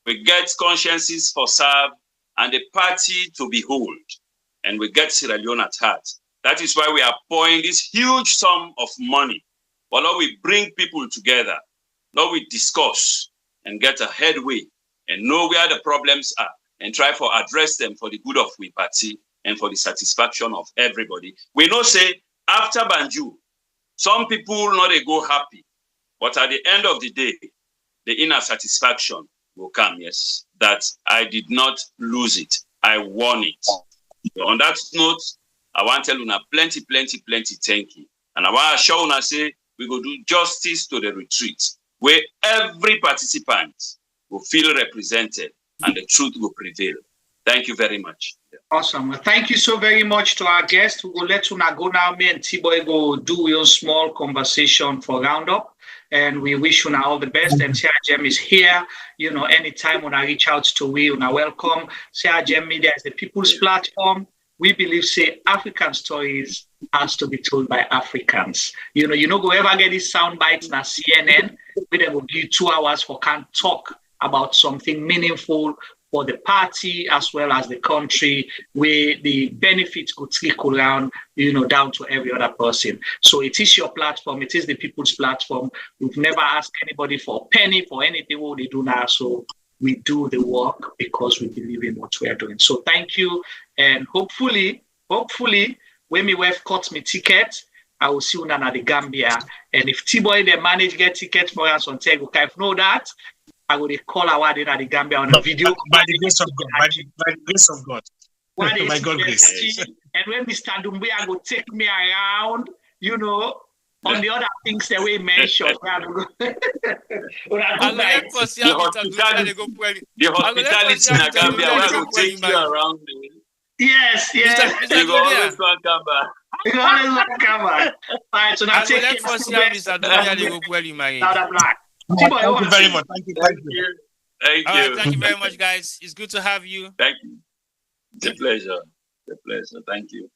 we get consciences for serve and the party to behold. And we get Sierra Leone at heart. That is why we are pouring this huge sum of money. But Lord, we bring people together. Lord, we discuss and get a headway and know where the problems are and try to address them for the good of we party and for the satisfaction of everybody. We know, say, after Banjul, some people not they go happy, but at the end of the day, the inner satisfaction will come, yes, that I did not lose it. I won it. So on that note, I want to tell you plenty thank you. And I want to show you say we go do justice to the retreat where every participant will feel represented and the truth will prevail. Thank you very much. Awesome. Well, thank you so very much to our guest. We will let you go now. Me and T-Boy go do your small conversation for roundup. And we wish you all the best. And CRGM is here. You know, anytime when I reach out to we, you welcome. CRGM Media is the people's platform. We believe, say, African stories has to be told by Africans. You know, go ever get these sound bites na CNN, we then will give you 2 hours for can talk about something meaningful for the party as well as the country, where the benefits could trickle down, down to every other person. So it is your platform. It is the people's platform. We've never asked anybody for a penny for anything what they do now. So we do the work because we believe in what we are doing. So thank you. And hopefully, when me wife cuts me ticket, I will see you at the Gambia. And if T-Boy they manage get tickets for us on Tego, if know that, I will call our in at the Gambia on a video. By the grace of God. By the grace of God. By God's grace. And when Mr. Doumbia will take me around, on the other things that we mentioned. The hospitality in Gambia, we will take you around. Yes. You go always want to come back. You always want to come back. All right, so now take care. Mr. Black. Thank you very much. Thank you. Thank you. Thank you very much, guys. It's good to have you. Thank you. It's a pleasure. Thank you.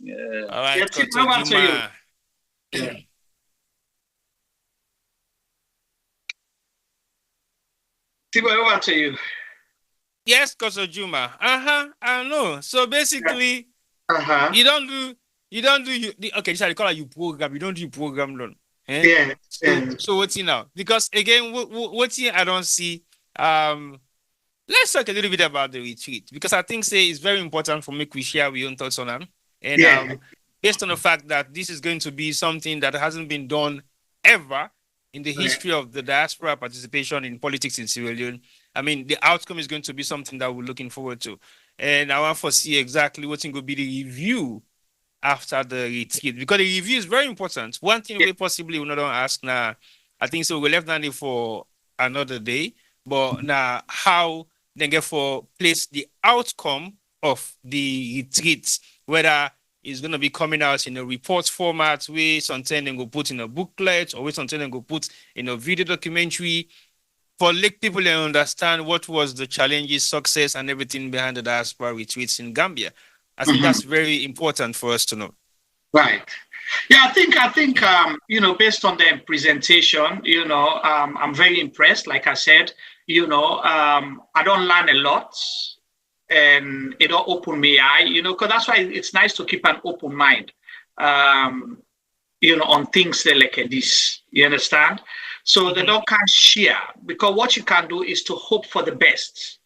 Yeah. All right. Over to you. Yes, Koso Juma. I know. So basically, you don't do okay, this is call it you program. You don't do program loan. Yeah. So what's in now? Because again, what's in I don't see. Let's talk a little bit about the retreat because I think it's very important for me to share our own thoughts on them. And based on the fact that this is going to be something that hasn't been done ever in the history of the diaspora participation in politics in Sierra Leone. I mean, the outcome is going to be something that we're looking forward to. And I want to see exactly what's going to be the review after the retreat, because the review is very important. One thing we possibly will not ask now, I think so we left that for another day, but now how they get for place the outcome of the retreat, whether it's going to be coming out in a report format, where something they go put in a booklet, or where something they go put in a video documentary, for let people to understand what was the challenges, success, and everything behind the diaspora retreats in Gambia. I think that's very important for us to know. Right. Yeah, I think based on the presentation, I'm very impressed. Like I said, I don't learn a lot, and it all opened me eye, because that's why it's nice to keep an open mind, on things like this. You understand? So they don't can't share, because what you can do is to hope for the best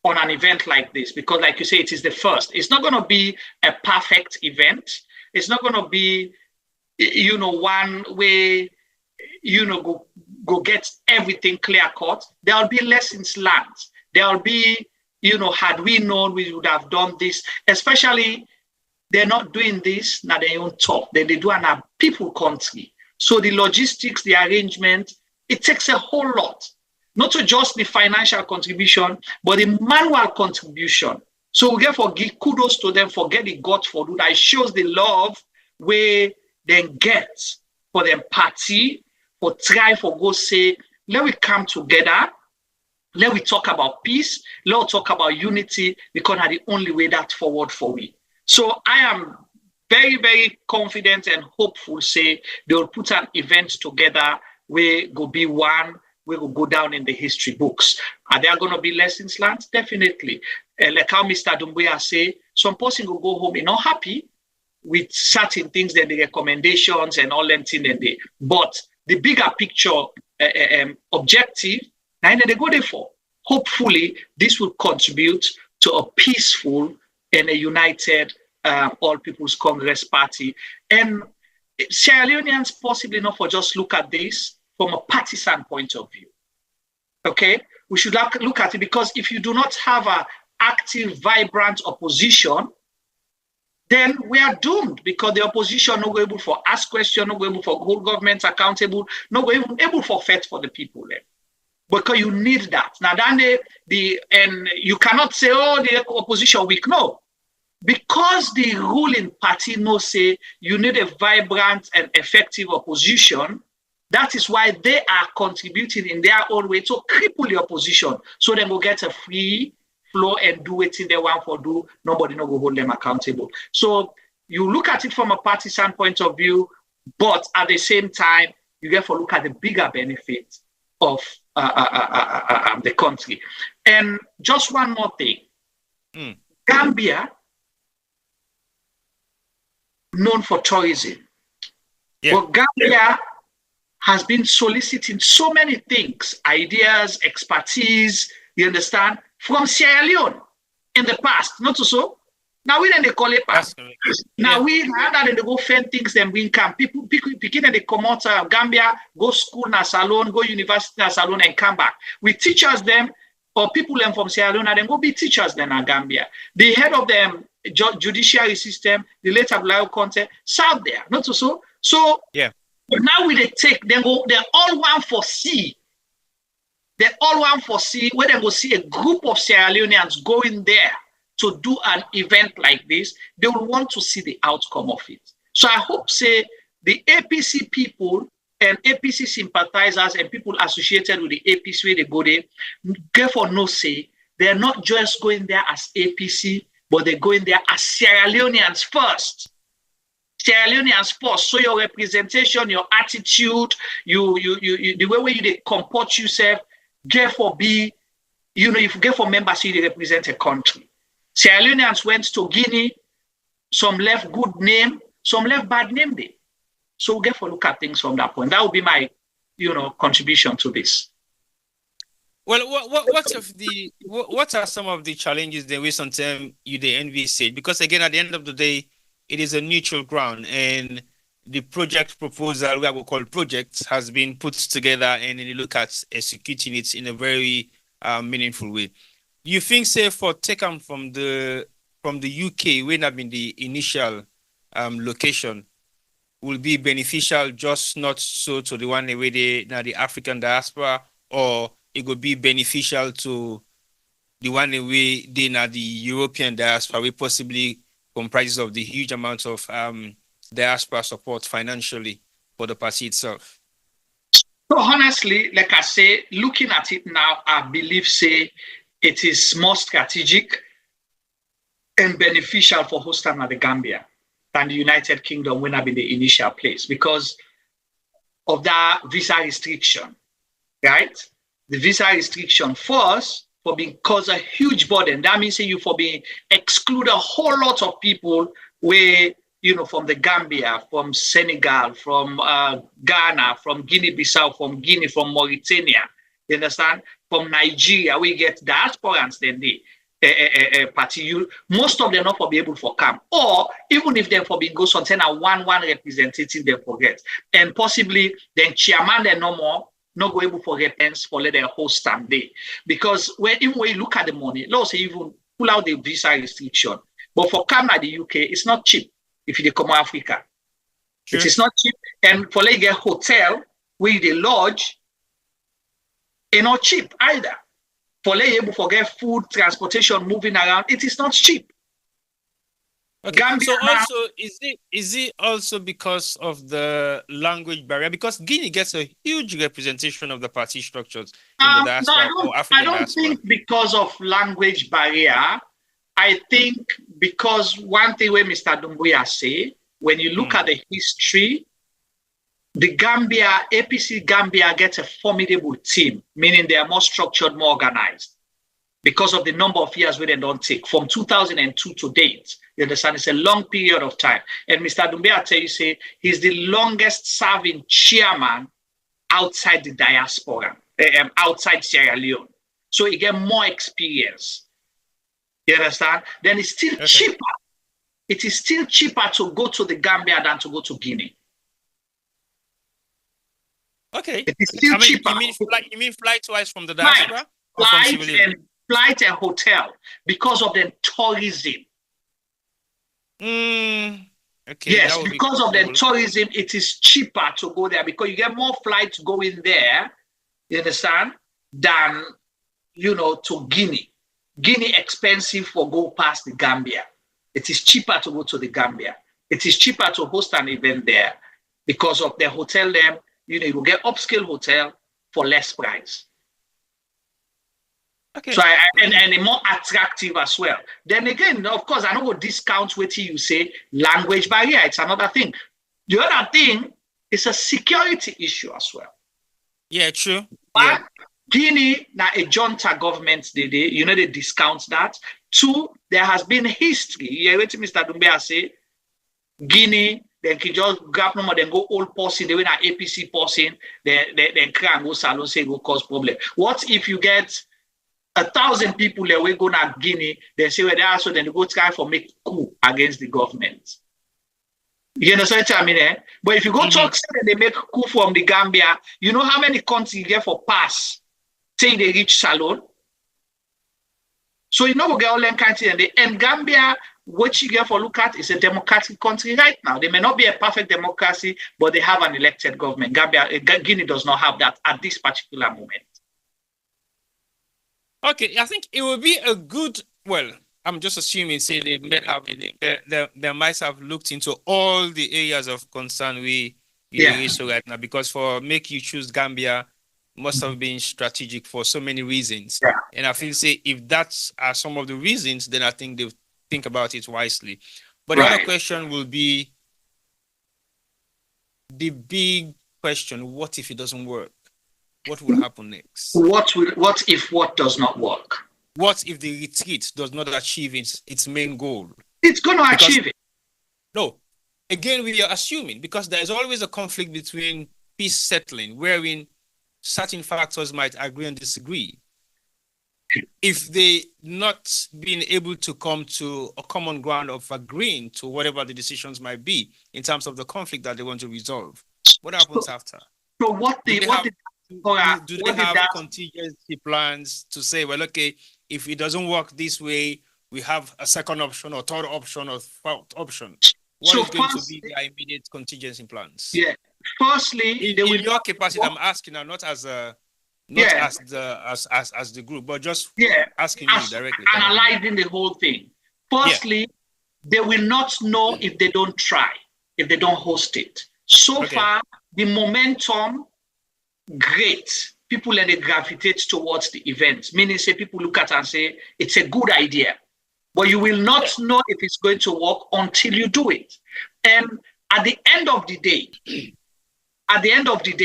on an event like this, because like you say, it is the first. It's not going to be a perfect event. It's not going to be, one way, go get everything clear cut. There'll be lessons learned. There'll be, had we known, we would have done this. Especially, they're not doing this now their own top. They do in a people country. So the logistics, the arrangement, it takes a whole lot. Not to just the financial contribution, but the manual contribution. So we therefore give kudos to them for getting God for do that. It shows the love where they get for them party, for try for go say, let we come together, let we talk about peace, let we talk about unity, because that's the only way that's forward for we. So I am very, very confident and hopeful, say they will put an event together where go be one, we will go down in the history books. Are there going to be lessons learned? Definitely. Like how Mr. Doumbia say, some person will go home, not happy with certain things, then the recommendations and all them things, but the bigger picture objective, and they go there for. Hopefully, this will contribute to a peaceful and a united All People's Congress Party. And Sierra Leoneans possibly not for just look at this from a partisan point of view. Okay, we should look at it, because if you do not have an active, vibrant opposition, then we are doomed, because the opposition not able for ask questions, not able for hold governments accountable, not even able for fight for the people. Because you need that. Now, then and you cannot say, oh, the opposition weak. No, because the ruling party knows say you need a vibrant and effective opposition. That is why they are contributing in their own way to cripple the opposition, so they will get a free flow and do it in they want for do. Nobody no go hold them accountable. So you look at it from a partisan point of view, but at the same time, you get to look at the bigger benefit of the country. And just one more thing. Gambia, known for tourism. Yeah. But Gambia has been soliciting so many things, ideas, expertise, you understand, from Sierra Leone in the past, not so. Now we then they call it past. Now we now that they go find things then we can people picking they come out of Gambia, go school na salon, go university na salon and come back. We teachers them or people them from Sierra Leone and then go be teachers then in Gambia. The head of the judiciary system, the late Abdullah Conte, served there, not so. So yeah. Now we they take them go, they're all one for C. They all want for see where they go see a group of Sierra Leoneans going there to do an event like this. They will want to see the outcome of it. So I hope say the APC people and APC sympathizers and people associated with the APC where they go there, therefore no say they're not just going there as APC, but they're going there as Sierra Leoneans first. Sierra Leoneans first. So your representation, your attitude, the way you comport yourself. Therefore, if you get for members, you represent a country. Sierra Leoneans went to Guinea, some left good name, some left bad name there. So we get for look at things from that point. That would be my, contribution to this. Well, what are some of the challenges that we sometimes the envisage? Because again, at the end of the day, it is a neutral ground, and the project proposal, we will call projects, has been put together, and then you look at executing it in a very meaningful way. You think, say, for taken from the UK, when have been the initial location, will be beneficial, just not so to the one where the African diaspora, or it would be beneficial to the one way they now the European diaspora, which possibly comprises of the huge amount of diaspora support financially for the party itself? So honestly, like I say, looking at it now, I believe say it is more strategic and beneficial for hosting the Gambia than the United Kingdom when I've been the initial place because of that visa restriction, right? The visa restriction first for being cause a huge burden. That means you for being exclude a whole lot of people where from the Gambia, from Senegal, from Ghana, from Guinea-Bissau, from Guinea, from Mauritania, you understand? From Nigeria, we get diasporans then the party. Most of them not for be able to come, or even if them for being go something and one representative they forget, and possibly then chairman they no more not go able for repents for let their host stand day because even when you look at the money, let's say even pull out the visa restriction, but for come at the UK, it's not cheap. If you come to Africa, sure. It is not cheap. And for like a hotel where they lodge, it's not cheap either. For like able to get food, transportation, moving around, it is not cheap. Okay. Gambia so also, is it also because of the language barrier? Because Guinea gets a huge representation of the party structures in the diaspora or African diaspora. I don't think because of language barrier. I think because one thing where Mr. Dumbuya say, when you look at the history, the Gambia, APC Gambia gets a formidable team, meaning they are more structured, more organized. because of the number of years we they don't take from 2002 to date. You understand? It's a long period of time. And Mr. Dumbe, I tell you, say he's the longest serving chairman outside the diaspora, outside Sierra Leone. So he get more experience. You understand? Then it's still cheaper. It is still cheaper to go to the Gambia than to go to Guinea. Okay. It is still cheaper. You mean flight-wise from the diaspora? Flight and hotel because of the tourism. Okay. Yes, because of the tourism, it is cheaper to go there because you get more flights going there, you understand, than, to Guinea. Guinea expensive for go past the Gambia. It is cheaper to go to the Gambia. It is cheaper to host an event there because of the hotel there. You will get upscale hotel for less price. Okay. So and more attractive as well. Then again, of course, I don't go discount what you say language barrier. It's another thing. The other thing is a security issue as well. Yeah, true. But Guinea, now a junta government, they discount that. Two, there has been history. You hear what Mr. Dumbe say? Guinea, then can just grab number, then go old person, they win an APC person, then cry and go salon, say go cause problem. What if you get 1,000 people that will go to Guinea, they say, well, they also then they go try for make coup against the government. You understand what I mean? Eh? But if you go talk, say they make coup from the Gambia, you know how many countries you get for pass, say they reach Salon? So you know we get all them countries and Gambia, what you get for look at is a democratic country right now. They may not be a perfect democracy, but they have an elected government. Guinea does not have that at this particular moment. Okay, I think it would be a good, well, I'm just assuming, say they may have, they might have looked into all the areas of concern we raise right now, because for make you choose Gambia must have been strategic for so many reasons. Yeah. And I feel, say, if that's some of the reasons, then I think they'll think about it wisely. But the other question will be the big question, what if it doesn't work? What will happen next? What if what does not work? What if the retreat does not achieve its main goal? It's going to achieve it. No. Again, we are assuming, because there is always a conflict between peace settling, wherein certain factors might agree and disagree. If they not being able to come to a common ground of agreeing to whatever the decisions might be in terms of the conflict that they want to resolve, what happens after? So do they have contingency plans to say, well, okay, if it doesn't work this way, we have a second option or third option or fourth option? What is going to be their immediate contingency plans? Yeah. Firstly, in your capacity, I'm asking now, not as a as the group, but just asking you directly. Analyzing the whole thing. Firstly, they will not know if they don't try, if they don't host it. So far, the momentum, great. People and they gravitate towards the event. Meaning, say people look at it and say it's a good idea, but you will not know if it's going to work until you do it. And at the end of the day,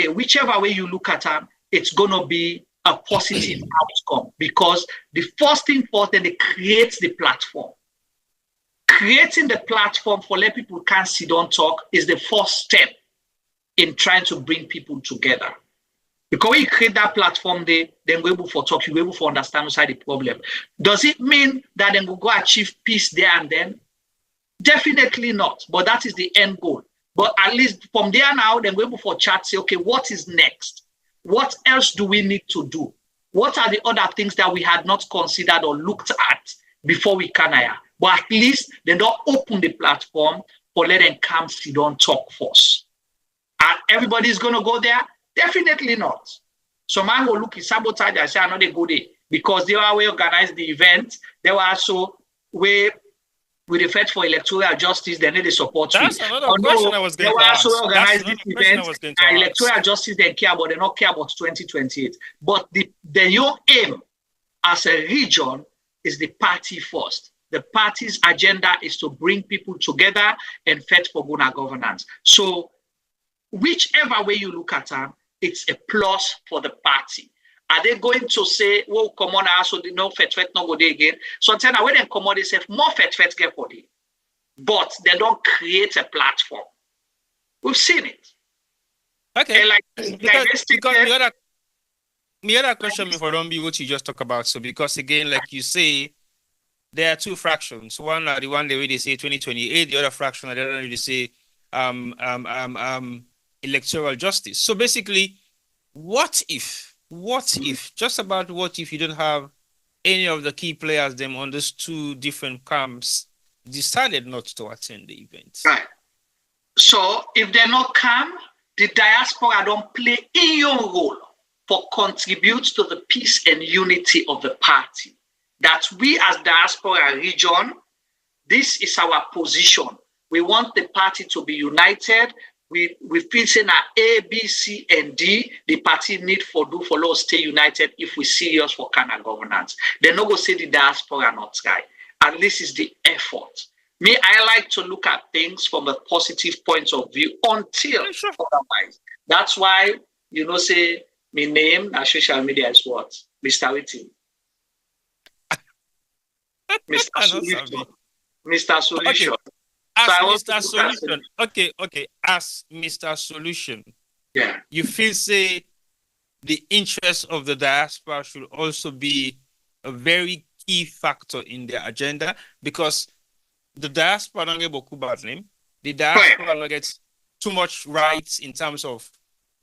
whichever way you look at it, it's going to be a positive outcome, because the first thing first, then they create the platform. Creating the platform for let people can sit down talk is the first step in trying to bring people together. Because when you create that platform, then we're able to talk, you're able to understand inside the problem. Does it mean that then we'll go achieve peace there and then? Definitely not, but that is the end goal. But at least from there now, then we're able to chat, say, okay, what is next? What else do we need to do? What are the other things that we had not considered or looked at before we can hire? But at least they don't open the platform for let them come sit down talk first. And everybody's going to go there? Definitely not. So man will look at sabotage and say, I know they go there, because they are we organize the event. They were also where with the fight for electoral justice, they need the support. That's another question I was going to ask. They also organize this event, and electoral justice they care about, they don't care about 2028. But your aim as a region is the party first. The party's agenda is to bring people together and fight for good governance. So whichever way you look at it, it's a plus for the party. Are they going to say, well, come on, so the no fet no go there again? Sometimes when they come on, they say more fet get for them. But they don't create a platform. We've seen it. Okay. And like because the other question for Rombi, what you just talk about. So because again, like you say, there are two fractions. One are the one they really say 2028, the other fraction are the other really say electoral justice. So basically, what if just about what if you don't have any of the key players them on those two different camps decided not to attend the event? Right. So if they're not come, the diaspora don't play in your role for contribute to the peace and unity of the party. That we as diaspora region, this is our position. We want the party to be united. We feel saying that A, B, C, and D, the party need for us stay united if we serious for kind of governance. They're not going to say the diaspora not try. At least it's the effort. Me, I like to look at things from a positive point of view until otherwise. That's why, say, my name on social media is what? Mr. Witty. Mr. Solution. Mr. Solution. Okay. As Mr. Solution. Okay. As Mr. Solution. Yeah. You feel say the interest of the diaspora should also be a very key factor in their agenda, because the diaspora don't get beaucoup bad name. The diaspora don't get too much rights in terms of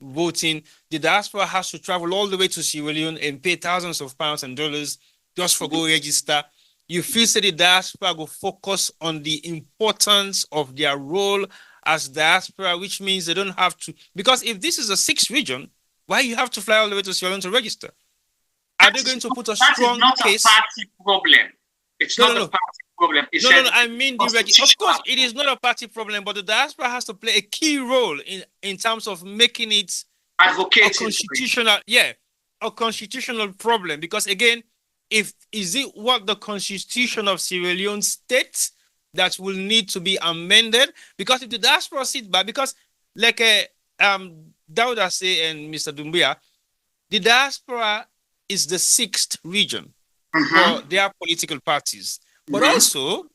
voting. The diaspora has to travel all the way to Sierra Leone and pay thousands of pounds and dollars just for go register. You feel say the diaspora will focus on the importance of their role as diaspora, which means they don't have to, because if this is a 6th region, why you have to fly all the way to Sierra Leone to register? Are they going to put a strong case? That is not a party problem. It's not a party problem. I mean the register. Of course, it is not a party problem, but the diaspora has to play a key role in terms of making it a constitutional problem. Because again, is it what the Constitution of Sierra Leone states that will need to be amended? Because if the diaspora sits back, because like Dauda say and Mr. Doumbia, the diaspora is the 6th region for their political parties. But also,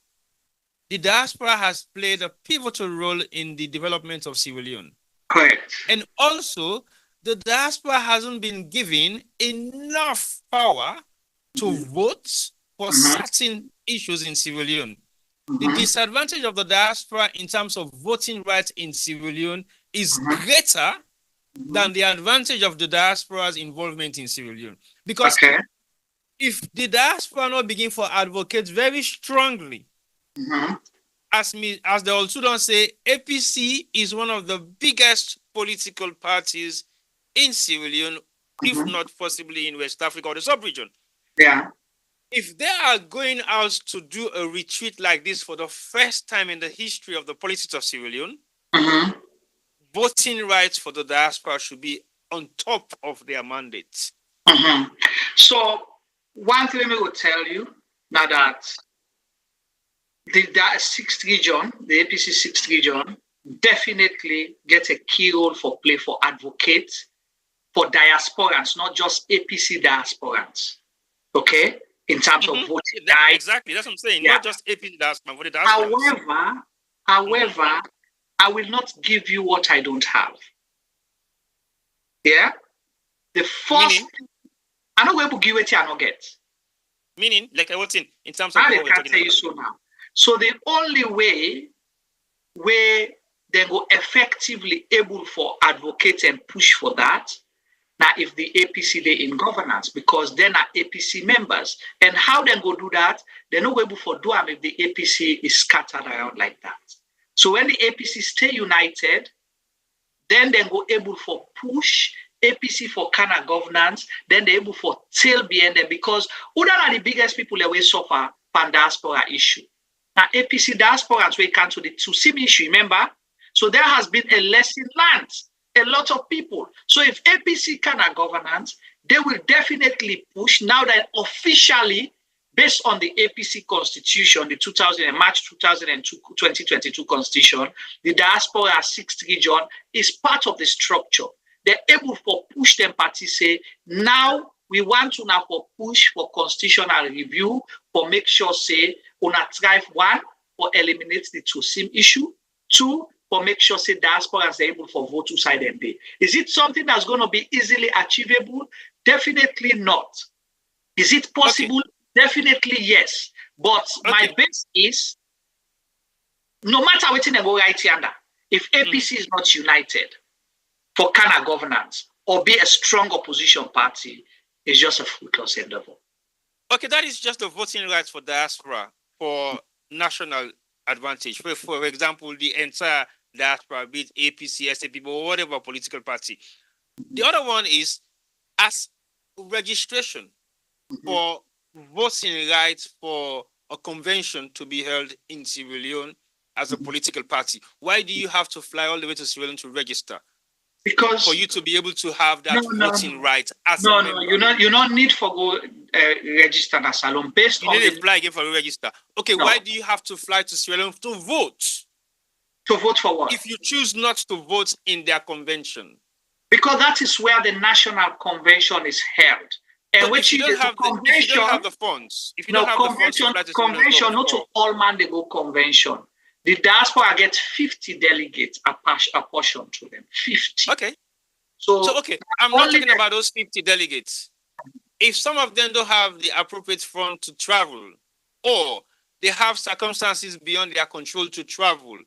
the diaspora has played a pivotal role in the development of Sierra Leone. Correct. And also, the diaspora hasn't been given enough power to vote for certain issues in Sierra Leone. The disadvantage of the diaspora in terms of voting rights in Sierra Leone is greater than the advantage of the diaspora's involvement in Sierra Leone. Because if the diaspora not begin to advocate very strongly, as the old Sudan say, APC is one of the biggest political parties in Sierra Leone, if not possibly in West Africa or the sub-region. Yeah. If they are going out to do a retreat like this for the first time in the history of the politics of Sierra Leone, voting rights for the diaspora should be on top of their mandate. So, one thing I will tell you now that the 6th region, the APC 6th region, definitely get a key role for play for advocate for diasporans, not just APC diasporans. Okay? In terms of voting rights. Exactly, that's what I'm saying. Not just APC diaspora, but the diasporans. However, I will not give you what I don't have. Yeah? The first, I know where to give it, I not get. Meaning, like what's in terms of what we're talking about. So now. So the only way where they go effectively able for advocate and push for that, now if the APC they in governance, because then are APC members. And how they go do that, they're not able for do them if the APC is scattered around like that. So when the APC stay united, then they go able for push APC for kind of governance, then they're able for tail behind them, because who are the biggest people that will suffer from diaspora issue? Now APC diasporans we come to the Tsusim issue, remember? So there has been a lesson learned, a lot of people. So if APC kind of governance, they will definitely push now that officially, based on the APC constitution, the March 2022 constitution, the diaspora 6th region is part of the structure. They're able to push them party say, now we want to now for push for constitutional review for make sure say una thrive one for eliminate the two-sim issue, two for make sure say diasporans are able for vote to side and day. Is it something that's going to be easily achievable? Definitely not. Is it possible? Okay. Definitely yes. But my best is no matter what in go right under, if APC is not united for kind of governance or be a strong opposition party, it's just a fruitless endeavor. Okay, that is just the voting rights for diaspora for national advantage. For example, the entire diaspora, be it APC, SAP, or whatever political party. The other one is as registration for voting rights for a convention to be held in Sierra Leone as a political party. Why do you have to fly all the way to Sierra Leone to register? Because for you to be able to have that voting right as a member. you don't need for go register as alone based you on need to fly again for register. Okay, why do you have to fly to Sierra Leone to vote? To vote for what? If you choose not to vote in their convention. Because that is where the national convention is held. And if you don't have the funds, if you don't have convention, the funds, convention, not to all man they go convention. The diaspora gets 50 delegates apportioned to them. 50. Okay. So okay, I'm not talking about those 50 delegates. If some of them don't have the appropriate funds to travel, or they have circumstances beyond their control to travel,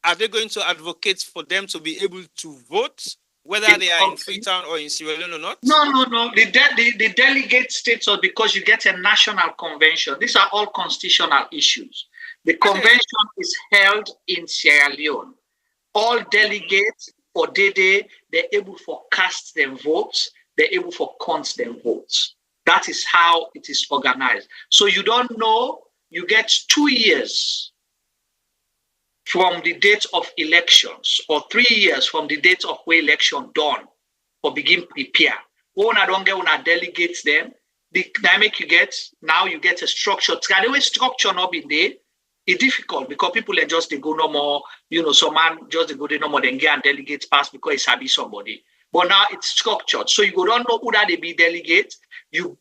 are they going to advocate for them to be able to vote, whether they are in Freetown or in Sierra Leone or not? No. The delegate status, because you get a national convention. These are all constitutional issues. The convention is held in Sierra Leone. All delegates for Dede, they're able for cast their votes, they're able for count their votes. That is how it is organized. So you don't know, you get 2 years from the date of elections, or 3 years from the date of where election done, for begin prepare. When I don't get when I delegate them, the dynamic you get, now you get a structure. The way structure not be there, it's difficult because people are just they go no more, some man just they go no more than get and delegate pass because it's happy somebody. But now it's structured. So you go don't know who that they be delegate, you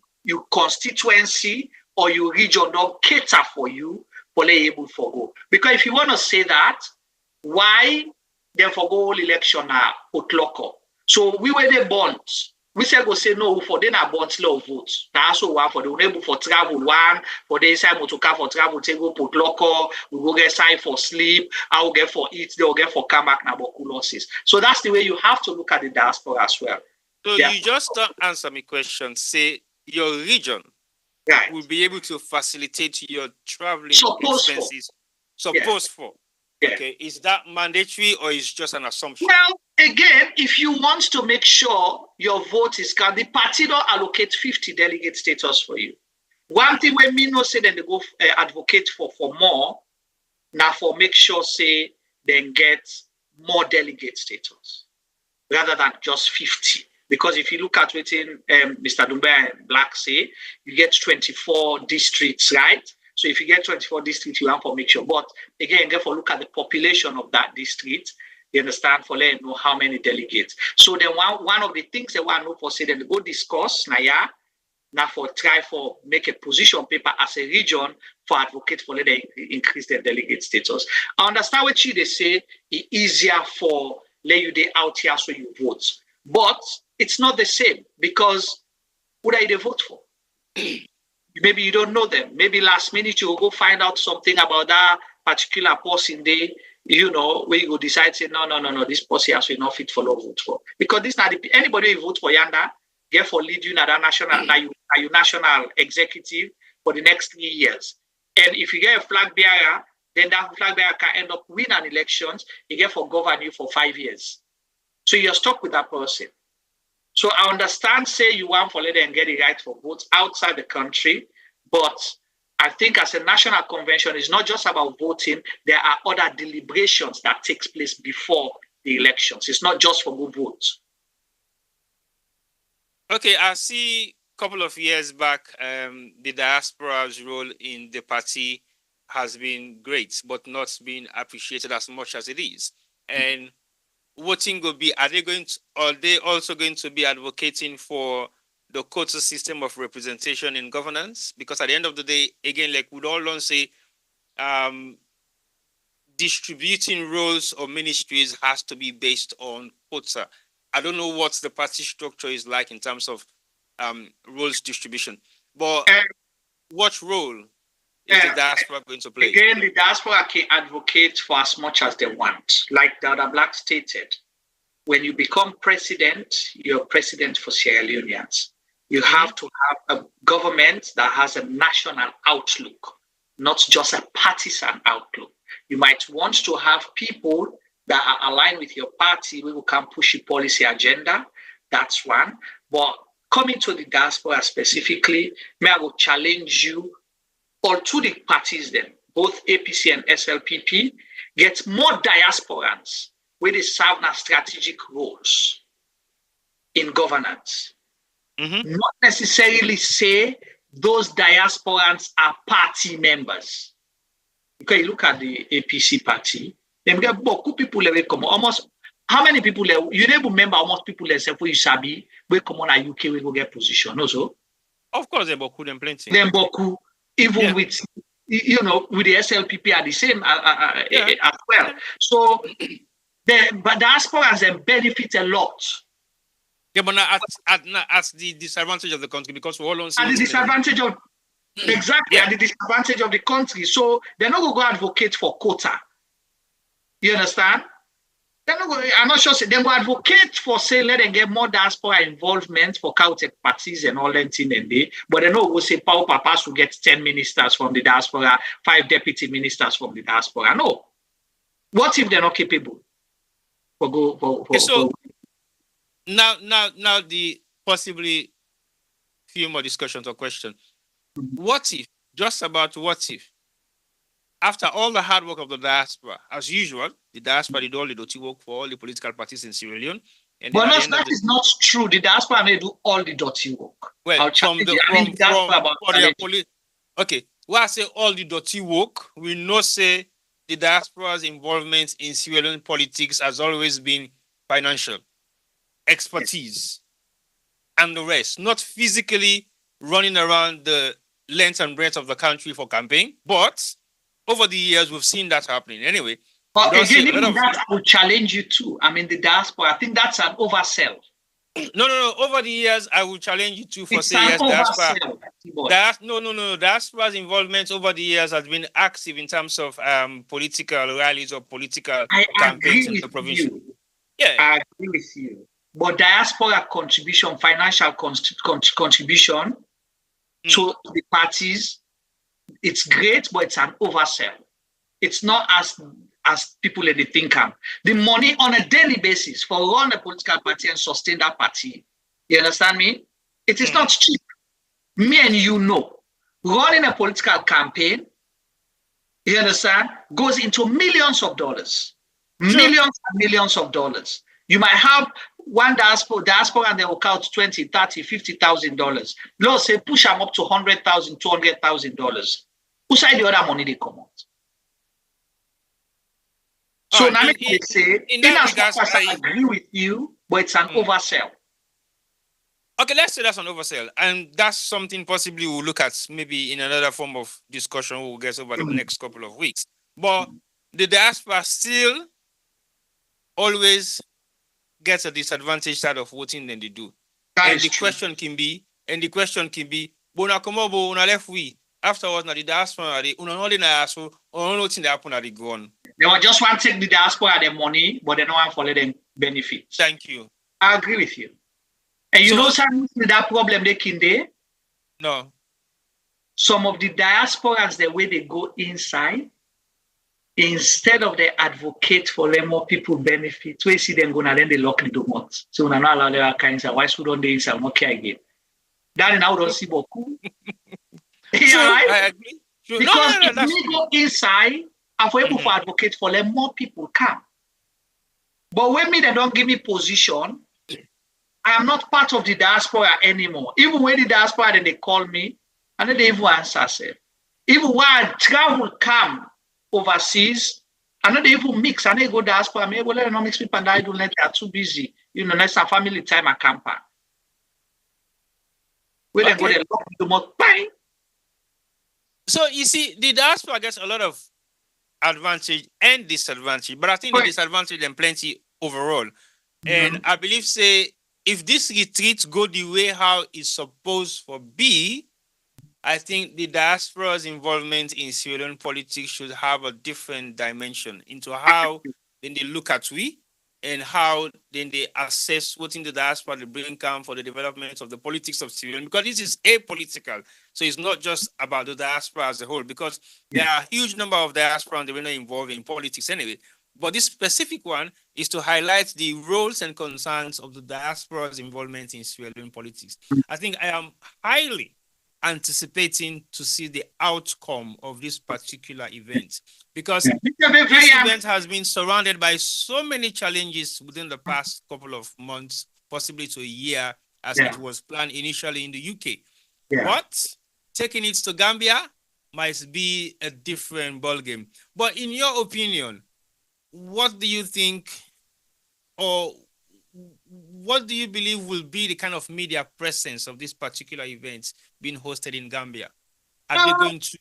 constituency or your region don't cater for you for able for go. Because if you want to say that, why then for go all election now put local? So we were the bonds. We said go say no for then a bonds low votes. Now also one for the unable for travel, one for the inside motorcar for travel, take go put local, we go get sign for sleep, I will get for eat, they will get for come back now losses. So that's the way you have to look at the diaspora as well. So you just don't answer my question. Say your region will be able to facilitate your traveling expenses. Suppose for. Okay, is that mandatory or is just an assumption? Well, again, if you want to make sure your vote is counted, the party don't allocate 50 delegate status for you. One thing when me know say then they go advocate for more, now for make sure say then get more delegate status rather than just 50. Because if you look at what Mr. Dumbe and Black say, you get 24 districts, right? So if you get 24 districts, you have to make sure. But again, therefore, look at the population of that district. You understand, for letting know how many delegates. So then one of the things they want to know for say then they go discuss now for try for make a position paper as a region for advocate for let them increase their delegate status. I understand what they say it's easier for let you they out here so you vote. But it's not the same because who are they vote for? Maybe you don't know them. Maybe last minute you will go find out something about that particular person there, where you go decide, say, no, this person has not fit for no vote for. Because this not anybody you vote for yanda, get for lead you na that national, you national executive for the next 3 years. And if you get a flag bearer, then that flag bearer can end up win an elections, you get for govern you for 5 years. So you're stuck with that person. So I understand, say you want for let them get the right for votes outside the country, but I think as a national convention, it's not just about voting. There are other deliberations that takes place before the elections. It's not just for good votes. Okay, I see a couple of years back, the diaspora's role in the party has been great, but not been appreciated as much as it is. And voting will be, are they also going to be advocating for the quota system of representation in governance? Because at the end of the day, again, like we'd all learn say, distributing roles or ministries has to be based on quota. I don't know what the party structure is like in terms of roles distribution, but what role is the diaspora going to play? Again, the diaspora can advocate for as much as they want. Like Dada Black stated, when you become president, you're president for Sierra Leoneans. You have to have a government that has a national outlook, not just a partisan outlook. You might want to have people that are aligned with your party who can push a policy agenda. That's one. But coming to the diaspora specifically, may I will challenge you or to the parties then, both APC and SLPP, get more diasporans where they serve as strategic roles in governance. Not necessarily say those diasporans are party members. Okay, you look at the APC party, they get beaucoup people who come. Almost how many people you never remember almost people except for you sabi we come on a UK we go get position also. Of course, there beaucoup them plenty. Them beaucoup, even with with the SLPP are the same as well. So but diasporans then benefit a lot. Yeah, but not at the disadvantage of the country, because we're all on at the disadvantage of exactly at the disadvantage of the country. So they're not going to go advocate for quota. You understand? They're not going, I'm not sure. They're going to advocate for say let them get more diaspora involvement for Caltech parties and all that thing and they. But they know we'll say Pao Papas will get 10 ministers from the diaspora, 5 deputy ministers from the diaspora. No. What if they're not capable? Now the possibly few more discussions or questions. What if, just about what if, after all the hard work of the diaspora, as usual, the diaspora did all the dirty work for all the political parties in Sierra Leone. But that is not true. The diaspora may do all the dirty work. Well, okay, when I say all the dirty work, we know say the diaspora's involvement in Sierra Leone politics has always been financial, expertise, and the rest. Not physically running around the length and breadth of the country for campaign, but over the years we've seen that happening. Anyway, but again, even that I will challenge you too. I mean, the diaspora, I think that's an oversell. No. Over the years, I will challenge you too for saying yes, diaspora. Diaspora's involvement over the years has been active in terms of political rallies or political campaigns in the province. Yeah, I agree with you. But diaspora contribution, financial contribution to the parties, it's great, but it's an oversell. It's not as people they think. The money on a daily basis for run a political party and sustain that party, you understand me? It is not cheap. Me and you know, running a political campaign, you understand, goes into millions of dollars. Millions and millions of dollars. You might have one diaspora and they will count $20, $30, $50,000. Let's say push them up to $100,000, $200,000. Who side the other money they come out? So now they say, I agree with you, but it's an oversell. Okay, let's say that's an oversell. And that's something possibly we'll look at maybe in another form of discussion we'll get over the next couple of weeks. But the diaspora still always gets a disadvantage side of voting than they do. And the question can be, Bona Komobo, una left we. Afterwards, na the diaspora, una only na aso, or nothing that happen at the gone. They will just want to take the diaspora their money, but they don't want to let them benefit. Thank you. I agree with you. And you know something that problem they can do? No. Some of the diasporans, the way they go inside, instead of they advocate for them, more people benefit. We see them going and then they lock the doors. So we not allow their kinds of why should they inside not care again? That now don't see beaucoup. Yeah, right? I agree. Sure. Because if we go inside, I'm able to advocate for them, more people come. But when they don't give me position, I am not part of the diaspora anymore. Even when the diaspora then they call me, and then they even answer say. Even when I travel come overseas, and then they even mix, and they go diaspora, maybe let them mix people and I don't let they are too busy. You know, that's a family time at camper. We then go there, lock the mouth, bang. So you see, the diaspora gets a lot of advantage and disadvantage, but I think the disadvantage and plenty overall. And I believe, say, if this retreat go the way how it's supposed to be, I think the diaspora's involvement in Sierra Leone politics should have a different dimension into how then they look at we and how then they assess what in the diaspora they bring come for the development of the politics of Sierra Leone, because this is apolitical. So it's not just about the diaspora as a whole, because there are a huge number of diaspora and they're not involved in politics anyway. But this specific one is to highlight the roles and concerns of the diaspora's involvement in Sierra Leone politics. I think I am highly anticipating to see the outcome of this particular event, because this event has been surrounded by so many challenges within the past couple of months, possibly to a year, as it was planned initially in the UK. But taking it to Gambia might be a different ballgame. But in your opinion, what do you think, or what do you believe will be the kind of media presence of this particular event being hosted in Gambia? Are they going to?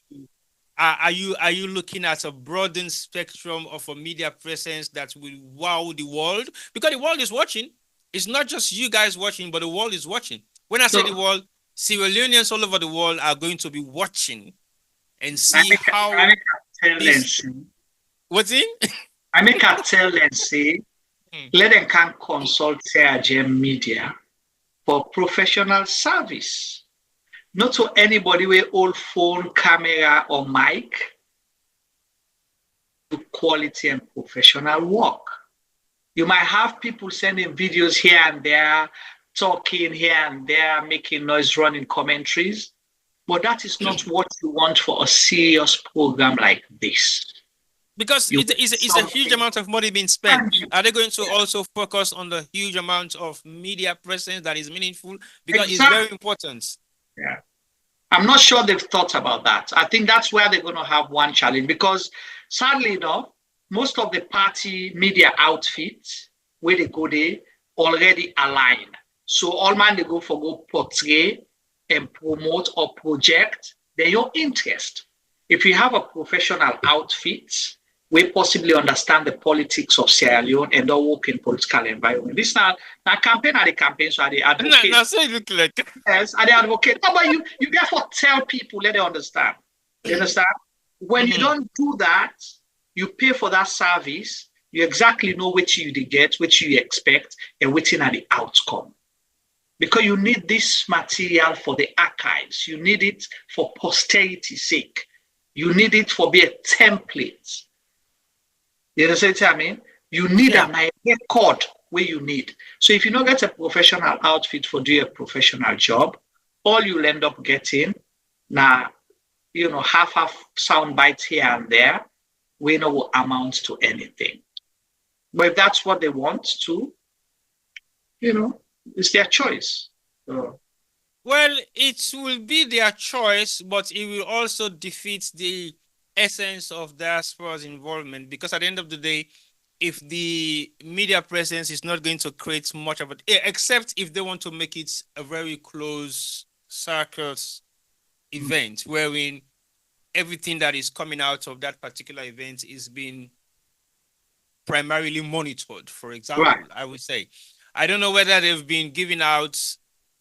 Are you looking at a broadened spectrum of a media presence that will wow the world? Because the world is watching. It's not just you guys watching, but the world is watching. When I say the world, Sierra Leoneans all over the world are going to be watching and see how. What's in? I make a tell them say. Let them can consult CIGM Media for professional service. Not to anybody with old phone, camera, or mic. To quality and professional work. You might have people sending videos here and there, talking here and there, making noise, running commentaries. But that is not what you want for a serious program like this. Because it's a huge amount of money being spent. Are they going to also focus on the huge amount of media presence that is meaningful? Because it's very important. Yeah. I'm not sure they've thought about that. I think that's where they're going to have one challenge, because sadly enough, most of the party media outfits where they go there already align. So all man they go portray and promote or project their interest. If you have a professional outfit, we possibly understand the politics of Sierra Leone and don't work in political environment. This now campaign are the campaigns, are the advocates. No, so look like. Yes, are the advocate. No, but you therefore tell people, let them understand. You understand? When you don't do that, you pay for that service, you exactly know which you get, which you expect, and which are the outcome. Because you need this material for the archives. You need it for posterity's sake. You need it for be a template. You understand what I mean? You need a record where you need. So if you don't get a professional outfit for doing a professional job, all you'll end up getting now, half sound bites here and there, we know what amounts to anything. But if that's what they want to, it's their choice. So. Well, it will be their choice, but it will also defeat the essence of diaspora's involvement, because at the end of the day, if the media presence is not going to create much of it, except if they want to make it a very close circus event, wherein everything that is coming out of that particular event is being primarily monitored, for example, I would say. I don't know whether they've been giving out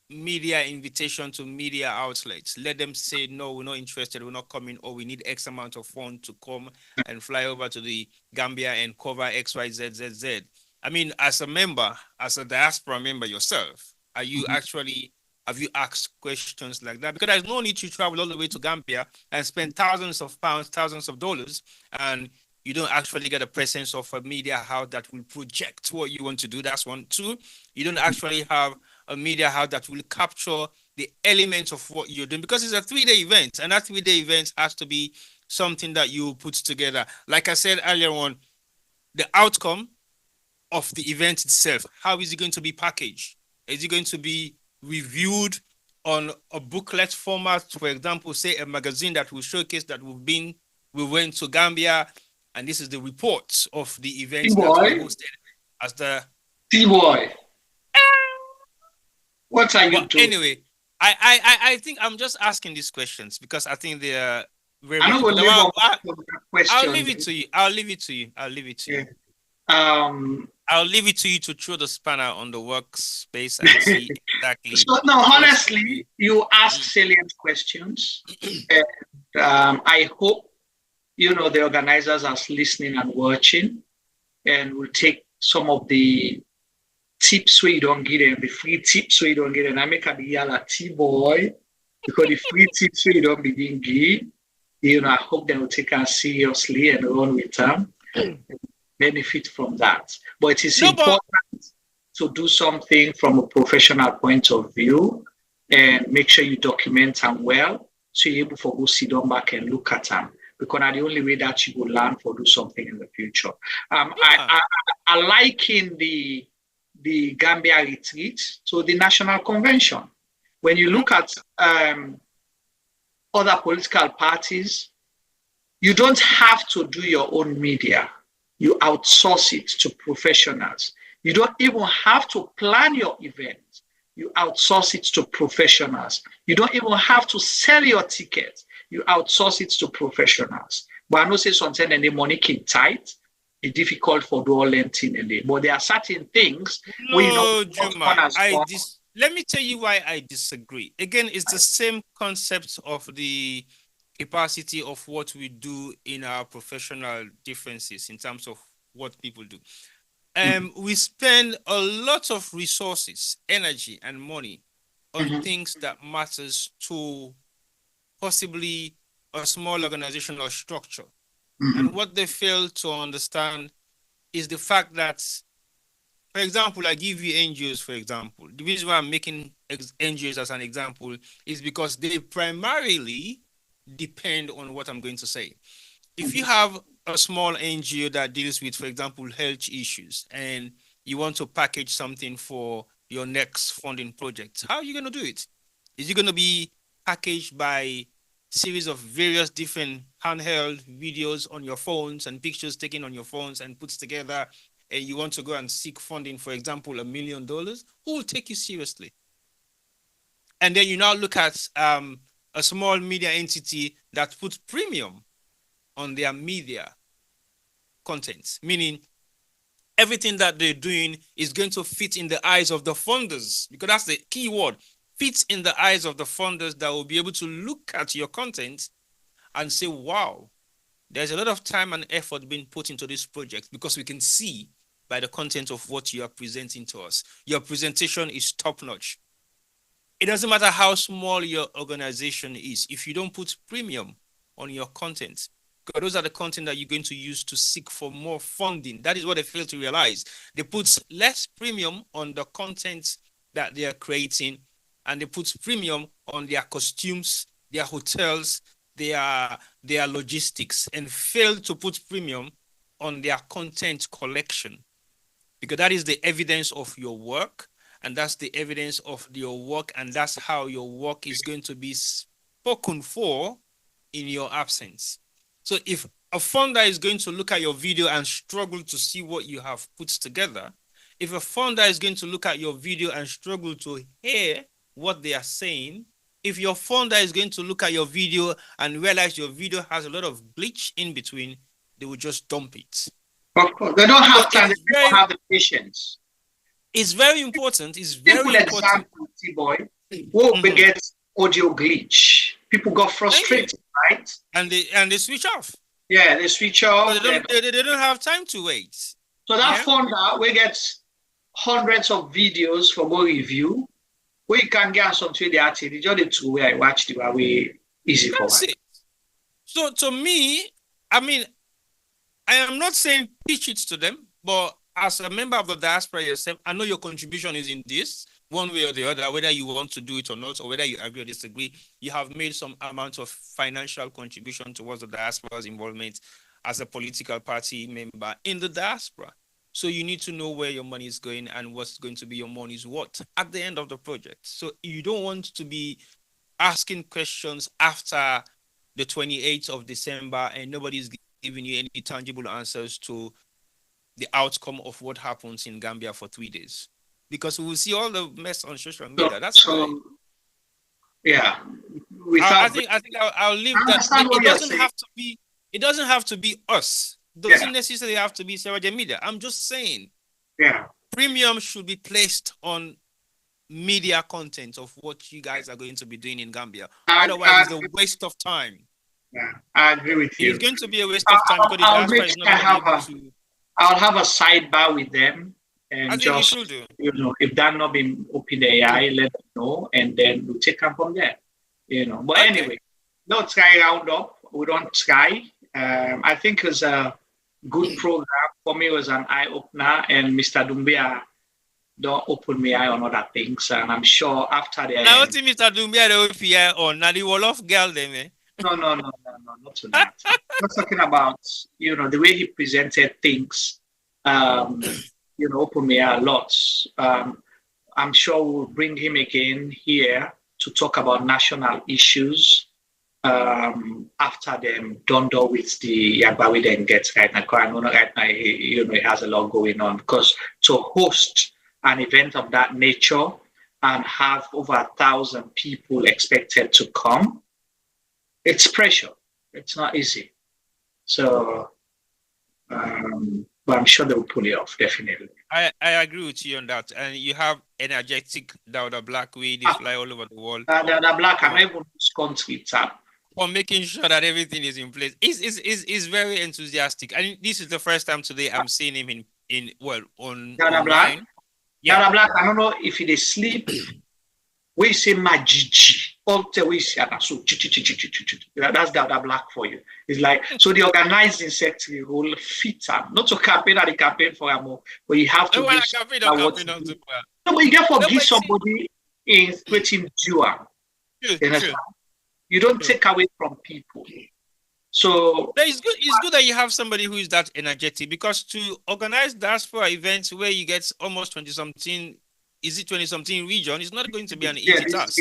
media invitation to media outlets. Let them say, no, we're not interested, we're not coming, or we need X amount of funds to come and fly over to the Gambia and cover X, Y, Z, Z, Z. I mean, as a member, as a diaspora member yourself, are you have you asked questions like that? Because there's no need to travel all the way to Gambia and spend thousands of pounds, thousands of dollars, and you don't actually get a presence of a media house that will project what you want to do. That's one. Two, you don't actually have a media house that will capture the elements of what you're doing, because it's a 3-day event, and that 3-day event has to be something that you put together. Like I said earlier on, the outcome of the event itself, how is it going to be packaged? Is it going to be reviewed on a booklet format, for example, say a magazine that will showcase that we went to Gambia, and this is the report of the event that we hosted as the T-boy. What are you doing? Anyway, I think I'm just asking these questions because I think they are very. I'm not going to I'll leave it to you. I'll leave it to you. Yeah. I'll leave it to you to throw the spanner on the workspace and see exactly. So, no, honestly, you ask salient questions. And, I hope, the organizers are listening and watching, and will take some of the tips where you don't get them, the free tips where you don't get them. I make a yalla T-boy, because the free tips where you don't begin give, I hope they will take us seriously and run with them. Benefit from that. But it is important to do something from a professional point of view and make sure you document them well so you're able to go sit down back and look at them, because that's the only way that you will learn to do something in the future. I liken the Gambia retreat to the National Convention. When you look at other political parties, you don't have to do your own media. You outsource it to professionals. You don't even have to plan your event. You outsource it to professionals. You don't even have to sell your ticket. You outsource it to professionals. But I know say something and the money keep tight. It's difficult for do all thing in there. But there are certain things Juma, let me tell you why I disagree. Again, it's the same concept of the capacity of what we do in our professional differences in terms of what people do. We spend a lot of resources, energy, and money on things that matters to possibly a small organization or structure. And what they fail to understand is the fact that, for example, I give you NGOs, for example. The reason why I'm making NGOs as an example is because they primarily depend on what I'm going to say. If you have a small NGO that deals with, for example, health issues, and you want to package something for your next funding project, how are you going to do it? Is it going to be packaged by series of various different handheld videos on your phones and pictures taken on your phones and put together, and you want to go and seek funding, for example, $1 million? Who will take you seriously? And then you now look at a small media entity that puts premium on their media content, meaning everything that they're doing is going to fit in the eyes of the funders, because that's the key word, fits in the eyes of the funders that will be able to look at your content and say, wow, there's a lot of time and effort being put into this project, because we can see by the content of what you are presenting to us. Your presentation is top-notch. It doesn't matter how small your organization is. If you don't put premium on your content, because those are the content that you're going to use to seek for more funding. That is what they fail to realize. They put less premium on the content that they are creating, and they put premium on their costumes, their hotels, their logistics, and fail to put premium on their content collection, because that is the evidence of your work, and that's the evidence of your work, and that's how your work is going to be spoken for in your absence. So if a funder is going to look at your video and struggle to see what you have put together, if a funder is going to look at your video and struggle to hear what they are saying, if your funder is going to look at your video and realize your video has a lot of glitch in between, they will just dump it. Of course, they don't have time. They don't have the patience. It's very important. It's very important. Example, T-boy. Who forget audio glitch? People got frustrated, right? And they switch off. Yeah, they switch off. They don't have time to wait. So that funder, we get hundreds of videos for more review. We can get something the article. Just the two way I watch the way easy for me. So to me, I mean, I am not saying pitch it to them, but as a member of the diaspora yourself, I know your contribution is in this, one way or the other, whether you want to do it or not, or whether you agree or disagree. You have made some amount of financial contribution towards the diaspora's involvement as a political party member in the diaspora. So you need to know where your money is going and what's going to be your money's worth at the end of the project. So you don't want to be asking questions after the 28th of December and nobody's giving you any tangible answers to the outcome of what happens in Gambia for 3 days. Because we will see all the mess on social media. Yeah. I think I'll leave that. It doesn't have to be. It doesn't have to be us. Doesn't necessarily have to be Sierra Media. I'm just saying. Yeah. Premium should be placed on media content of what you guys are going to be doing in Gambia. Otherwise, it's a waste of time. Yeah, I agree with you. It's going to be a waste of time because the diaspora is not going to be able to. I'll have a sidebar with them, and I think you should do. You know, if that not been open AI, let them know, and then we'll take them from there. You know, but anyway, don't try round up. We don't try. I think it's a good program for me. It was an eye opener, and Mr. Dumbia don't open me eye on other things, and I'm sure after the. Now, what Mr. Dumbia don't open eye on? Now the Wolof girl, them, eh? No, not to that. I'm talking about, you know, the way he presented things, you know, opened me a lot. I'm sure we'll bring him again here to talk about national issues after them done with the Yagbawi then gets right now. I know right now he has a lot going on, because to host an event of that nature and have over 1,000 people expected to come, it's pressure. It's not easy. So, but I'm sure they will pull it off, definitely. I agree with you on that. And you have energetic Dauda Black, they fly all over the world. Dauda Black, I'm able to country tap. For making sure that everything is in place. He's very enthusiastic. I mean, this is the first time today I'm seeing him on Dauda Black. Yeah. Dauda Black, I don't know if he sleep. We say majiji. That's Dauda Black for you. It's like, so the organizing secretary will fit him. Not to campaign at the campaign for him, but you have to give no, but you therefore give somebody in waiting due. You don't take away from people. So it's good that you have somebody who is that energetic, because to organize diaspora events where you get almost 20-something, is it 20-something region, it's not going to be an easy task.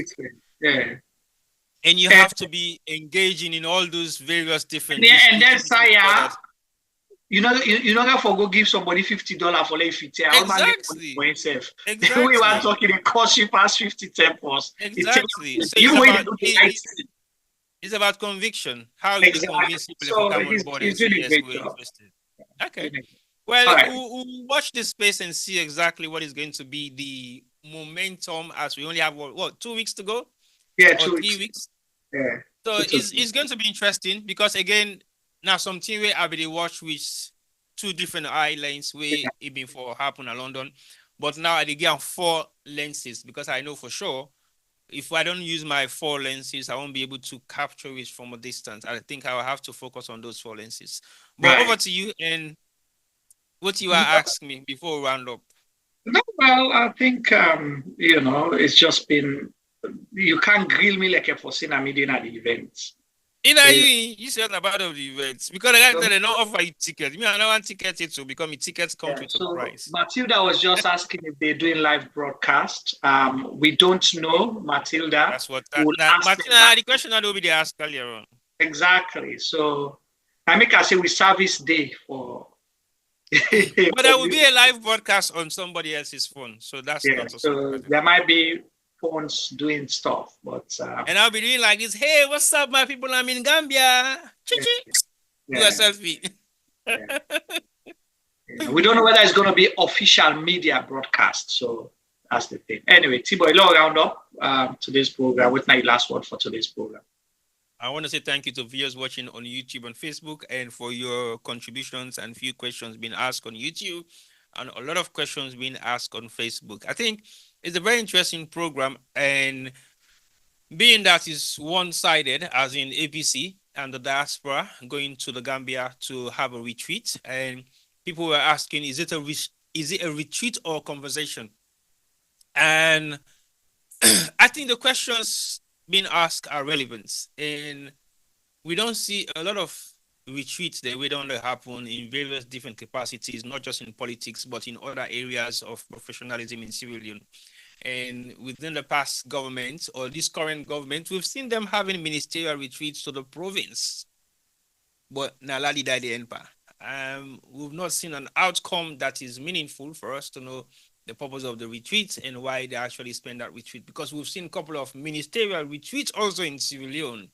And you have to be engaging in all those various different. Yeah, and then Saya, you're not gonna go give somebody $50 for like 50. Exactly. For himself. Exactly. We were talking, it costs you past 50 tempos. Exactly. So it's about conviction. How you convince people to come on board and say yes, we're interested. Okay. Well, we'll watch this space and see exactly what is going to be the momentum, as we only have what 2 weeks to go. Yeah, 2 weeks. Yeah. So it's going to be interesting, because again, now something where I be watch with 2 different islands where it been for happen in London, but now I get 4 lenses, because I know for sure if I don't use my 4 lenses, I won't be able to capture it from a distance. I think I will have to focus on those 4 lenses. But over to you, and what you are asking me before we round up. No, well, I think it's just been, you can't grill me like a Fosina meeting at the events. You said about the events, because I don't offer you tickets. I don't want tickets to become tickets come with a price. Matilda was just asking if they're doing live broadcast. We don't know, Matilda. That's what Matilda, the question that will be the asked earlier on. Exactly. So I make her say we service day for. But there will be a live broadcast on somebody else's phone, so that's not so there might be phones doing stuff, but and I'll be doing like this. Hey, what's up, my people? I'm in Gambia. Do a selfie. We don't know whether it's going to be official media broadcast, so that's the thing. Anyway, T-Boy, long round up today's program. What's my last word for today's program? I want to say thank you to viewers watching on YouTube and Facebook, and for your contributions and few questions being asked on YouTube and a lot of questions being asked on Facebook. I think it's a very interesting program, and being that is one-sided, as in APC and the diaspora going to the Gambia to have a retreat, and people were asking, is it a retreat or a conversation? And I think the questions being asked are relevant, and we don't see a lot of retreats that we don't happen in various different capacities, not just in politics, but in other areas of professionalism in civilian. And within the past government or this current government, we've seen them having ministerial retreats to the province, but Nalali died the Enpa. We've not seen an outcome that is meaningful for us to know the purpose of the retreat and why they actually spend that retreat, because we've seen a couple of ministerial retreats also in Sierra Leone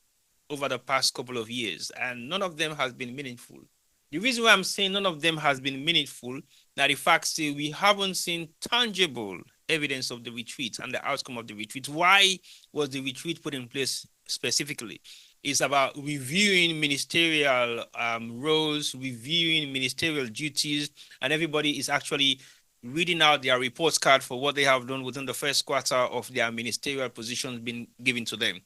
over the past couple of years, and none of them has been meaningful. The reason why I'm saying none of them has been meaningful, that the fact is we haven't seen tangible evidence of the retreat and the outcome of the retreat. Why was the retreat put in place specifically? It's about reviewing ministerial roles, reviewing ministerial duties, and everybody is actually reading out their reports card for what they have done within the first quarter of their ministerial positions being given to them.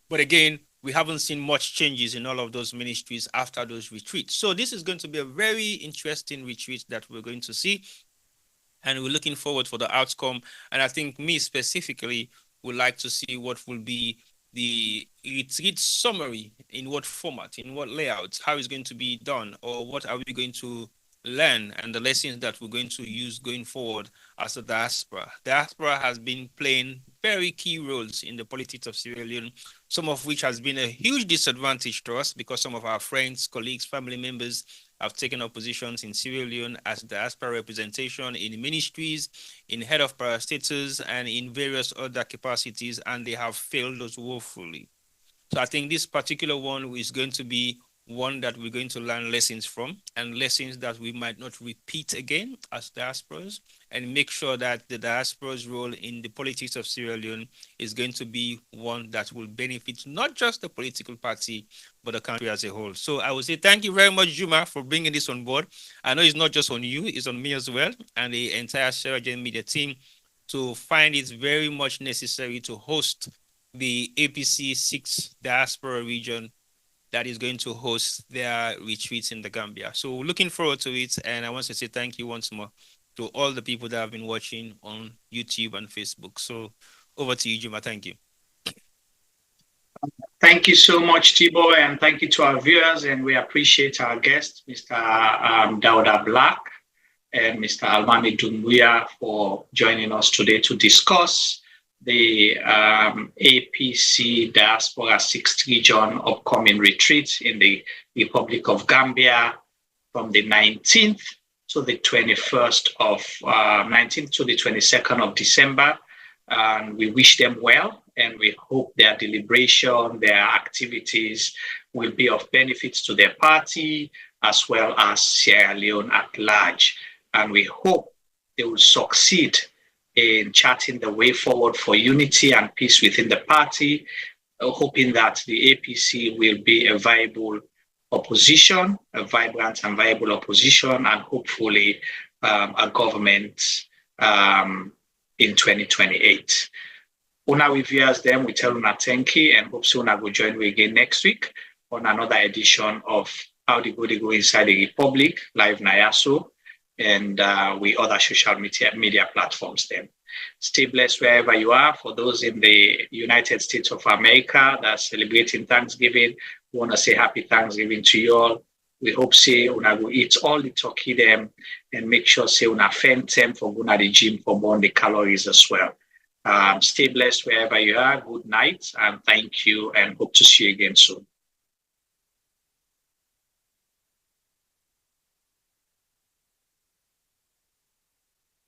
But again, we haven't seen much changes in all of those ministries after those retreats. So this is going to be a very interesting retreat that we're going to see. And we're looking forward for the outcome. And I think me specifically would like to see what will be the retreat summary, in what format, in what layout, how it's going to be done, or what are we going to learn, and the lessons that we're going to use going forward as a diaspora. Diaspora has been playing very key roles in the politics of Sierra Leone, some of which has been a huge disadvantage to us because some of our friends, colleagues, family members have taken up positions in Sierra Leone as diaspora representation in ministries, in head of parastatals, and in various other capacities, and they have failed us woefully. So I think this particular one is going to be one that we're going to learn lessons from, and lessons that we might not repeat again as diasporas, and make sure that the diaspora's role in the politics of Sierra Leone is going to be one that will benefit not just the political party, but the country as a whole. So I would say thank you very much, Juma, for bringing this on board. I know it's not just on you, it's on me as well, and the entire Sierra Leone media team, to find it very much necessary to host the APC 6 diaspora region that is going to host their retreats in the Gambia. So looking forward to it. And I want to say thank you once more to all the people that have been watching on YouTube and Facebook. So over to you, Juma. Thank you. Thank you so much, T-Boy, and thank you to our viewers. And we appreciate our guests, Mr. Dauda Black and Mr. Almami Dumbuya, for joining us today to discuss the APC Diaspora 6th Region upcoming retreat in the Republic of Gambia from the 19th to the 21st of 19th to the 22nd of December. And we wish them well, and we hope their deliberation, their activities will be of benefit to their party as well as Sierra Leone at large. And we hope they will succeed in charting the way forward for unity and peace within the party, hoping that the APC will be a viable opposition, a vibrant and viable opposition, and hopefully a government in 2028. Una we viewers them, we tell Una thank you, and hope soon I will join you again next week on another edition of How the Go Inside the Republic, live Nayaso, and we other social media platforms then. Stay blessed wherever you are. For those in the United States of America that are celebrating Thanksgiving, we want to say happy Thanksgiving to you all. We hope say una go eat all the turkey them, and make sure say una fend them for going to the gym for burn the calories as well. Stay blessed wherever you are. Good night, and thank you, and hope to see you again soon.